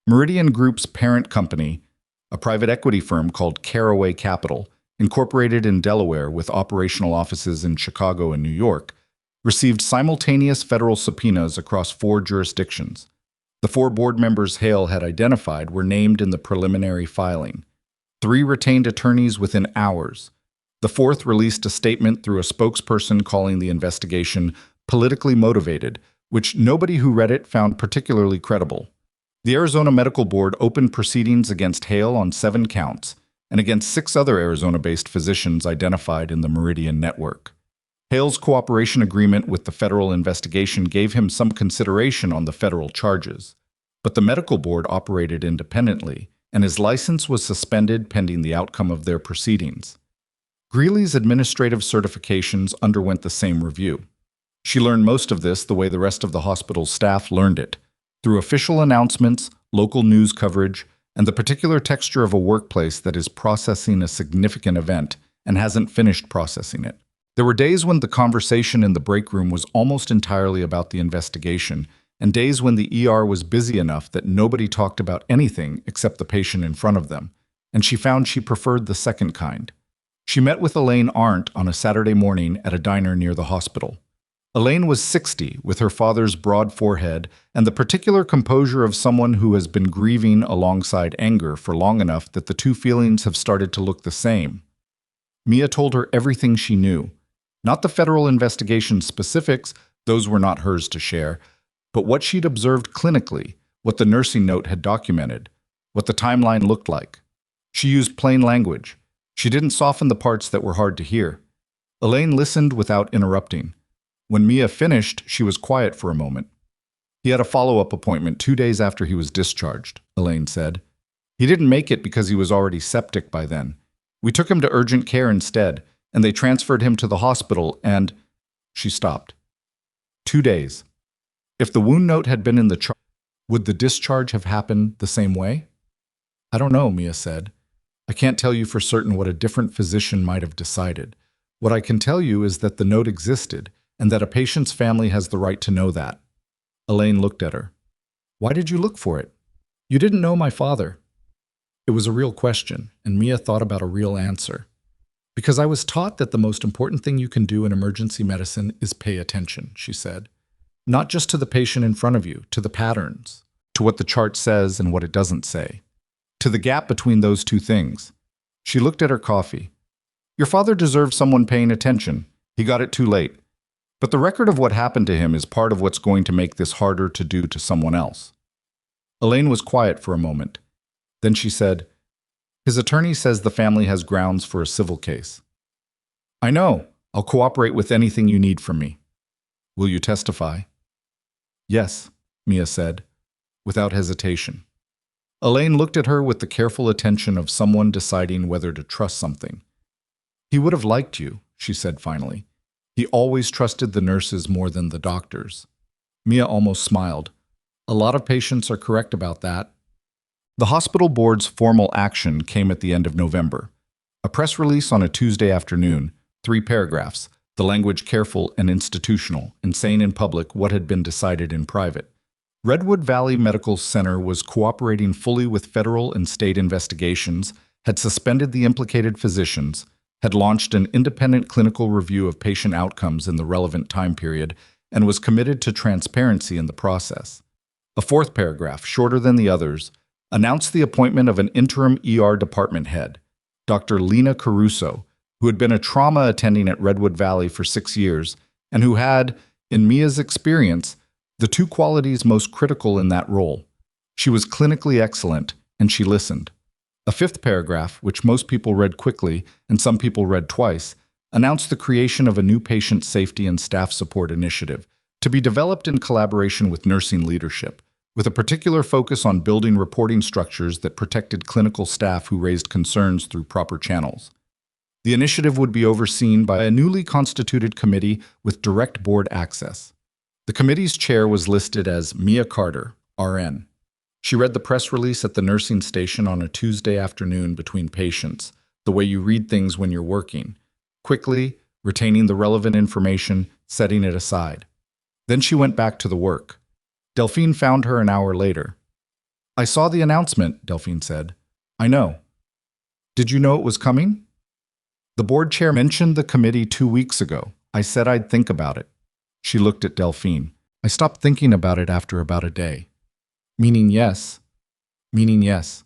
Meridian Group's parent company, a private equity firm called Caraway Capital, incorporated in Delaware with operational offices in Chicago and New York, received simultaneous federal subpoenas across 4 jurisdictions. The 4 board members Hale had identified were named in the preliminary filing. 3 retained attorneys within hours. The 4th released a statement through a spokesperson calling the investigation politically motivated, which nobody who read it found particularly credible. The Arizona Medical Board opened proceedings against Hale on 7 counts and against 6 other Arizona-based physicians identified in the Meridian network. Hale's cooperation agreement with the federal investigation gave him some consideration on the federal charges, but the medical board operated independently, and his license was suspended pending the outcome of their proceedings. Greeley's administrative certifications underwent the same review. She learned most of this the way the rest of the hospital's staff learned it, through official announcements, local news coverage, and the particular texture of a workplace that is processing a significant event and hasn't finished processing it. There were days when the conversation in the break room was almost entirely about the investigation, and days when the ER was busy enough that nobody talked about anything except the patient in front of them, and she found she preferred the second kind. She met with Elaine Arndt on a Saturday morning at a diner near the hospital. Elaine was 60, with her father's broad forehead and the particular composure of someone who has been grieving alongside anger for long enough that the two feelings have started to look the same. Mia told her everything she knew. Not the federal investigation specifics, those were not hers to share, but what she'd observed clinically, what the nursing note had documented, what the timeline looked like. She used plain language. She didn't soften the parts that were hard to hear. Elaine listened without interrupting. When Mia finished, she was quiet for a moment. He had a follow-up appointment 2 days after he was discharged, Elaine said. He didn't make it because he was already septic by then. We took him to urgent care instead, and they transferred him to the hospital and… She stopped. 2 days. If the wound note had been in the chart, would the discharge have happened the same way? I don't know, Mia said. I can't tell you for certain what a different physician might have decided. What I can tell you is that the note existed, and that a patient's family has the right to know that. Elaine looked at her. Why did you look for it? You didn't know my father. It was a real question, and Mia thought about a real answer. Because I was taught that the most important thing you can do in emergency medicine is pay attention, she said. Not just to the patient in front of you, to the patterns, to what the chart says and what it doesn't say, to the gap between those two things. She looked at her coffee. Your father deserves someone paying attention. He got it too late. But the record of what happened to him is part of what's going to make this harder to do to someone else. Elaine was quiet for a moment. Then she said, his attorney says the family has grounds for a civil case. I know. I'll cooperate with anything you need from me. Will you testify? Yes, Mia said, without hesitation. Elaine looked at her with the careful attention of someone deciding whether to trust something. He would have liked you, she said finally. He always trusted the nurses more than the doctors. Mia almost smiled. A lot of patients are correct about that. The hospital board's formal action came at the end of November. A press release on a Tuesday afternoon, 3 paragraphs, the language careful and institutional, and saying in public what had been decided in private. Redwood Valley Medical Center was cooperating fully with federal and state investigations, had suspended the implicated physicians, had launched an independent clinical review of patient outcomes in the relevant time period, and was committed to transparency in the process. A 4th paragraph, shorter than the others, announced the appointment of an interim ER department head, Dr. Lena Caruso, who had been a trauma attending at Redwood Valley for 6 years, and who had, in Mia's experience, the 2 qualities most critical in that role. She was clinically excellent, and she listened. A 5th paragraph, which most people read quickly and some people read twice, announced the creation of a new patient safety and staff support initiative to be developed in collaboration with nursing leadership, with a particular focus on building reporting structures that protected clinical staff who raised concerns through proper channels. The initiative would be overseen by a newly constituted committee with direct board access. The committee's chair was listed as Mia Carter, RN. She read the press release at the nursing station on a Tuesday afternoon between patients, the way you read things when you're working, quickly, retaining the relevant information, setting it aside. Then she went back to the work. Delphine found her an hour later. I saw the announcement, Delphine said. I know. Did you know it was coming? The board chair mentioned the committee 2 weeks ago. I said I'd think about it. She looked at Delphine. I stopped thinking about it after about a day. Meaning yes. Meaning yes.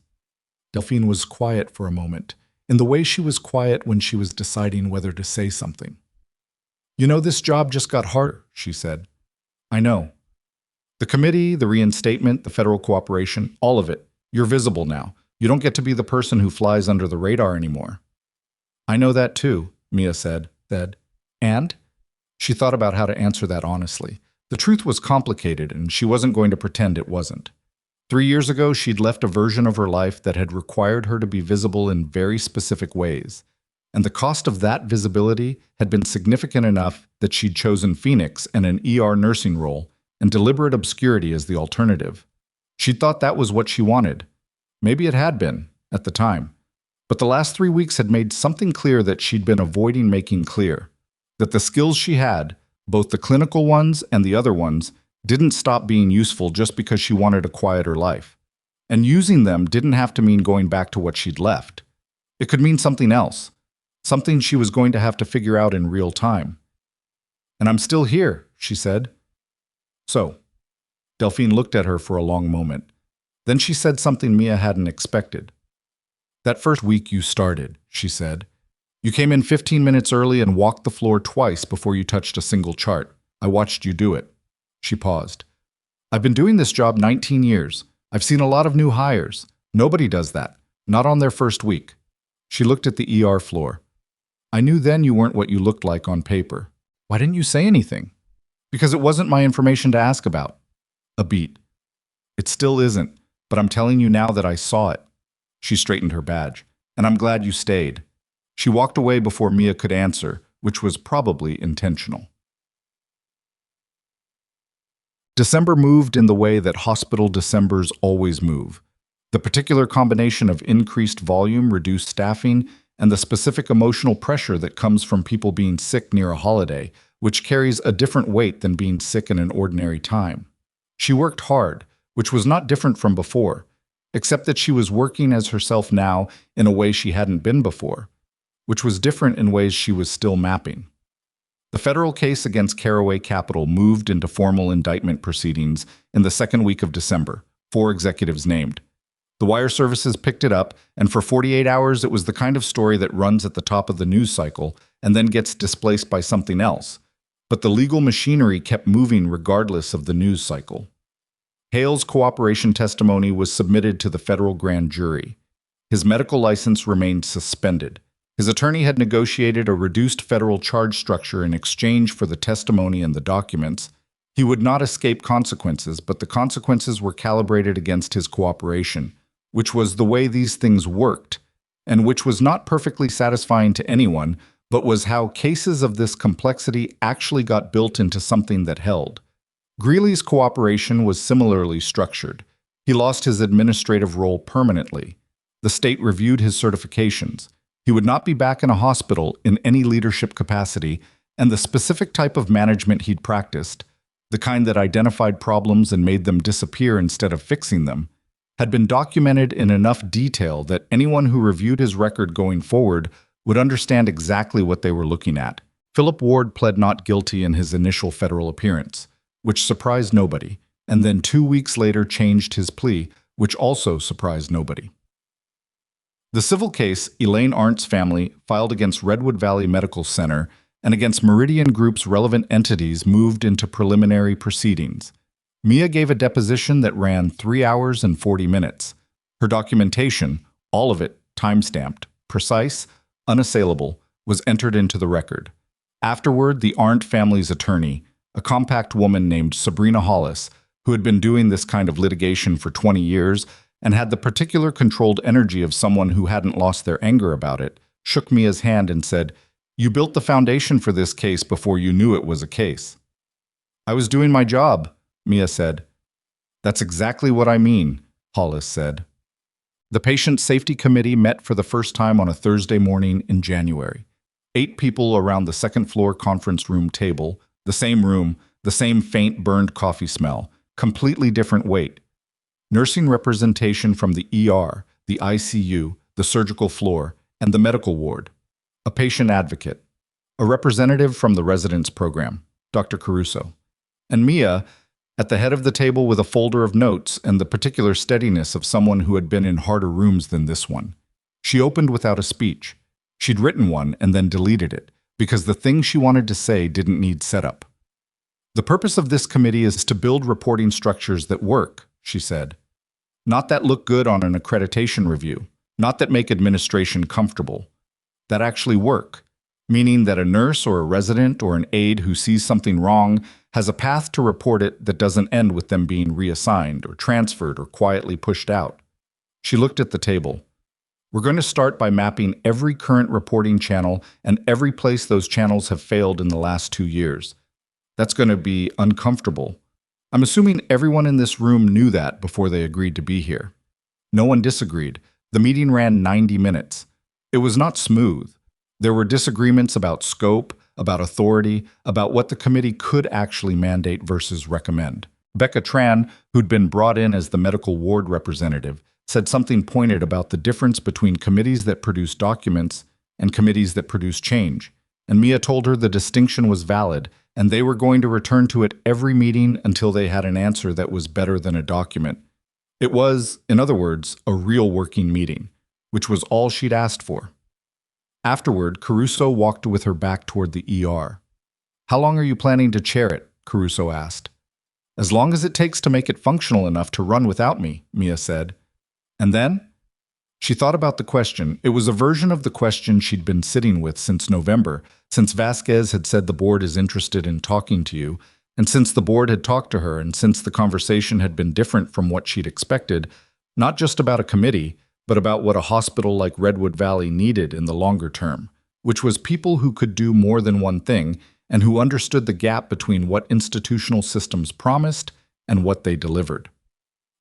Delphine was quiet for a moment, in the way she was quiet when she was deciding whether to say something. You know, this job just got harder, she said. I know. The committee, the reinstatement, the federal cooperation, all of it. You're visible now. You don't get to be the person who flies under the radar anymore. I know that too, Mia said. And? She thought about how to answer that honestly. The truth was complicated, and she wasn't going to pretend it wasn't. 3 years ago, she'd left a version of her life that had required her to be visible in very specific ways. And the cost of that visibility had been significant enough that she'd chosen Phoenix and an ER nursing role, and deliberate obscurity as the alternative. She'd thought that was what she wanted. Maybe it had been, at the time. But the last 3 weeks had made something clear that she'd been avoiding making clear. That the skills she had, both the clinical ones and the other ones, didn't stop being useful just because she wanted a quieter life. And using them didn't have to mean going back to what she'd left. It could mean something else. Something she was going to have to figure out in real time. And I'm still here, she said. So, Delphine looked at her for a long moment. Then she said something Mia hadn't expected. That first week you started, she said. You came in 15 minutes early and walked the floor twice before you touched a single chart. I watched you do it. She paused. I've been doing this job 19 years. I've seen a lot of new hires. Nobody does that. Not on their first week. She looked at the ER floor. I knew then you weren't what you looked like on paper. Why didn't you say anything? Because it wasn't my information to ask about. A beat. It still isn't, but I'm telling you now that I saw it. She straightened her badge. And I'm glad you stayed. She walked away before Mia could answer, which was probably intentional. December moved in the way that hospital Decembers always move. The particular combination of increased volume, reduced staffing, and the specific emotional pressure that comes from people being sick near a holiday, which carries a different weight than being sick in an ordinary time. She worked hard, which was not different from before, except that she was working as herself now in a way she hadn't been before, which was different in ways she was still mapping. The federal case against Caraway Capital moved into formal indictment proceedings in the second week of December, 4 executives named. The wire services picked it up, and for 48 hours it was the kind of story that runs at the top of the news cycle and then gets displaced by something else. But the legal machinery kept moving regardless of the news cycle. Hale's cooperation testimony was submitted to the federal grand jury. His medical license remained suspended. His attorney had negotiated a reduced federal charge structure in exchange for the testimony and the documents. He would not escape consequences, but the consequences were calibrated against his cooperation, which was the way these things worked, and which was not perfectly satisfying to anyone, but was how cases of this complexity actually got built into something that held. Greeley's cooperation was similarly structured. He lost his administrative role permanently. The state reviewed his certifications. He would not be back in a hospital in any leadership capacity, and the specific type of management he'd practiced, the kind that identified problems and made them disappear instead of fixing them, had been documented in enough detail that anyone who reviewed his record going forward would understand exactly what they were looking at. Philip Ward pled not guilty in his initial federal appearance, which surprised nobody, and then 2 weeks later changed his plea, which also surprised nobody. The civil case Elaine Arndt's family filed against Redwood Valley Medical Center and against Meridian Group's relevant entities moved into preliminary proceedings. Mia gave a deposition that ran 3 hours and 40 minutes. Her documentation, all of it time-stamped, precise, unassailable, was entered into the record. Afterward, the Arndt family's attorney, a compact woman named Sabrina Hollis, who had been doing this kind of litigation for 20 years and had the particular controlled energy of someone who hadn't lost their anger about it, shook Mia's hand and said, "You built the foundation for this case before you knew it was a case." "I was doing my job," Mia said. "That's exactly what I mean," Hollis said. The Patient Safety Committee met for the first time on a Thursday morning in January. 8 people around the second-floor conference room table, the same faint burned coffee smell, completely different weight. Nursing representation from the ER, the ICU, the surgical floor, and the medical ward. A patient advocate. A representative from the residence program, Dr. Caruso. And Mia, at the head of the table with a folder of notes and the particular steadiness of someone who had been in harder rooms than this one. She opened without a speech. She'd written one and then deleted it, because the thing she wanted to say didn't need setup. The purpose of this committee is to build reporting structures that work, she said. Not that look good on an accreditation review, not that make administration comfortable. That actually work, meaning that a nurse or a resident or an aide who sees something wrong has a path to report it that doesn't end with them being reassigned or transferred or quietly pushed out. She looked at the table. We're going to start by mapping every current reporting channel and every place those channels have failed in the last 2 years. That's going to be uncomfortable. I'm assuming everyone in this room knew that before they agreed to be here. No one disagreed. The meeting ran 90 minutes. It was not smooth. There were disagreements about scope, about authority, about what the committee could actually mandate versus recommend. Becca Tran, who'd been brought in as the medical ward representative, said something pointed about the difference between committees that produce documents and committees that produce change. And Mia told her the distinction was valid, and they were going to return to it every meeting until they had an answer that was better than a document. It was, in other words, a real working meeting, which was all she'd asked for. Afterward, Caruso walked with her back toward the ER. How long are you planning to chair it? Caruso asked. As long as it takes to make it functional enough to run without me, Mia said. And then? She thought about the question. It was a version of the question she'd been sitting with since November, since Vasquez had said the board is interested in talking to you, and since the board had talked to her, and since the conversation had been different from what she'd expected, not just about a committee, but about what a hospital like Redwood Valley needed in the longer term, which was people who could do more than one thing and who understood the gap between what institutional systems promised and what they delivered.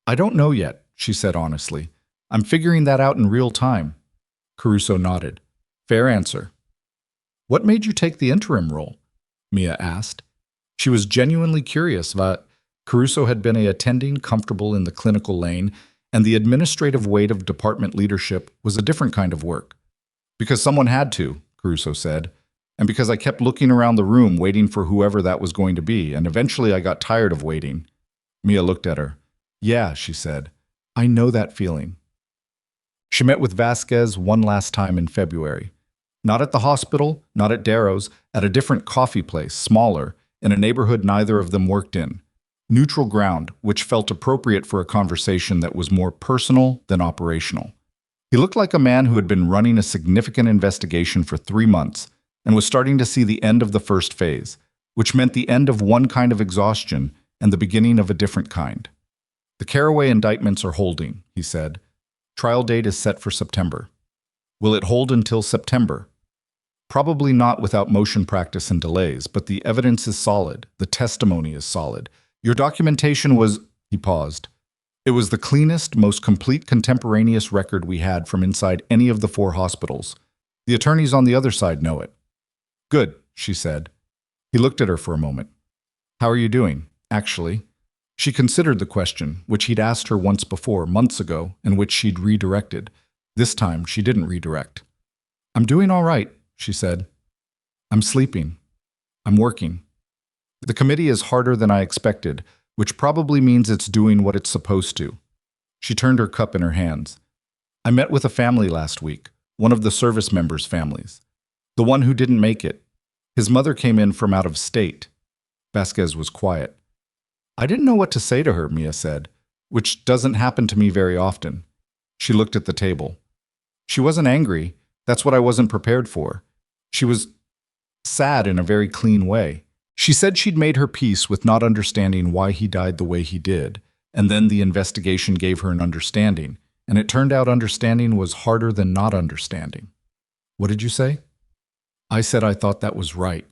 I don't know yet, she said honestly. I'm figuring that out in real time. Caruso nodded. Fair answer. What made you take the interim role? Mia asked. She was genuinely curious, but Caruso had been a attending comfortable in the clinical lane, and the administrative weight of department leadership was a different kind of work. Because someone had to, Caruso said, and because I kept looking around the room waiting for whoever that was going to be, and eventually I got tired of waiting. Mia looked at her. Yeah, she said. I know that feeling. She met with Vasquez one last time in February. Not at the hospital, not at Darrow's, at a different coffee place, smaller, in a neighborhood neither of them worked in. Neutral ground, which felt appropriate for a conversation that was more personal than operational. He looked like a man who had been running a significant investigation for 3 months and was starting to see the end of the first phase, which meant the end of one kind of exhaustion and the beginning of a different kind. The Caraway indictments are holding, he said. Trial date is set for September. Will it hold until September? Probably not without motion practice and delays, but the evidence is solid, the testimony is solid. Your documentation was, he paused. It was the cleanest, most complete contemporaneous record we had from inside any of the 4 hospitals. The attorneys on the other side know it. Good, she said. He looked at her for a moment. How are you doing, actually? She considered the question, which he'd asked her once before, months ago, and which she'd redirected. This time, she didn't redirect. I'm doing all right, she said. I'm sleeping. I'm working. The committee is harder than I expected, which probably means it's doing what it's supposed to. She turned her cup in her hands. I met with a family last week, one of the service members' families. The one who didn't make it. His mother came in from out of state. Vasquez was quiet. I didn't know what to say to her, Mia said, which doesn't happen to me very often. She looked at the table. She wasn't angry. That's what I wasn't prepared for. She was sad in a very clean way. She said she'd made her peace with not understanding why he died the way he did, and then the investigation gave her an understanding, and it turned out understanding was harder than not understanding. What did you say? I said I thought that was right,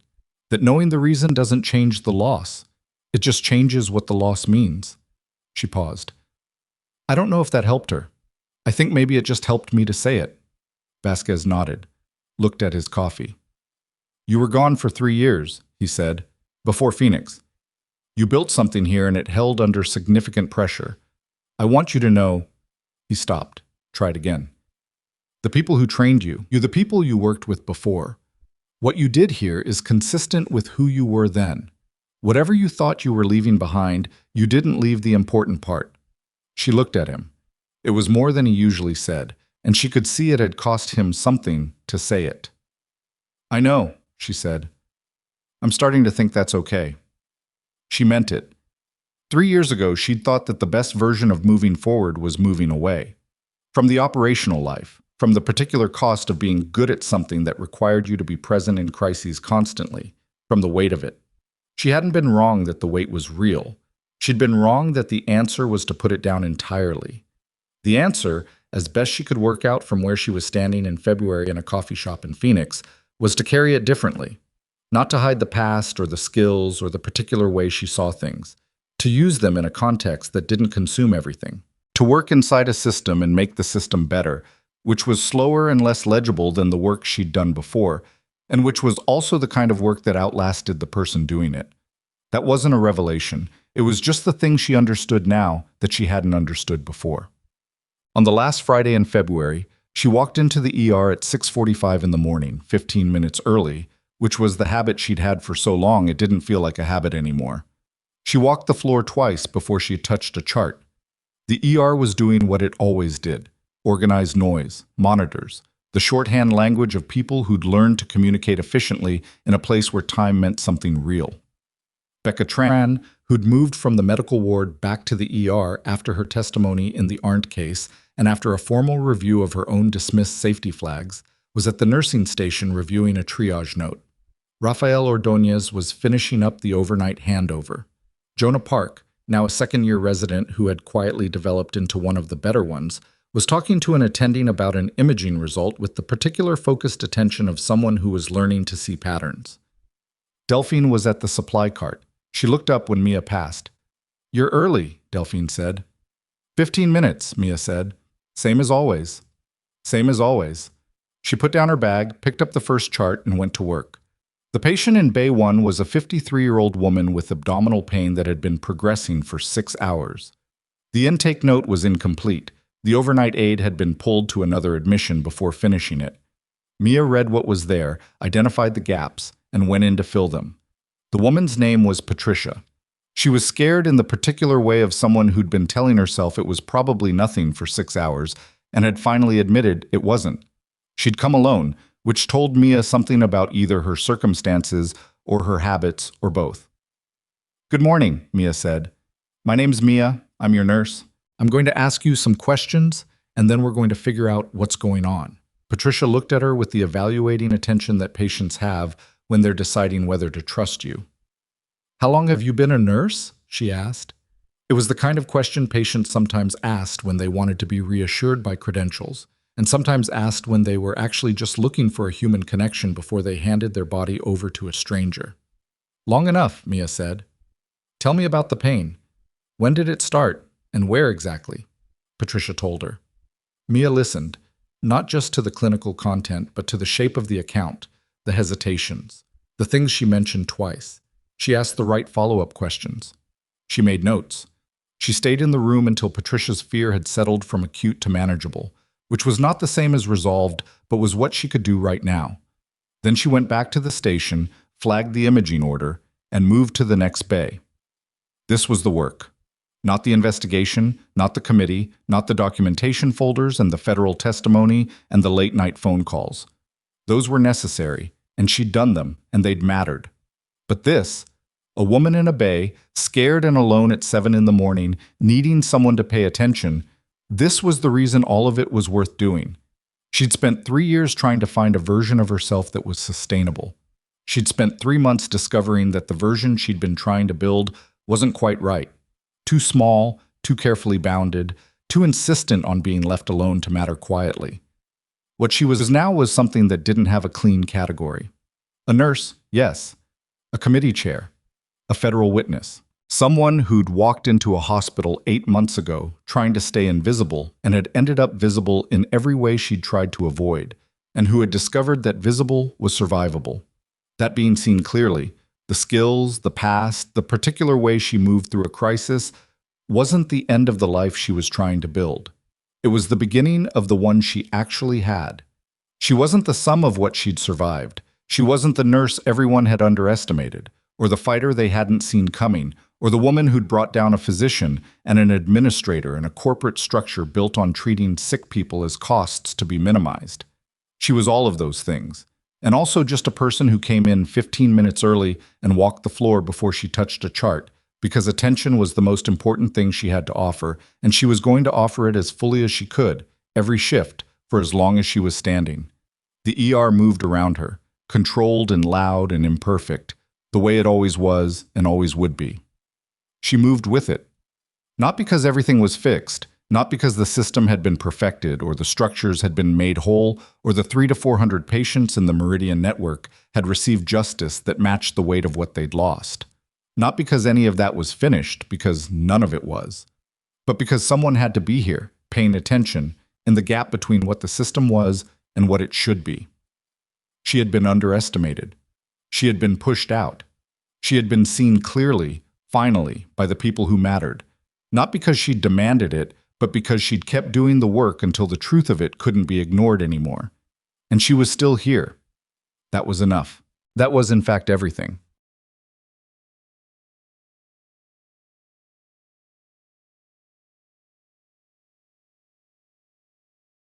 that knowing the reason doesn't change the loss. It just changes what the loss means. She paused. I don't know if that helped her. I think maybe it just helped me to say it. Vasquez nodded, looked at his coffee. You were gone for 3 years, he said, before Phoenix. You built something here and it held under significant pressure. I want you to know. He stopped. Try it again. The people who trained you, the people you worked with before. What you did here is consistent with who you were then. Whatever you thought you were leaving behind, you didn't leave the important part. She looked at him. It was more than he usually said, and she could see it had cost him something to say it. I know, she said. I'm starting to think that's okay. She meant it. 3 years ago, she'd thought that the best version of moving forward was moving away. From the operational life, from the particular cost of being good at something that required you to be present in crises constantly, from the weight of it. She hadn't been wrong that the weight was real. She'd been wrong that the answer was to put it down entirely. The answer, as best she could work out from where she was standing in February in a coffee shop in Phoenix, was to carry it differently. Not to hide the past or the skills or the particular way she saw things. To use them in a context that didn't consume everything. To work inside a system and make the system better, which was slower and less legible than the work she'd done before, and which was also the kind of work that outlasted the person doing it. That wasn't a revelation. It was just the thing she understood now that she hadn't understood before. On the last Friday in February, she walked into the ER at 6:45 in the morning, 15 minutes early, which was the habit she'd had for so long it didn't feel like a habit anymore. She walked the floor twice before she touched a chart. The ER was doing what it always did. Organized noise, monitors, the shorthand language of people who'd learned to communicate efficiently in a place where time meant something real. Becca Tran, who'd moved from the medical ward back to the ER after her testimony in the Arndt case and after a formal review of her own dismissed safety flags, was at the nursing station reviewing a triage note. Rafael Ordonez was finishing up the overnight handover. Jonah Park, now a second-year resident who had quietly developed into one of the better ones, was talking to an attending about an imaging result with the particular focused attention of someone who was learning to see patterns. Delphine was at the supply cart. She looked up when Mia passed. "You're early," Delphine said. 15 minutes, Mia said. Same as always. Same as always. She put down her bag, picked up the first chart, and went to work. The patient in Bay 1 was a 53-year-old woman with abdominal pain that had been progressing for 6 hours. The intake note was incomplete. The overnight aide had been pulled to another admission before finishing it. Mia read what was there, identified the gaps, and went in to fill them. The woman's name was Patricia. She was scared in the particular way of someone who'd been telling herself it was probably nothing for 6 hours and had finally admitted it wasn't. She'd come alone, which told Mia something about either her circumstances or her habits or both. "Good morning," Mia said. "My name's Mia. I'm your nurse. I'm going to ask you some questions, and then we're going to figure out what's going on." Patricia looked at her with the evaluating attention that patients have when they're deciding whether to trust you. "How long have you been a nurse?" she asked. It was the kind of question patients sometimes asked when they wanted to be reassured by credentials, and sometimes asked when they were actually just looking for a human connection before they handed their body over to a stranger. "Long enough," Mia said. "Tell me about the pain. When did it start, and where exactly?" Patricia told her. Mia listened, not just to the clinical content, but to the shape of the account, the hesitations, the things she mentioned twice. She asked the right follow-up questions. She made notes. She stayed in the room until Patricia's fear had settled from acute to manageable, which was not the same as resolved, but was what she could do right now. Then she went back to the station, flagged the imaging order, and moved to the next bay. This was the work. Not the investigation, not the committee, not the documentation folders and the federal testimony and the late-night phone calls. Those were necessary, and she'd done them, and they'd mattered. But this, a woman in a bay, scared and alone at 7 in the morning, needing someone to pay attention, this was the reason all of it was worth doing. She'd spent 3 years trying to find a version of herself that was sustainable. She'd spent 3 months discovering that the version she'd been trying to build wasn't quite right. Too small, too carefully bounded, too insistent on being left alone to matter quietly. What she was now was something that didn't have a clean category. A nurse, yes. A committee chair. A federal witness. Someone who'd walked into a hospital 8 months ago trying to stay invisible and had ended up visible in every way she'd tried to avoid, and who had discovered that visible was survivable. That being seen clearly, the skills, the past, the particular way she moved through a crisis wasn't the end of the life she was trying to build. It was the beginning of the one she actually had. She wasn't the sum of what she'd survived. She wasn't the nurse everyone had underestimated, or the fighter they hadn't seen coming, or the woman who'd brought down a physician and an administrator in a corporate structure built on treating sick people as costs to be minimized. She was all of those things, and also just a person who came in 15 minutes early and walked the floor before she touched a chart, because attention was the most important thing she had to offer, and she was going to offer it as fully as she could, every shift, for as long as she was standing. The ER moved around her, controlled and loud and imperfect, the way it always was and always would be. She moved with it. Not because everything was fixed, not because the system had been perfected or the structures had been made whole or the 300 to 400 patients in the Meridian network had received justice that matched the weight of what they'd lost. Not because any of that was finished, because none of it was, but because someone had to be here, paying attention, in the gap between what the system was and what it should be. She had been underestimated. She had been pushed out. She had been seen clearly, finally, by the people who mattered. Not because she'd demanded it, but because she'd kept doing the work until the truth of it couldn't be ignored anymore. And she was still here. That was enough. That was, in fact, everything.